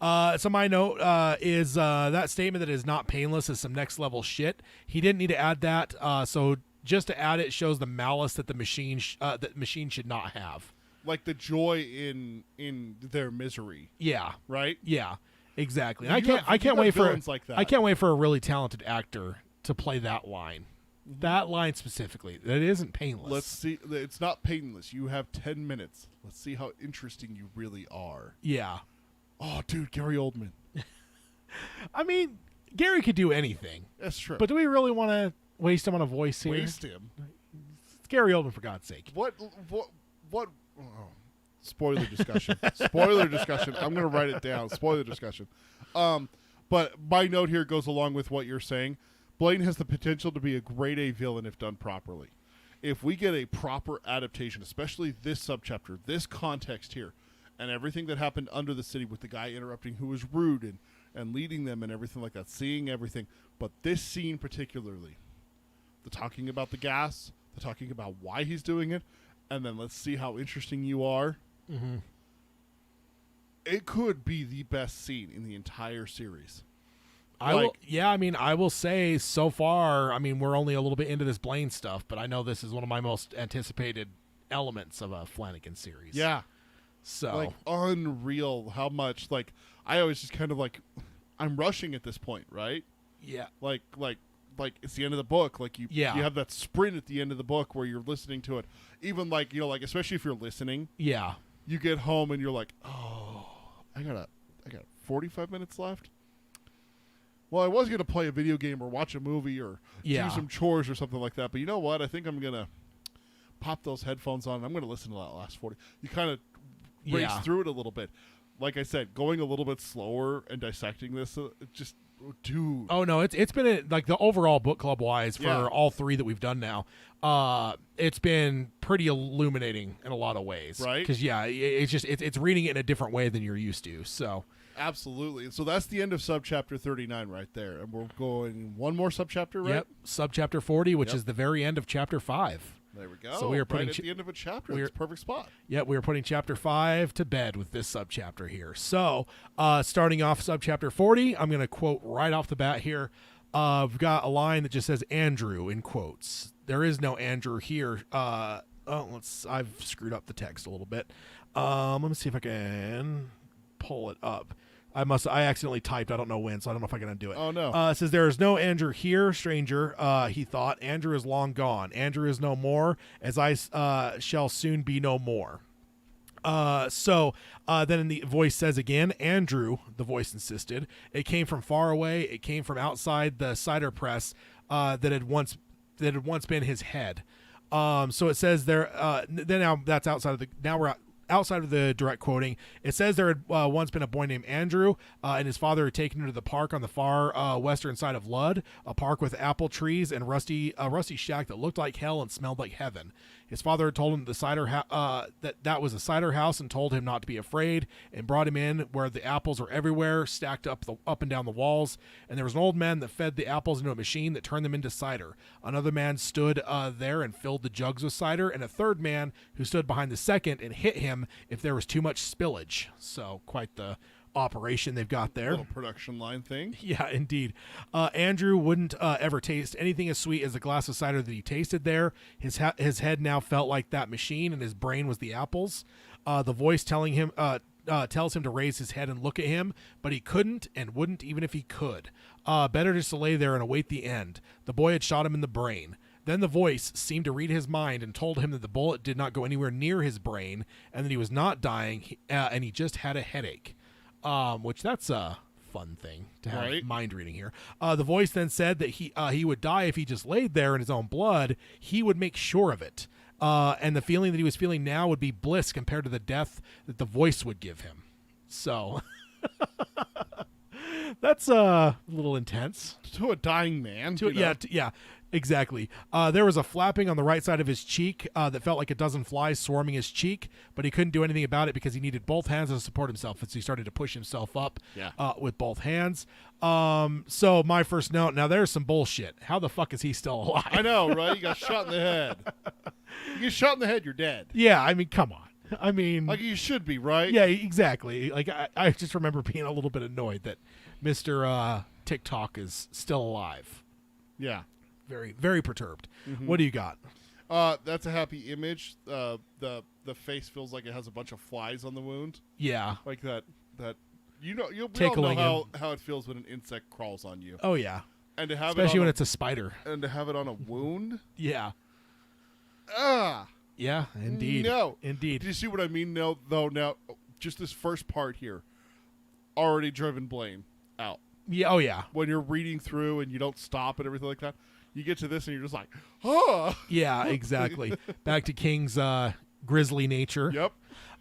No. So my note is that statement that is not painless is some next level shit. He didn't need to add that. So just to add it shows the malice that the machine should not have. Like the joy in their misery. Yeah. Right? Yeah. Exactly. You I can't wait for like that. I can't wait for a really talented actor to play that line. Mm-hmm. That line specifically. That isn't painless. Let's see. It's not painless. You have 10 minutes. Let's see how interesting you really are. Yeah. Oh, dude, Gary Oldman. I mean, Gary could do anything. That's true. But do we really want to waste him on a voice here? Waste him? It's Gary Oldman, for God's sake. What? Oh. Spoiler discussion. Spoiler discussion. I'm going to write it down. Spoiler discussion. But my note here goes along with what you're saying. Blaine has the potential to be a grade A villain if done properly. If we get a proper adaptation, especially this subchapter, this context here, and everything that happened under the city with the guy interrupting who was rude and leading them and everything like that, seeing everything. But this scene particularly, the talking about the gas, the talking about why he's doing it, and then let's see how interesting you are. Mm-hmm. It could be the best scene in the entire series. I will say so far, I mean, we're only a little bit into this Blaine stuff, but I know this is one of my most anticipated elements of a Flanagan series. Yeah. So. Like, unreal how much, like, I always just kind of like, I'm rushing at this point, right? Yeah. Like it's the end of the book. Like, you have that sprint at the end of the book where you're listening to it. Even, like, you know, like, especially if you're listening. Yeah. You get home and you're like, oh, I got 45 minutes left. Well, I was going to play a video game or watch a movie or do some chores or something like that. But you know what? I think I'm going to pop those headphones on and I'm going to listen to that last 40. You kind of race through it a little bit. Like I said, going a little bit slower and dissecting this, just, dude. Oh, no, it's been, like, the overall book club-wise for all three that we've done now, it's been pretty illuminating in a lot of ways. Right? Because, it's reading it in a different way than you're used to, so... Absolutely. So that's the end of subchapter 39 right there. And we're going one more subchapter, right? Yep. Subchapter 40, which is the very end of chapter 5. There we go. So we are putting right at the end of a chapter. It's a perfect spot. Yeah, we are putting chapter 5 to bed with this subchapter here. So, starting off subchapter 40, I'm going to quote right off the bat here. We've got a line that just says Andrew in quotes. There is no Andrew here. I've screwed up the text a little bit. Let me see if I can pull it up. I accidentally typed. I don't know when, so I don't know if I can undo it. Oh, no. It says, there is no Andrew here, stranger. He thought, Andrew is long gone. Andrew is no more, as I shall soon be no more. So then the voice says again, Andrew, the voice insisted. It came from far away. It came from outside the cider press that had once been his head. So it says there, then now that's outside of the, now we're outside of the direct quoting, it says there had once been a boy named Andrew, and his father had taken him to the park on the far western side of Ludd, a park with apple trees and a rusty shack that looked like hell and smelled like heaven. His father had told him that was a cider house and told him not to be afraid, and brought him in where the apples were everywhere, stacked up and down the walls. And there was an old man that fed the apples into a machine that turned them into cider. Another man stood there and filled the jugs with cider, and a third man who stood behind the second and hit him if there was too much spillage. So quite the operation they've got there. Little production line thing. Yeah, indeed. Andrew wouldn't ever taste anything as sweet as the glass of cider that he tasted there. His head now felt like that machine, and his brain was the apples. The voice tells him to raise his head and look at him, but he couldn't and wouldn't even if he could. Better just to lay there and await the end. The boy had shot him in the brain. Then the voice seemed to read his mind and told him that the bullet did not go anywhere near his brain, and that he was not dying, and he just had a headache. Which that's a fun thing to have mind reading here. The voice then said that he would die if he just laid there in his own blood. He would make sure of it. And the feeling that he was feeling now would be bliss compared to the death that the voice would give him. So that's a little intense. To a dying man. Yeah, exactly. There was a flapping on the right side of his cheek that felt like a dozen flies swarming his cheek, but he couldn't do anything about it because he needed both hands to support himself. And so he started to push himself up with both hands. So my first note, now there's some bullshit. How the fuck is he still alive? I know, right? You got shot in the head. You get shot in the head, you're dead. Yeah, I mean, come on. I mean, like you should be, right? Yeah, exactly. Like I just remember being a little bit annoyed that Mr. TikTok is still alive. Yeah. Very, very perturbed. Mm-hmm. What do you got? That's a happy image. The face feels like it has a bunch of flies on the wound. Yeah. Like that we all know how it feels when an insect crawls on you. Oh yeah. And to have especially when it's a spider. And to have it on a wound? Yeah. Yeah, indeed. No. Indeed. Do you see what I mean? No, though. Now, just this first part here, already driven Blaine out. Yeah. Oh, yeah. When you're reading through and you don't stop and everything like that, you get to this and you're just like, oh. Yeah, exactly. Back to King's grisly nature. Yep.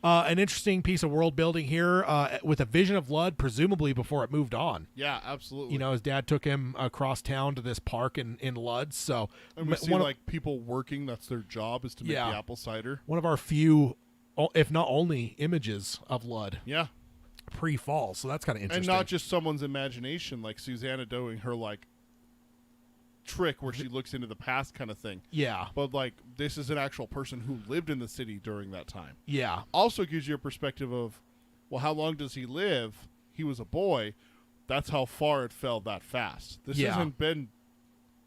An interesting piece of world building here with a vision of Ludd, presumably before it moved on. Yeah, absolutely. You know, his dad took him across town to this park in Ludd. So, and we see like people working, that's their job, is to make the apple cider. One of our few, if not only, images of Ludd. Yeah. Pre-fall. So that's kind of interesting. And not just someone's imagination, like Susanna doing her like trick where she looks into the past kind of thing. Yeah. But like this is an actual person who lived in the city during that time. Yeah. Also gives you a perspective of, well, how long does he live? He was a boy. That's how far it fell that fast. This hasn't been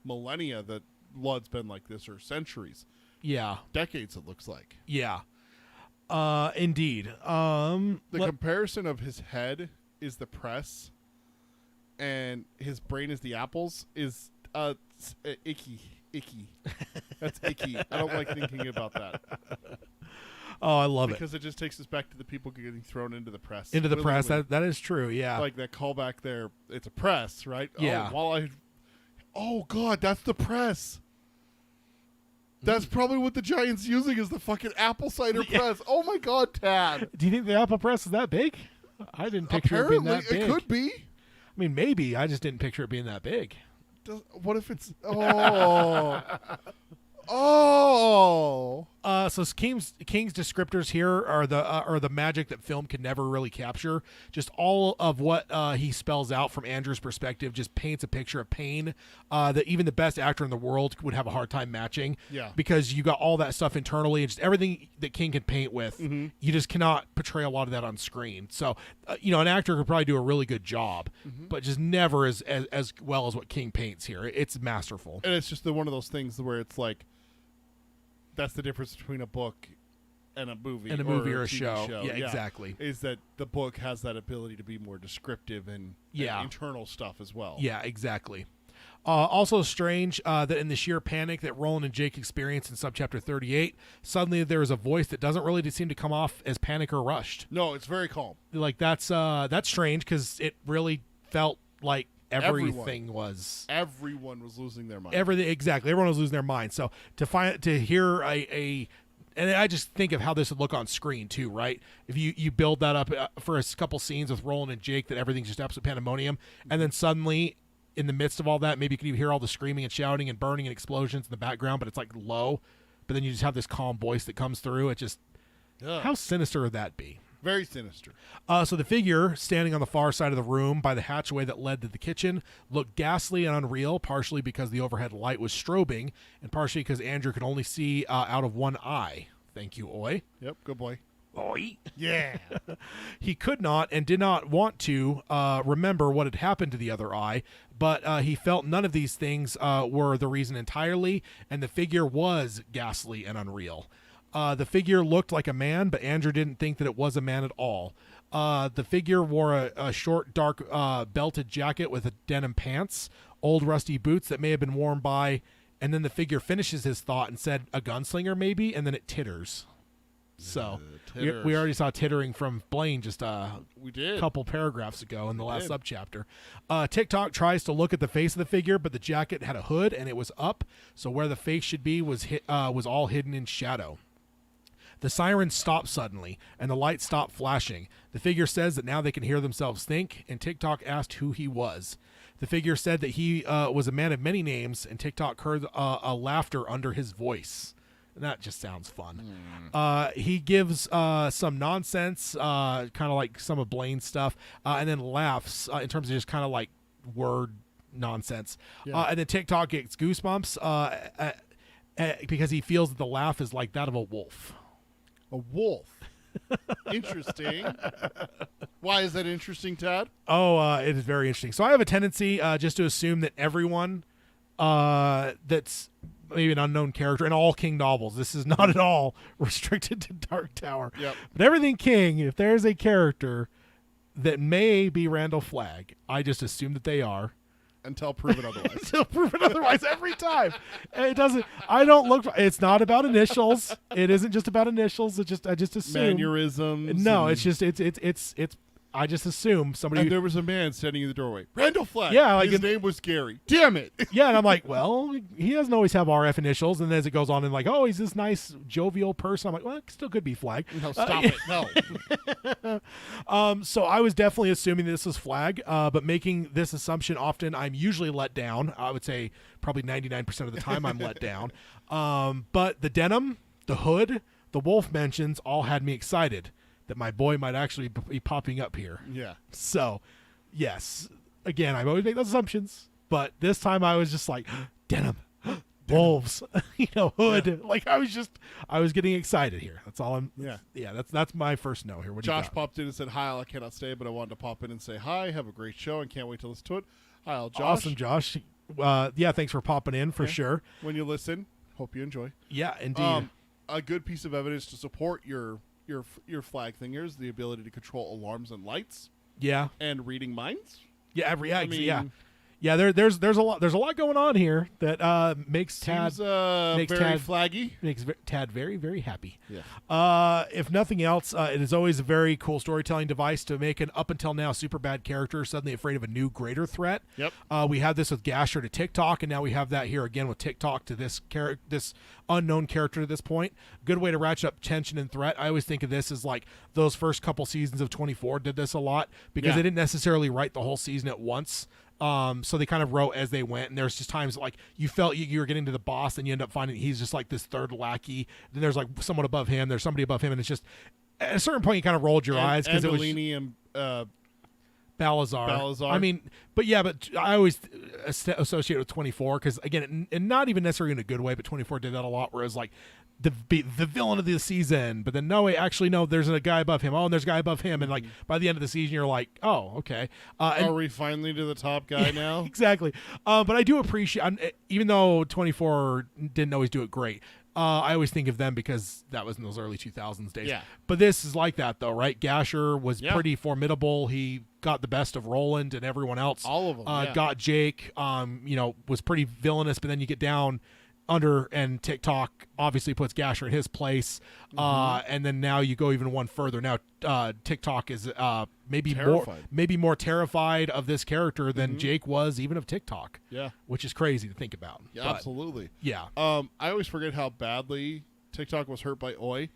millennia that Ludd's been like this, or centuries. Yeah. Decades, it looks like. Yeah. Indeed. The comparison of his head is the press and his brain is the apples is icky. That's icky. I don't like thinking about that. Oh, I love because it just takes us back to the people getting thrown into the press. Into the press. That is true. Yeah. Like that callback there. It's a press, right? Yeah. Oh God, that's the press. That's probably what the Giants using is the fucking apple cider press. Oh my God, Tad. Do you think the apple press is that big? I didn't picture it being that big. It could be. I mean, maybe. I just didn't picture it being that big. What if it's... Oh. Oh. So King's descriptors here are the magic that film can never really capture. Just all of what he spells out from Andrew's perspective just paints a picture of pain that even the best actor in the world would have a hard time matching. Yeah. Because you got all that stuff internally and just everything that King can paint with. Mm-hmm. You just cannot portray a lot of that on screen. So, an actor could probably do a really good job, but just never as well as what King paints here. It's masterful. And it's just one of those things where it's like, that's the difference between a book and a movie. And a movie or a TV show. Yeah, exactly. Is that the book has that ability to be more descriptive and internal stuff as well. Yeah, exactly. Also strange that in the sheer panic that Roland and Jake experience in subchapter 38, suddenly there is a voice that doesn't really seem to come off as panic or rushed. No, it's very calm. Like that's strange because it really felt like everyone was losing their mind. Everyone was losing their mind. So to hear a and I just think of how this would look on screen too, right? If you build that up for a couple scenes with Roland and Jake, that everything's just absolute pandemonium, and then suddenly in the midst of all that, maybe you can even hear all the screaming and shouting and burning and explosions in the background, but it's like low, but then you just have this calm voice that comes through. It just, how sinister would that be? Very sinister. So the figure standing on the far side of the room by the hatchway that led to the kitchen looked ghastly and unreal, partially because the overhead light was strobing, and partially because Andrew could only see out of one eye. Thank you, Oi. Yep, good boy. Oi. Yeah. He could not and did not want to remember what had happened to the other eye, but he felt none of these things were the reason entirely, and the figure was ghastly and unreal. The figure looked like a man, but Andrew didn't think that it was a man at all. The figure wore a short, dark belted jacket with a denim pants, old rusty boots that may have been worn by, and then the figure finishes his thought and said, a gunslinger maybe, and then it titters. So we already saw tittering from Blaine just a couple paragraphs ago in the last subchapter. TikTok tries to look at the face of the figure, but the jacket had a hood and it was up, so where the face should be was all hidden in shadow. The sirens stopped suddenly, and the lights stopped flashing. The figure says that now they can hear themselves think, and TikTok asked who he was. The figure said that he was a man of many names, and TikTok heard a laughter under his voice. And that just sounds fun. He gives some nonsense, kind of like some of Blaine's stuff, and then laughs in terms of just kind of like word nonsense. And then TikTok gets goosebumps because he feels that the laugh is like that of a wolf. A wolf. Interesting. Why is that interesting, Tad? It is very interesting. So I have a tendency just to assume that everyone that's maybe an unknown character in all King novels, this is not at all restricted to Dark Tower. Yep. But everything King, if there's a character that may be Randall Flagg, I just assume that they are. Until proven otherwise. Until proven otherwise every time. And it doesn't, I don't look, it's not about initials. It isn't just about initials. It's just, I just assume. Mannerisms. No, it's just, it's, I just assume somebody. And there was a man standing in the doorway. Randall Flagg. Yeah, like his name was Gary. Damn it. Yeah, and I'm like, well, he doesn't always have RF initials. And as it goes on, and like, oh, he's this nice jovial person. I'm like, well, it still could be Flagg. No, stop it. No. So I was definitely assuming this was Flagg, but making this assumption often, I'm usually let down. I would say probably 99% of the time I'm let down. But the denim, the hood, the wolf mentions all had me excited that my boy might actually be popping up here. Yeah. So, yes. Again, I always make those assumptions, but this time I was just like, denim, wolves, hood. Yeah. Like I was getting excited here. That's all I'm. Yeah. That's my first note here. What do you Josh got? popped in and said, "Hi, I cannot stay, but I wanted to pop in and say hi. Have a great show and can't wait to listen to it." Hi, Josh. Awesome, Josh. Yeah, thanks for popping in for sure. When you listen, hope you enjoy. Yeah, indeed. A good piece of evidence to support your flag thing here is the ability to control alarms and lights. Yeah. And reading minds. Yeah, yeah. There's a lot going on here that makes Tad very flaggy. Makes Tad very, very happy. Yeah. If nothing else, it is always a very cool storytelling device to make an up until now super bad character suddenly afraid of a new greater threat. Yep. We had this with Gasher to TikTok, and now we have that here again with TikTok to this unknown character at this point. Good way to ratchet up tension and threat. I always think of this as like those first couple seasons of 24 did this a lot because they didn't necessarily write the whole season at once. So they kind of wrote as they went, and there's just times like you felt you were getting to the boss, and you end up finding he's just like this third lackey. Then there's like someone above him, there's somebody above him, and it's just at a certain point you kind of rolled your eyes because it was Balazar. I mean, but I always associate it with 24 because again, and not even necessarily in a good way, but 24 did that a lot, where it was like the villain of the season, but then there's a guy above him. Oh, and there's a guy above him, and like by the end of the season, you're like, oh, okay. Are we finally to the top guy now? Exactly. But I do appreciate, even though 24 didn't always do it great. I always think of them because that was in those early 2000s days. Yeah. But this is like that, though, right? Gasher was pretty formidable. He got the best of Roland and everyone else. All of them. Got Jake, was pretty villainous, but then you get down under, and TikTok obviously puts Gasher in his place. And then now you go even one further. Now TikTok is maybe more terrified of this character than Jake was even of TikTok. Yeah. Which is crazy to think about. Yeah, absolutely. Yeah. I always forget how badly TikTok was hurt by Oi,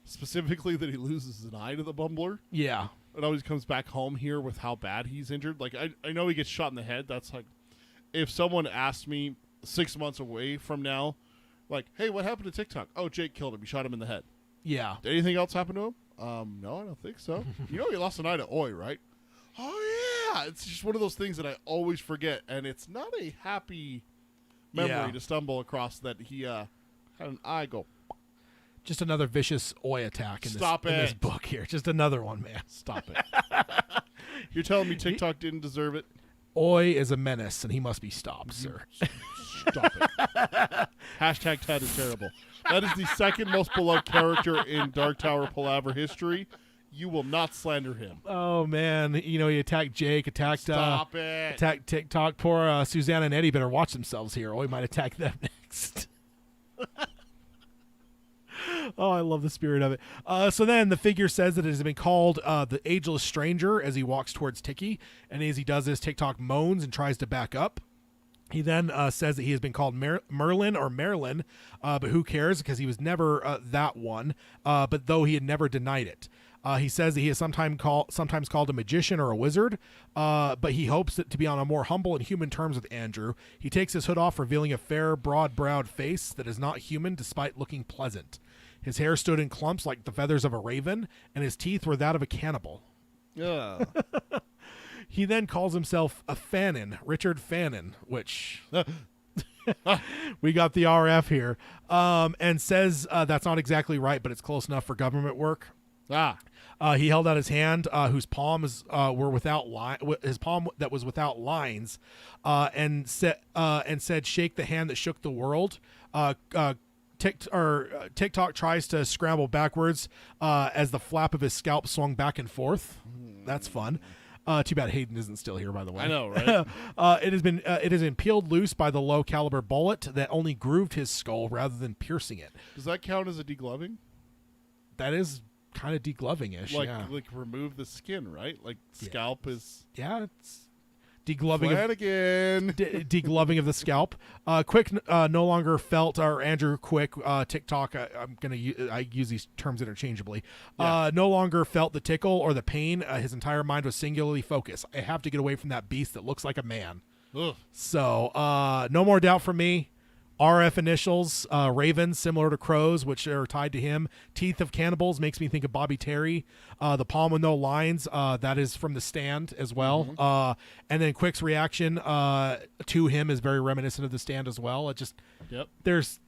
specifically that he loses an eye to the Bumbler. Yeah. It always comes back home here with how bad he's injured. Like, I know he gets shot in the head. That's like, if someone asked me 6 months away from now, like, hey, what happened to TikTok? Oh, Jake killed him. He shot him in the head. Yeah. Did anything else happen to him? No, I don't think so. You know he lost an eye to Oi, right? Oh, yeah. It's just one of those things that I always forget, and it's not a happy memory to stumble across that he had an eye go. Just another vicious Oi attack in this book here. Just another one, man. Stop it. You're telling me TikTok didn't deserve it? Oi is a menace, and he must be stopped, sir. Stop it. Hashtag Ted is terrible. That is the second most beloved character in Dark Tower Palaver history. You will not slander him. Oh, man. You know, he attacked Jake, attacked TikTok. Poor Susanna and Eddie better watch themselves here. Oi might attack them next. Oh, I love the spirit of it. So then the figure says that it has been called the Ageless Stranger as he walks towards Tiki. And as he does this, TikTok moans and tries to back up. He then says that he has been called Merlin or Marilyn, but who cares because he was never that one, but though he had never denied it. He says that he is sometimes called a magician or a wizard, but he hopes that to be on a more humble and human terms with Andrew. He takes his hood off, revealing a fair, broad-browed face that is not human despite looking pleasant. His hair stood in clumps like the feathers of a raven, and his teeth were that of a cannibal. Yeah. He then calls himself a Fannin, Richard Fannin, which we got the RF here, and says that's not exactly right, but it's close enough for government work. He held out his hand, whose palms were without his palm that was without lines, and said, "Shake the hand that shook the world." TikTok tries to scramble backwards as the flap of his scalp swung back and forth. That's fun. Too bad Hayden isn't still here, by the way. I know, right? It has been peeled loose by the low caliber bullet that only grooved his skull rather than piercing it. Does that count as a degloving? That is kind of degloving-ish. Like remove the skin, right? Like scalp is. Yeah, it's degloving. Degloving of the scalp. Quick no longer felt, or Andrew Quick, TikTok. I use these terms interchangeably. No longer felt the tickle or the pain. His entire mind was singularly focused. I have to get away from that beast that looks like a man. Ugh. So no more doubt from me. RF initials, ravens, similar to crows, which are tied to him. Teeth of cannibals makes me think of Bobby Terry. The palm with no lines, that is from The Stand as well. Mm-hmm. And then Quick's reaction to him is very reminiscent of The Stand as well. It just, there's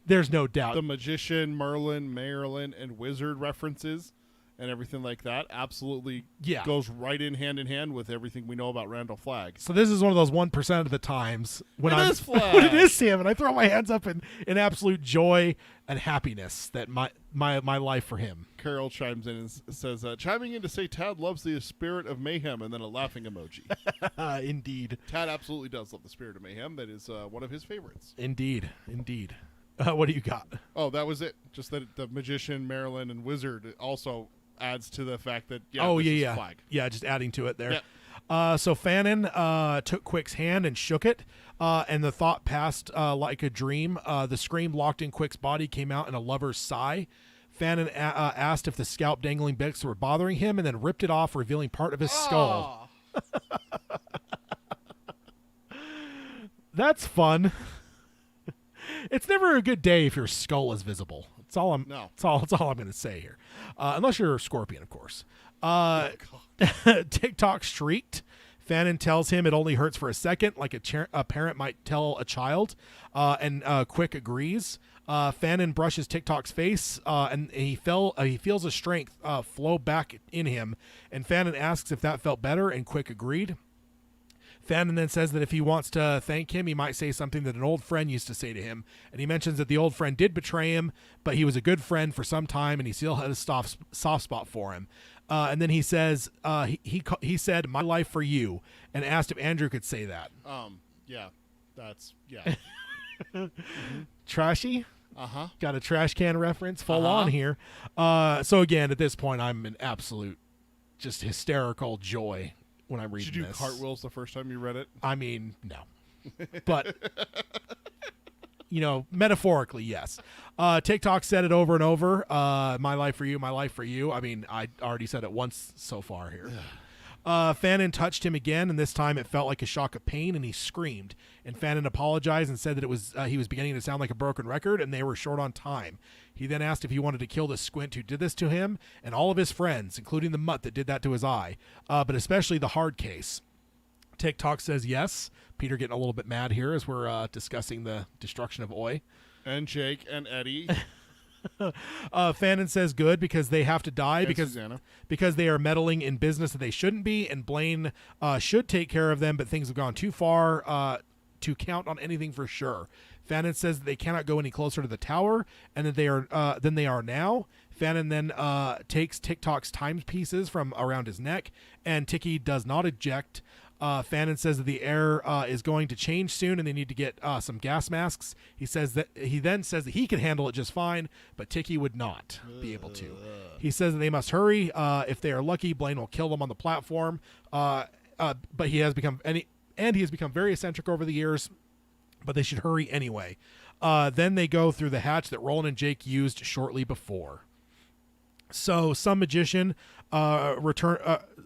no doubt. The magician, Merlin, Marilyn, and wizard references and everything like that absolutely goes right in hand with everything we know about Randall Flagg. So this is one of those 1% of the times when it is him, and I throw my hands up in absolute joy and happiness that my life for him. Carol chimes in and says, chiming in to say Tad loves the spirit of mayhem, and then a laughing emoji. Indeed. Tad absolutely does love the spirit of mayhem. That is one of his favorites. Indeed. What do you got? Oh, that was it. Just that the magician, Marilyn, and wizard also adds to the fact that Flag. Yeah, just adding to it there. So Fannin took Quick's hand and shook it, and the thought passed like a dream. The scream locked in Quick's body came out in a lover's sigh. Fannin asked if the scalp dangling bits were bothering him, and then ripped it off, revealing part of his skull. That's fun. It's never a good day if your skull is visible. That's all I'm going to say here. Unless you're a scorpion, of course. TikTok shrieked. Fannin tells him it only hurts for a second, like a parent might tell a child. And Quick agrees. Fannin brushes TikTok's face, and he feels a strength flow back in him. And Fannin asks if that felt better, and Quick agreed. Fannin then says that if he wants to thank him, he might say something that an old friend used to say to him. And he mentions that the old friend did betray him, but he was a good friend for some time, and he still had a soft spot for him. And then he says, he said, "My life for you," and asked if Andrew could say that. Trashy? Got a trash can reference full on here. So again, at this point, I'm in absolute just hysterical joy when I'm reading this. Did you do cartwheels the first time you read it? I mean, no. But metaphorically, yes. TikTok said it over and over. My life for you, my life for you. I mean, I already said it once so far here. Fannin touched him again, and this time it felt like a shock of pain, and he screamed. And Fannin apologized and said that it was he was beginning to sound like a broken record, and they were short on time. He then asked if he wanted to kill the squint who did this to him, and all of his friends, including the mutt that did that to his eye, but especially the hard case. TikTok says yes. Peter getting a little bit mad here as we're discussing the destruction of Oi. And Jake and Eddie. Fannin says good because they have to die And because Susanna. because they are meddling in business that they shouldn't be, and Blaine should take care of them, but things have gone too far to count on anything for sure. Fannin says that they cannot go any closer to the tower, and that they are than they are now. Fannin then takes TikTok's timepieces from around his neck, and Tiki does not eject. Fannin says that the air is going to change soon, and they need to get some gas masks. He then says that he can handle it just fine, but Tiki would not be able to. He says that they must hurry. If they are lucky, Blaine will kill them on the platform. But he has become very eccentric over the years. But they should hurry anyway. Then they go through the hatch that Roland and Jake used shortly before. So some magician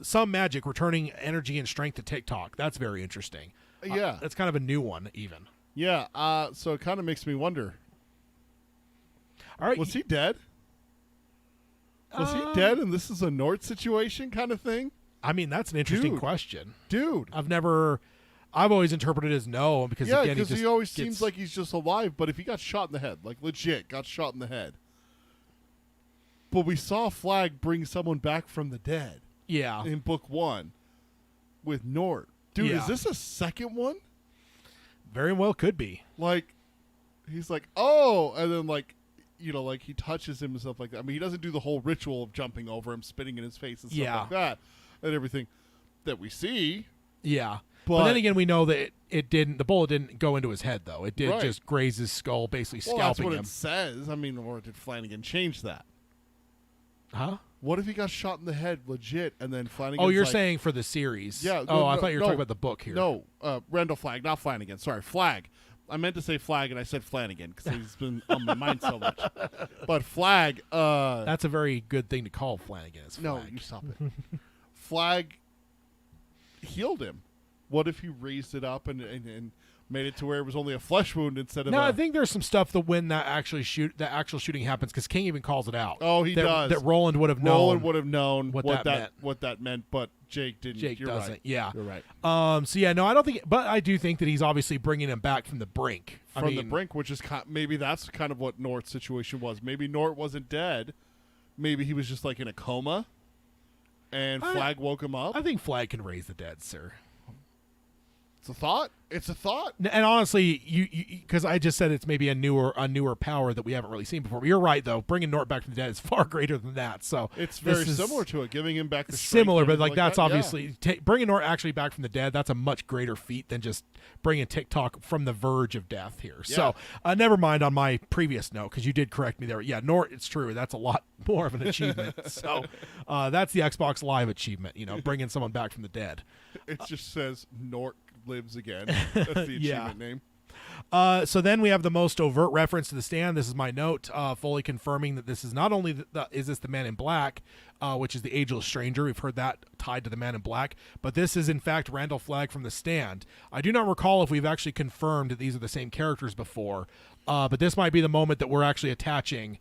some magic returning energy and strength to TikTok. That's very interesting. Yeah. That's kind of a new one even. Yeah, so it kind of makes me wonder. All right. Was he dead? Was he dead and this is a Nort situation kind of thing? I mean, that's an interesting question. Dude. I've always interpreted it as no, because again, he always seems like he's just alive, but if he got shot in the head, like legit got shot in the head. But we saw Flag bring someone back from the dead. Yeah. In book 1 with Nort. Dude, Yeah. is this a second one? Very well could be. Like, he's like, oh, and then like he touches him and stuff like that. I mean, he doesn't do the whole ritual of jumping over him, spitting in his face and stuff like that, and everything that we see. Yeah. But then again, we know that the bullet didn't go into his head, though. It did just graze his skull, basically scalping him. That's what it says. I mean, or did Flanagan change that? Huh? What if he got shot in the head legit, and then Flanagan? Oh, you're saying for the series? Yeah. I thought you were talking about the book here. No, Randall Flagg, not Flanagan. Sorry, Flagg. I meant to say Flagg, and I said Flanagan because he's been on my mind so much. But Flagg. That's a very good thing to call Flanagan. Is Flagg. No, you stop it. Flagg healed him. What if he raised it up and made it to where it was only a flesh wound instead of? No, I think there's some stuff that when that actual shooting happens, because King even calls it out. Oh, he does. That Roland would have known. Roland would have known what that meant, but Jake didn't. Jake You're doesn't. Right. Yeah. You're right. So yeah, no, I don't think, but I do think that he's obviously bringing him back from the brink. The brink, which is maybe that's kind of what Nort's situation was. Maybe Nort wasn't dead. Maybe he was just like in a coma, and Flagg woke him up. I think Flagg can raise the dead, sir. It's a thought. It's a thought. And honestly, because I just said it's maybe a newer power that we haven't really seen before. But you're right, though. Bringing Nort back from the dead is far greater than that. So it's very similar to it, giving him back the strength. Similar, but like that's that, obviously bringing Nort actually back from the dead. That's a much greater feat than just bringing TikTok from the verge of death here. Yeah. So never mind on my previous note, because you did correct me there. Yeah, Nort, it's true. That's a lot more of an achievement. So that's the Xbox Live achievement. Bringing someone back from the dead. It just says Nort lives again. That's the achievement name. So then we have the most overt reference to the Stand. This is my note, fully confirming that this is not only is this the Man in Black, which is the Ageless Stranger. We've heard that tied to the Man in Black, but this is in fact Randall Flagg from the Stand. I do not recall if we've actually confirmed that these are the same characters before, but this might be the moment that we're actually attaching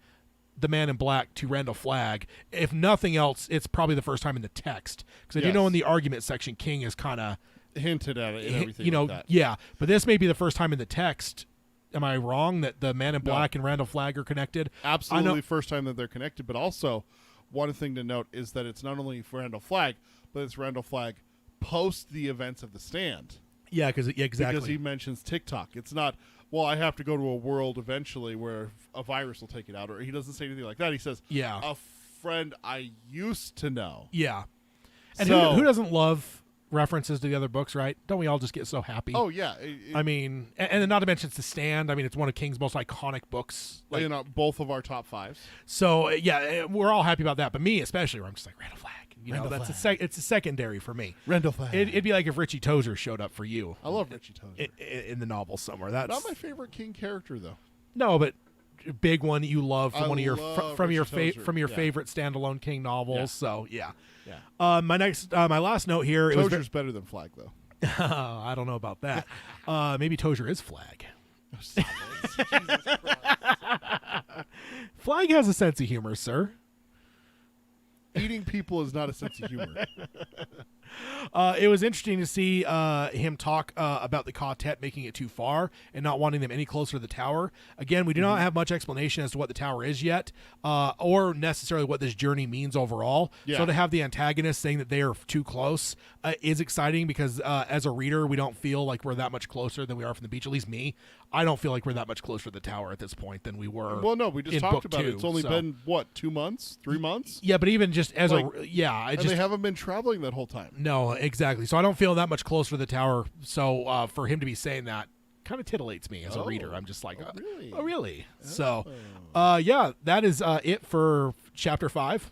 the Man in Black to Randall Flagg. If nothing else, it's probably the first time in the text, because I do know in the argument section, King is kind of hinted at it and everything like that. Yeah, but this may be the first time in the text. Am I wrong that the Man in Black and Randall Flagg are connected? Absolutely, first time that they're connected. But also, one thing to note is that it's not only for Randall Flagg, but it's Randall Flagg post the events of the Stand. Yeah, exactly. Because he mentions TikTok. It's not, well, I have to go to a world eventually where a virus will take it out, or he doesn't say anything like that. He says, a friend I used to know. Yeah. And who doesn't love references to the other books, right? Don't we all just get so happy? Oh, yeah. I mean, and then not to mention it's The Stand. I mean, it's one of King's most iconic books. Both of our top 5s. So, yeah, we're all happy about that. But me especially, where I'm just like, Randall Flagg. You know, Randall that's Flagg. it's a secondary for me. Randall Flagg. It'd be like if Richie Tozier showed up for you. I love Richie Tozier. In the novel somewhere. That's not my favorite King character though. No, but a big one that you love from one of your from your favorite standalone King novels. Yeah. So yeah. Yeah. My last note here. Tozier's better than Flagg though. I don't know about that. Maybe Tozier is Flagg. Jesus Christ. Flagg has a sense of humor, sir. Eating people is not a sense of humor. It was interesting to see him talk about the quartet making it too far and not wanting them any closer to the tower. Again, we do not have much explanation as to what the tower is yet, or necessarily what this journey means overall. Yeah. So to have the antagonist saying that they are too close is exciting because as a reader, we don't feel like we're that much closer than we are from the beach. At least me. I don't feel like we're that much closer to the tower at this point than we were. Well, no, we just in talked book about 2, it. It's only been, what, 2 months? 3 months? Yeah, but even just as and just they haven't been traveling that whole time. No, exactly. So I don't feel that much closer to the tower. So for him to be saying that kind of titillates me as a reader. I'm just like, really? Oh, really? So, yeah, that is it for Chapter 5.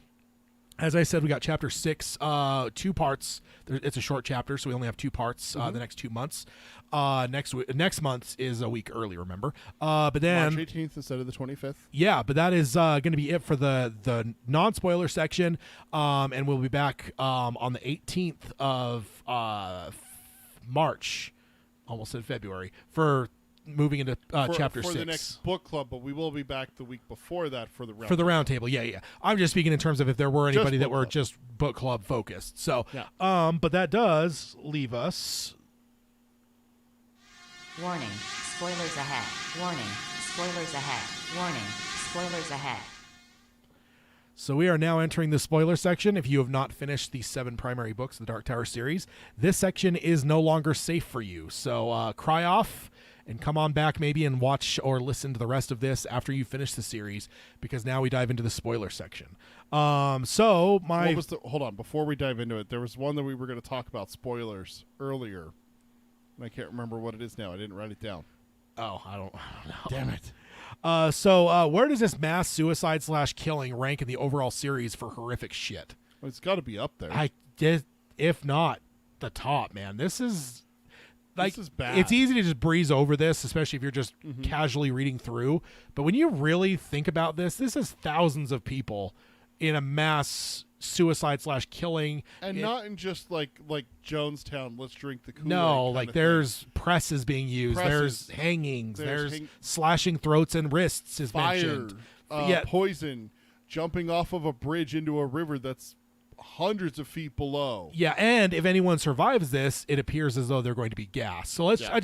As I said, we got Chapter 6, 2 parts. It's a short chapter, so we only have 2 parts the next 2 months. Next month is a week early, remember? But then March 18th instead of the 25th. Yeah, but that is going to be it for the non-spoiler section, and we'll be back on the 18th of March, almost in February, for moving into Chapter 6. For the next book club, but we will be back the week before that for the round. For the round table, yeah. I'm just speaking in terms of if there were anybody that were just book club focused. So, yeah. But that does leave us... Warning, spoilers ahead. Warning, spoilers ahead. Warning, spoilers ahead. So we are now entering the spoiler section. If you have not finished the 7 primary books of the Dark Tower series, this section is no longer safe for you. So cry off and come on back maybe and watch or listen to the rest of this after you finish the series, because now we dive into the spoiler section. Hold on, before we dive into it, there was one that we were going to talk about spoilers earlier. I can't remember what it is now. I didn't write it down. Oh, I don't know. Damn it. So where does this mass suicide / killing rank in the overall series for horrific shit? Well, it's got to be up there. If not the top, man. This is bad. It's easy to just breeze over this, especially if you're just casually reading through. But when you really think about this is thousands of people in a mass suicide / killing, and not in just like Jonestown, let's drink the Kool-Aid. No, like there's presses being used, there's hangings, there's slashing throats and wrists is mentioned. Poison, jumping off of a bridge into a river that's hundreds of feet below. Yeah, and if anyone survives this, it appears as though they're going to be gassed. So I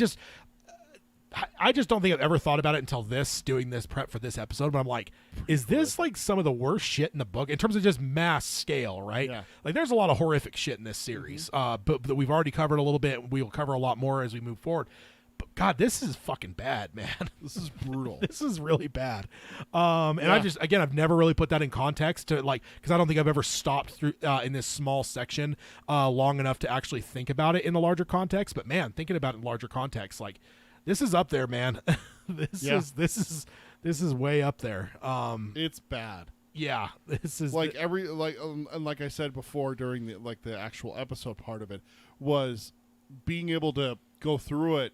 just don't think I've ever thought about it until doing this prep for this episode. But I'm like, is this like some of the worst shit in the book in terms of just mass scale, right? Yeah. Like there's a lot of horrific shit in this series, but we've already covered a little bit. We'll cover a lot more as we move forward. But God, this is fucking bad, man. This is brutal. This is really bad. I've never really put that in context to because I don't think I've ever stopped through in this small section long enough to actually think about it in the larger context. But man, thinking about it in larger context, like, this is up there, man. This is way up there. It's bad. Yeah, this is and like I said before during the actual episode part of it was being able to go through it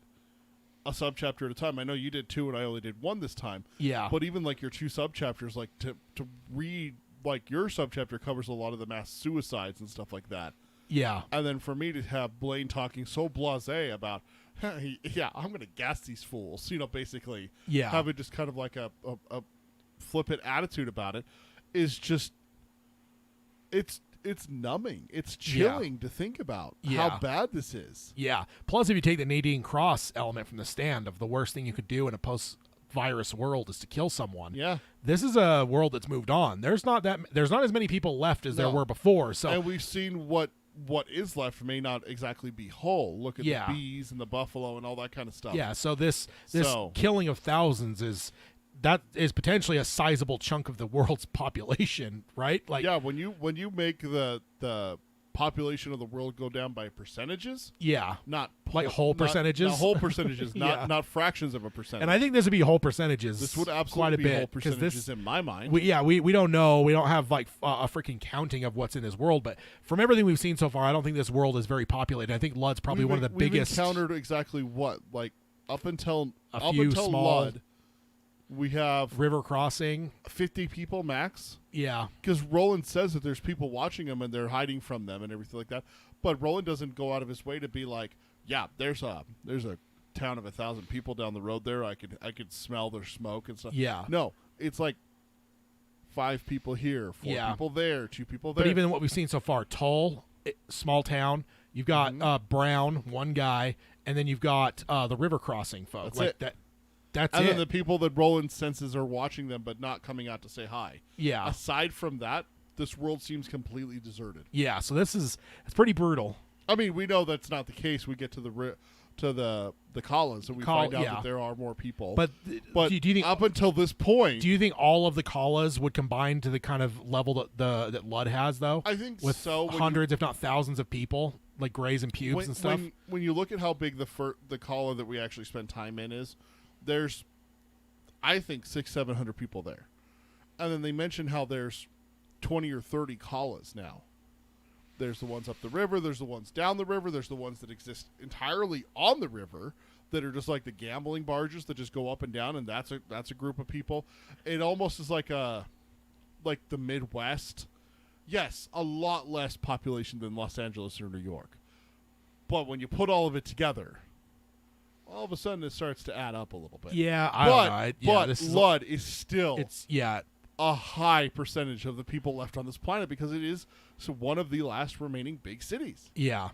a subchapter at a time. I know you did 2 and I only did 1 this time. Yeah. But even like your 2 subchapters, like to read, like your subchapter covers a lot of the mass suicides and stuff like that. Yeah. And then for me to have Blaine talking so blasé about, yeah, I'm going to gas these fools, basically. Yeah. Having just kind of like a flippant attitude about it is just, it's numbing. It's chilling to think about how bad this is. Yeah. Plus, if you take the Nadine Cross element from The Stand of the worst thing you could do in a post-virus world is to kill someone. Yeah. This is a world that's moved on. There's not as many people left as there were before. So, and we've seen what is left may not exactly be whole. Look at the bees and the buffalo and all that kind of stuff. Yeah. So this killing of thousands is potentially a sizable chunk of the world's population, right? Like, yeah, when you make the population of the world go down by percentages. Yeah. Not like whole percentages. Not whole percentages, Yeah. not fractions of a percentage. And I think this would be whole percentages. This would absolutely quite a be bit, whole 'cause percentages in my mind. We don't know. We don't have like a freaking counting of what's in this world. But from everything we've seen so far, I don't think this world is very populated. I think Lud's probably one of the biggest. We've encountered exactly what, like up until small Lud, we have river crossing, 50 people max. Yeah, because Roland says that there's people watching them and they're hiding from them and everything like that. But Roland doesn't go out of his way to be like, yeah, there's a town of 1,000 people down the road there. I could smell their smoke and stuff. Yeah, no, it's like 5 people here, 4 people there, 2 people there. But even what we've seen so far, Tull, small town. You've got Brown, one guy, and then you've got the river crossing folks. That's like it. That's and it. then the people that Roland senses are watching them but not coming out to say hi. Yeah. Aside from that, this world seems completely deserted. Yeah, so it's pretty brutal. I mean, we know that's not the case. We get to the Kalas and we find out that there are more people. But do you think up until this point, do you think all of the Kalas would combine to the kind of level that Lud has, though? I think with so. Hundreds, if not thousands, of people like grays and pubes and stuff. When you look at how big the Kala that we actually spend time in is, there's, I think, 600-700 people there, and then they mention how there's 20 or 30 Kalas now. There's the ones up the river. There's the ones down the river. There's the ones that exist entirely on the river that are just like the gambling barges that just go up and down, and that's a group of people. It almost is like the Midwest. Yes, a lot less population than Los Angeles or New York, but when you put all of it together, all of a sudden it starts to add up a little bit. Yeah, but Lud is still a high percentage of the people left on this planet because it is one of the last remaining big cities. Yeah,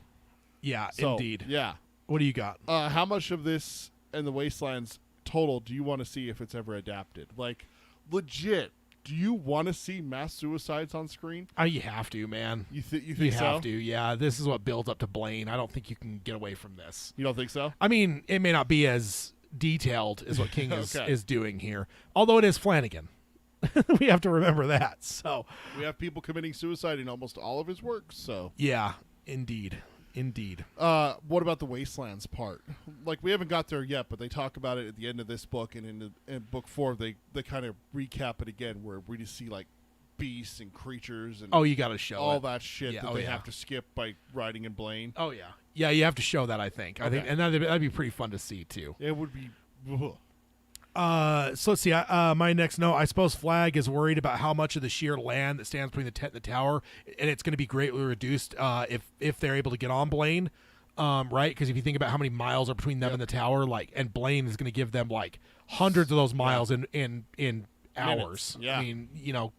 indeed. Yeah. What do you got? How much of this and the Wastelands total do you want to see if it's ever adapted? Like, legit, do you want to see mass suicides on screen? You have to, man. You think you so? have to, yeah. This is what builds up to Blaine. I don't think you can get away from this. You don't think so? I mean, it may not be as detailed as what King is doing here, although it is Flanagan. We have to remember that. So we have people committing suicide in almost all of his works. So yeah, indeed. What about the Wastelands part? Like, we haven't got there yet, but they talk about it at the end of this book, and in book 4, they kind of recap it again, where we just see like beasts and creatures and you got to show all that shit that they have to skip by riding in Blaine. Oh yeah, you have to show that. I think, and that'd be pretty fun to see too. It would be. So let's see. My next note. I suppose Flag is worried about how much of the sheer land that stands between the tent and the tower, and it's going to be greatly reduced if they're able to get on Blaine, right? Because if you think about how many miles are between them and the tower, and Blaine is going to give them like hundreds of those miles in hours. Yeah. I mean,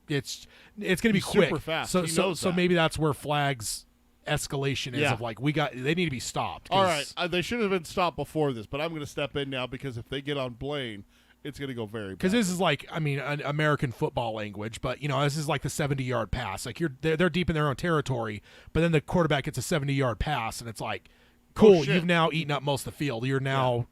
it's going to be quick, super fast. So maybe that's where Flag's escalation is of like they need to be stopped. All right, they should have been stopped before this, but I'm going to step in now because if they get on Blaine, it's going to go very bad. Because this is like, I mean, an American football language, but this is like the 70-yard pass. Like they're deep in their own territory, but then the quarterback gets a 70-yard pass, and it's like, cool, you've now eaten up most of the field. You're now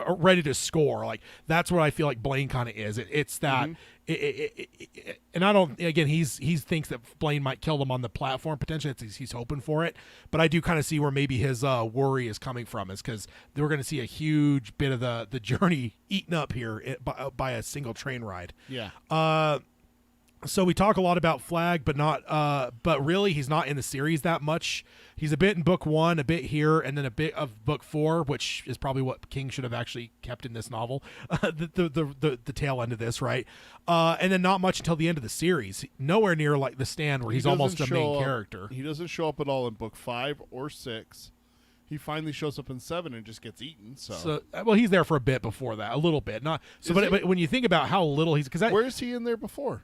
ready to score. Like that's what I feel like Blaine kind of is. It's that, and I don't. Again, he thinks that Blaine might kill them on the platform potentially. He's hoping for it, but I do kind of see where maybe his worry is coming from, is because we're going to see a huge bit of the journey eaten up here by a single train ride. Yeah. So we talk a lot about Flag, but really he's not in the series that much. He's a bit in book 1, a bit here, and then a bit of book 4, which is probably what King should have actually kept in this novel, the tail end of this, right? And then not much until the end of the series. Nowhere near like The Stand, where he's almost a main character. He doesn't show up at all in book 5 or 6. He finally shows up in 7 and just gets eaten. So well, he's there for a bit before that, a little bit, not so. But when you think about how little where is he in there before?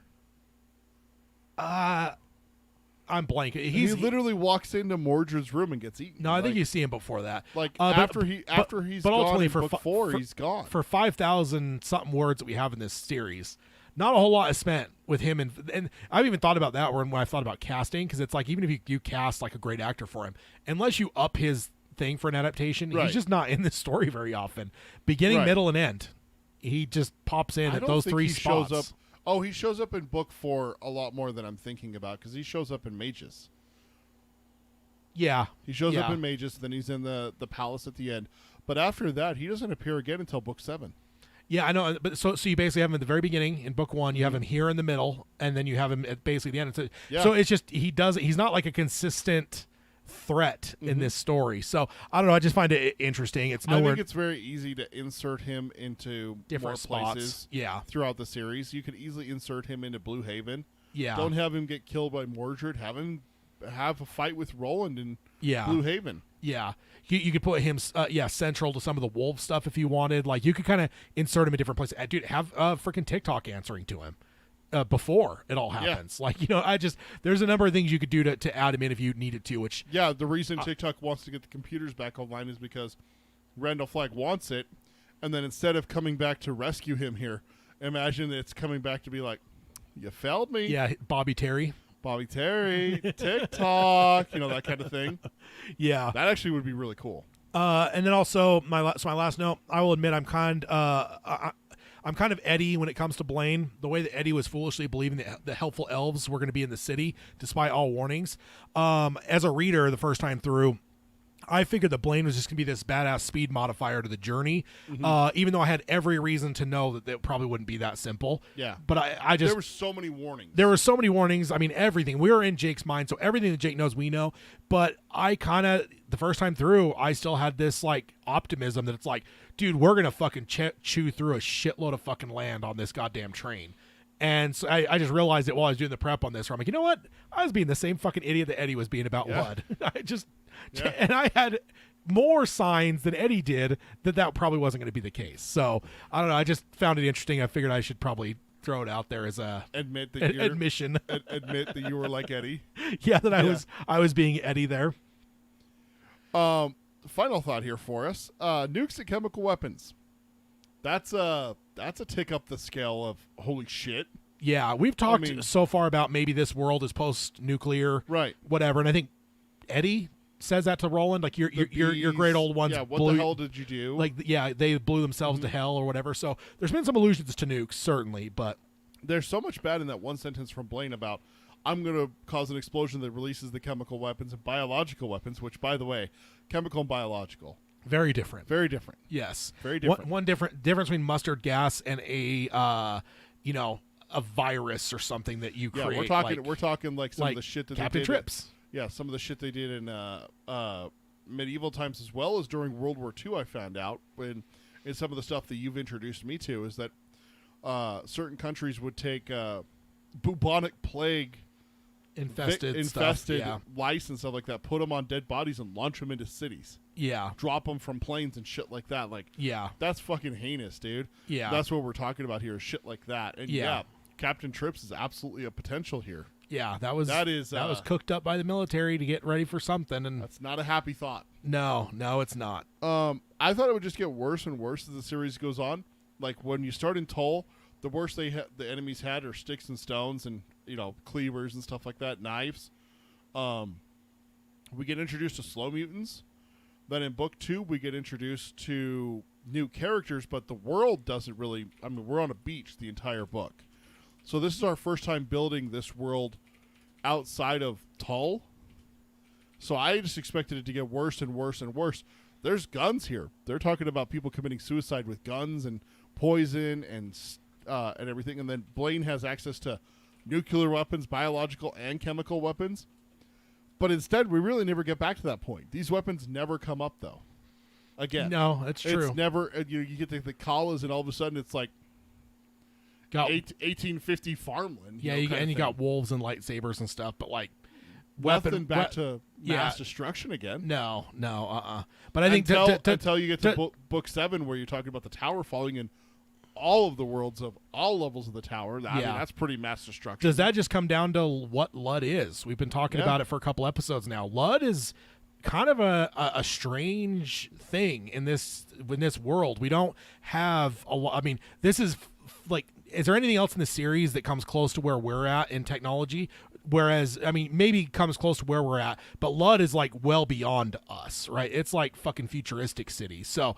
I'm blank. He literally walks into Mordred's room and gets eaten. No, I think you see him before that. Like after he's but gone ultimately in book 4, he's gone. For 5,000 something words that we have in this series, not a whole lot is spent with him. And I've even thought about that when I've thought about casting, because it's like, even if you cast like a great actor for him, unless you up his thing for an adaptation, he's just not in this story very often. Beginning, middle, and end. He just pops in at those 3 spots. Shows up. Oh, he shows up in book 4 a lot more than I'm thinking about, because he shows up in Mages. Yeah. He shows up in Magus, then he's in the palace at the end. But after that, he doesn't appear again until book 7. Yeah, I know. But so you basically have him at the very beginning in book 1. You have him here in the middle, and then you have him at basically the end. So it's just he's not like a consistent threat in this story. So I don't know. I just find it interesting. It's nowhere. I think it's very easy to insert him into different more spots. Places. Yeah. Throughout the series, you could easily insert him into Blue Haven. Yeah. Don't have him get killed by Mordred. Have him have a fight with Roland in Blue Haven. Yeah. You could put him, central to some of the wolf stuff if you wanted. Like, you could kind of insert him in different places. Dude, have freaking TikTok answering to him before it all happens. Yeah. Like, there's a number of things you could do to add him in if you needed to, which... Yeah, the reason TikTok wants to get the computers back online is because Randall Flagg wants it, and then instead of coming back to rescue him here, imagine it's coming back to be like, you failed me. Yeah, Bobby Terry, TikTok, that kind of thing. Yeah, that actually would be really cool. And then also my last note, I will admit I'm kind of Eddie when it comes to Blaine. The way that Eddie was foolishly believing that the helpful elves were going to be in the city despite all warnings. As a reader, the first time through, I figured that Blaine was just going to be this badass speed modifier to the journey, even though I had every reason to know that it probably wouldn't be that simple. Yeah. But I just... There were so many warnings. There were so many warnings. I mean, everything. We were in Jake's mind, so everything that Jake knows we know. But I kind of, the first time through, I still had this, like, optimism that it's like, dude, we're going to fucking chew through a shitload of fucking land on this goddamn train. And so I just realized it while I was doing the prep on this, where I'm like, you know what? I was being the same fucking idiot that Eddie was being about Lud. And I had more signs than Eddie did that probably wasn't going to be the case. So I don't know. I just found it interesting. I figured I should probably throw it out there as a admission. Admit that you were like Eddie. Yeah, that I was being Eddie there. Final thought here for us: nukes and chemical weapons. That's a tick up the scale of holy shit. Yeah, we've talked so far about maybe this world is post-nuclear, right? Whatever, and I think Eddie says that to Roland, like your great old ones. Yeah, what the hell did you do? Like, yeah, they blew themselves to hell or whatever. So there's been some allusions to nukes, certainly, but there's so much bad in that one sentence from Blaine about I'm going to cause an explosion that releases the chemical weapons and biological weapons. Which, by the way, chemical and biological. Very different. Very different. Yes. Very different. One difference between mustard gas and a virus or something that you create. Yeah, we're talking like some of the shit that Captain they did. Trips. Yeah, some of the shit they did in medieval times as well as during World War II. I found out in some of the stuff that you've introduced me to is that certain countries would take bubonic plague infested lice and stuff like that, put them on dead bodies and launch them into cities. Yeah. Drop them from planes and shit like that. Like, yeah. That's fucking heinous, dude. Yeah. That's what we're talking about here, is shit like that. And yeah, Captain Trips is absolutely a potential here. Yeah, that was cooked up by the military to get ready for something, and that's not a happy thought. No, it's not. I thought it would just get worse and worse as the series goes on. Like when you start in Tull, the worst the enemies had are sticks and stones and cleavers and stuff like that, knives. We get introduced to slow mutants. Then in book 2, we get introduced to new characters, but the world doesn't really. I mean, we're on a beach the entire book. So this is our first time building this world outside of Tull. So I just expected it to get worse and worse and worse. There's guns here. They're talking about people committing suicide with guns and poison and everything. And then Blaine has access to nuclear weapons, biological and chemical weapons. But instead, we really never get back to that point. These weapons never come up, though. Again. No, that's true. It's never, you get the Kalas, and all of a sudden it's like 1850 farmland. Yeah, you got wolves and lightsabers and stuff, but like nothing back to mass destruction again. No, But I think until you get to book 7, where you're talking about the tower falling in all of the worlds of all levels of the tower. I mean, that's pretty mass destruction. Does that just come down to what Lud is? We've been talking about it for a couple episodes now. Lud is kind of a strange thing in this world. We don't have a lot. I mean, this is like, is there anything else in the series that comes close to where we're at in technology? Whereas, I mean, maybe comes close to where we're at, but Lud is like well beyond us, right? It's like fucking futuristic city. So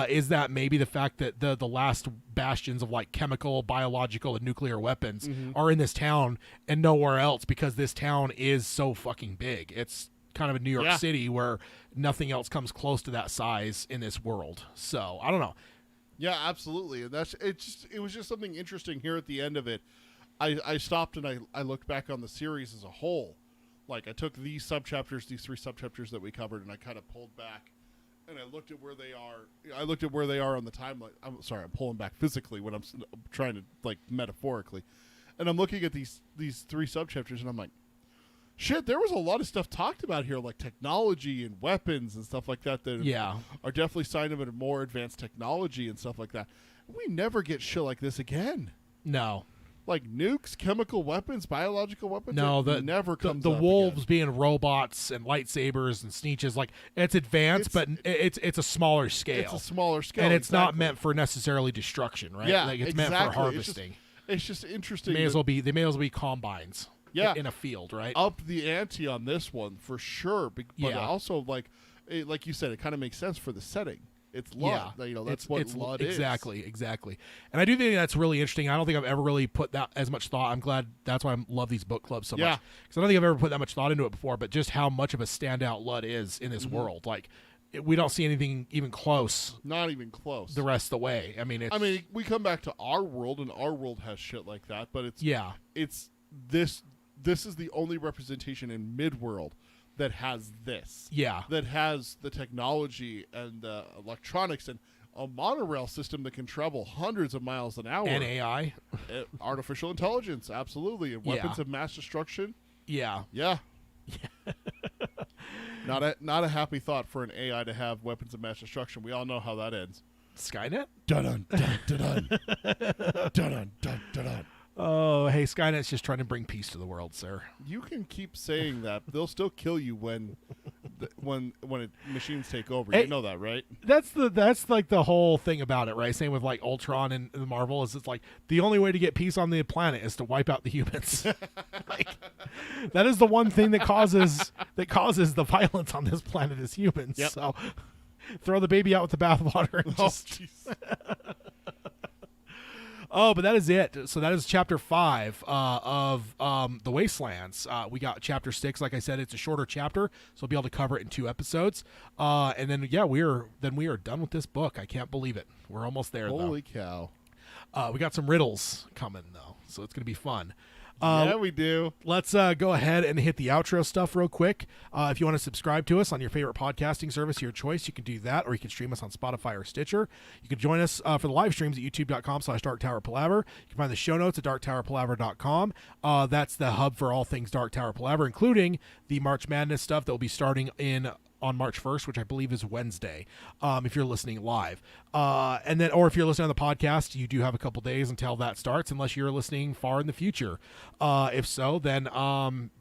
is that maybe the fact that the last bastions of like chemical, biological, and nuclear weapons are in this town and nowhere else, because this town is so fucking big. It's kind of a New York City where nothing else comes close to that size in this world. So I don't know. Yeah, absolutely. And it was just something interesting here at the end of it. I stopped and I looked back on the series as a whole. Like, I took these three subchapters that we covered, and I kind of pulled back, and I looked at where they are. I looked at where they are on the timeline. I'm sorry, I'm pulling back physically when I'm trying to, like, metaphorically. And I'm looking at these three subchapters, and I'm like, shit, there was a lot of stuff talked about here, like technology and weapons and stuff like that are definitely sign of a more advanced technology and stuff like that. We never get shit like this again. No. Like nukes, chemical weapons, biological weapons. No, never comes the up wolves again. being robots and lightsabers and sneeches. Like, it's advanced, but it's a smaller scale. It's a smaller scale, and it's not meant for necessarily destruction, right? Yeah, like it's exactly. meant for harvesting. It's just interesting. They may as well be combines. Yeah. In a field, right? Up the ante on this one for sure, but also like you said, it kind of makes sense for the setting. It's Lud. Yeah. That's what Lud is. Exactly. And I do think that's really interesting. I don't think I've ever really put that as much thought. I'm glad that's why I love these book clubs so much. Because I don't think I've ever put that much thought into it before, but just how much of a standout Lud is in this world. Like, we don't see anything even close. Not even close. The rest of the way. I mean, we come back to our world, and our world has shit like that, but it's this is the only representation in Midworld that has this. Yeah. That has the technology and the electronics and a monorail system that can travel hundreds of miles an hour. And AI. Artificial intelligence, absolutely. And weapons of mass destruction. Yeah. Yeah. Not a happy thought for an AI to have weapons of mass destruction. We all know how that ends. Skynet? Dun dun dun dun dun dun dun dun. Oh, hey, Skynet's just trying to bring peace to the world, sir. You can keep saying that. They'll still kill you when machines take over. You know that, right? That's like the whole thing about it, right? Same with like Ultron and the Marvel is it's like the only way to get peace on the planet is to wipe out the humans. Like, that is the one thing that causes the violence on this planet is humans. Yep. So throw the baby out with the bathwater. Oh, but that is it. So that is chapter 5 of The Wastelands. We got chapter 6. Like I said, it's a shorter chapter, so we'll be able to cover it in 2 episodes. And then we are done with this book. I can't believe it. We're almost there. Holy cow! We got some riddles coming though, so it's gonna be fun. Yeah, we do. Let's go ahead and hit the outro stuff real quick. If you want to subscribe to us on your favorite podcasting service of your choice, you can do that, or you can stream us on Spotify or Stitcher. You can join us for the live streams at youtube.com/darktowerpalaver. You can find the show notes at darktowerpalaver.com. That's the hub for all things Dark Tower Palaver, including the March Madness stuff that will be starting on March 1st, which I believe is Wednesday, if you're listening live. Or if you're listening on the podcast, you do have a couple days until that starts, unless you're listening far in the future. If so, then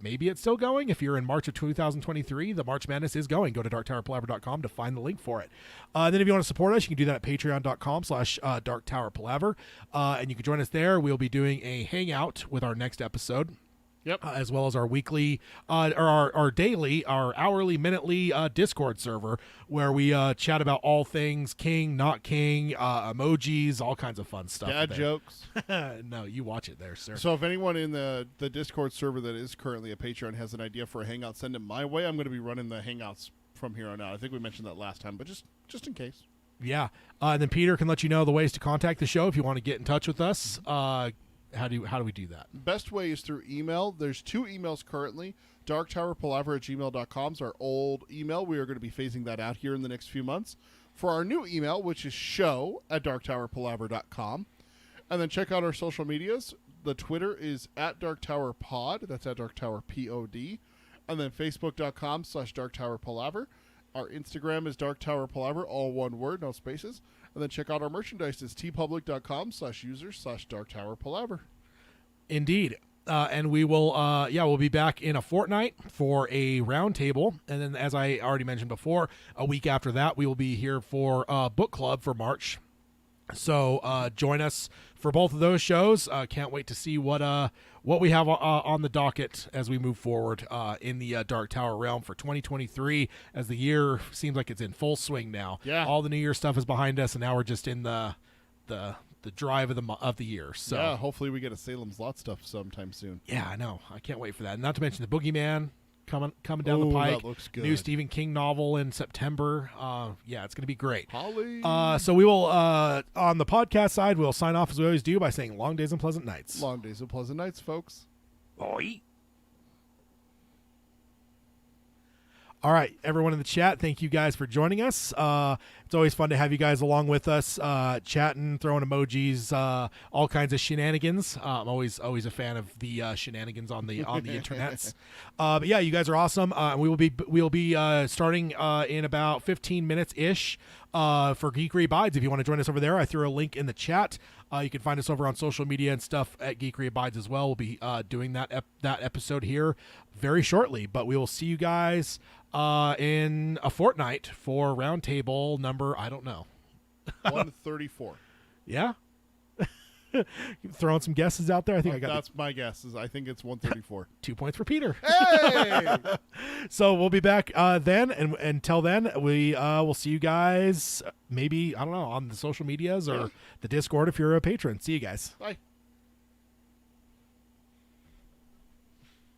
maybe it's still going. If you're in March of 2023, the March Madness is going. Go to darktowerpalaver.com to find the link for it. Then if you want to support us, you can do that at patreon.com/darktowerpalaver. And you can join us there. We'll be doing a hangout with our next episode. Yep. As well as our weekly, our daily, our hourly, minutely Discord server where we chat about all things king, not king, emojis, all kinds of fun stuff. Dad jokes. No, you watch it there, sir. So if anyone in the Discord server that is currently a Patreon has an idea for a hangout, send it my way. I'm going to be running the hangouts from here on out. I think we mentioned that last time, but just in case. Yeah. And then Peter can let you know the ways to contact the show if you want to get in touch with us. How do we do that? Best way is through email. There's 2 emails currently. darktowerpalaver@gmail.com is our old email. We are going to be phasing that out here in the next few months. For our new email, which is show@darktowerpalaver.com. And then check out our social medias. The Twitter is @darktowerpod. That's @darktowerpod. And then facebook.com/darktowerpalaver. Our Instagram is darktowerpalaver, all one word, no spaces. And then check out our merchandise. It's tpublic.com/users/darktowerpalaver. Indeed. And we will, we'll be back in a fortnight for a roundtable. And then, as I already mentioned before, a week after that, we will be here for book club for March. So join us for both of those shows. Can't wait to see what we have on the docket as we move forward in the Dark Tower realm for 2023, as the year seems like it's in full swing now. Yeah. All the New Year stuff is behind us, and now we're just in the drive of the year. So yeah, hopefully we get a Salem's Lot stuff sometime soon. Yeah, I know. I can't wait for that. And not to mention the Boogeyman coming down the pike. That looks good. New Stephen King novel in September. Yeah, it's going to be great. Holly. So we will, on the podcast side, we'll sign off as we always do by saying long days and pleasant nights. Long days and pleasant nights, folks. Bye. All right, everyone in the chat, thank you guys for joining us. It's always fun to have you guys along with us, chatting, throwing emojis, all kinds of shenanigans. I'm always a fan of the shenanigans on the internets. But yeah, you guys are awesome. We'll be starting in about 15 minutes ish for Geekery Abides. If you want to join us over there, I threw a link in the chat. You can find us over on social media and stuff at Geekery Abides as well. We'll be doing that episode here very shortly. But we will see you guys in a fortnight for roundtable number, I don't know. 134. Yeah? Throwing some guesses out there. I think that's my guess. I think it's 134. 2 points for Peter. Hey! So we'll be back then, and until then, we will see you guys maybe, I don't know, on the social medias or the Discord if you're a patron. See you guys. Bye.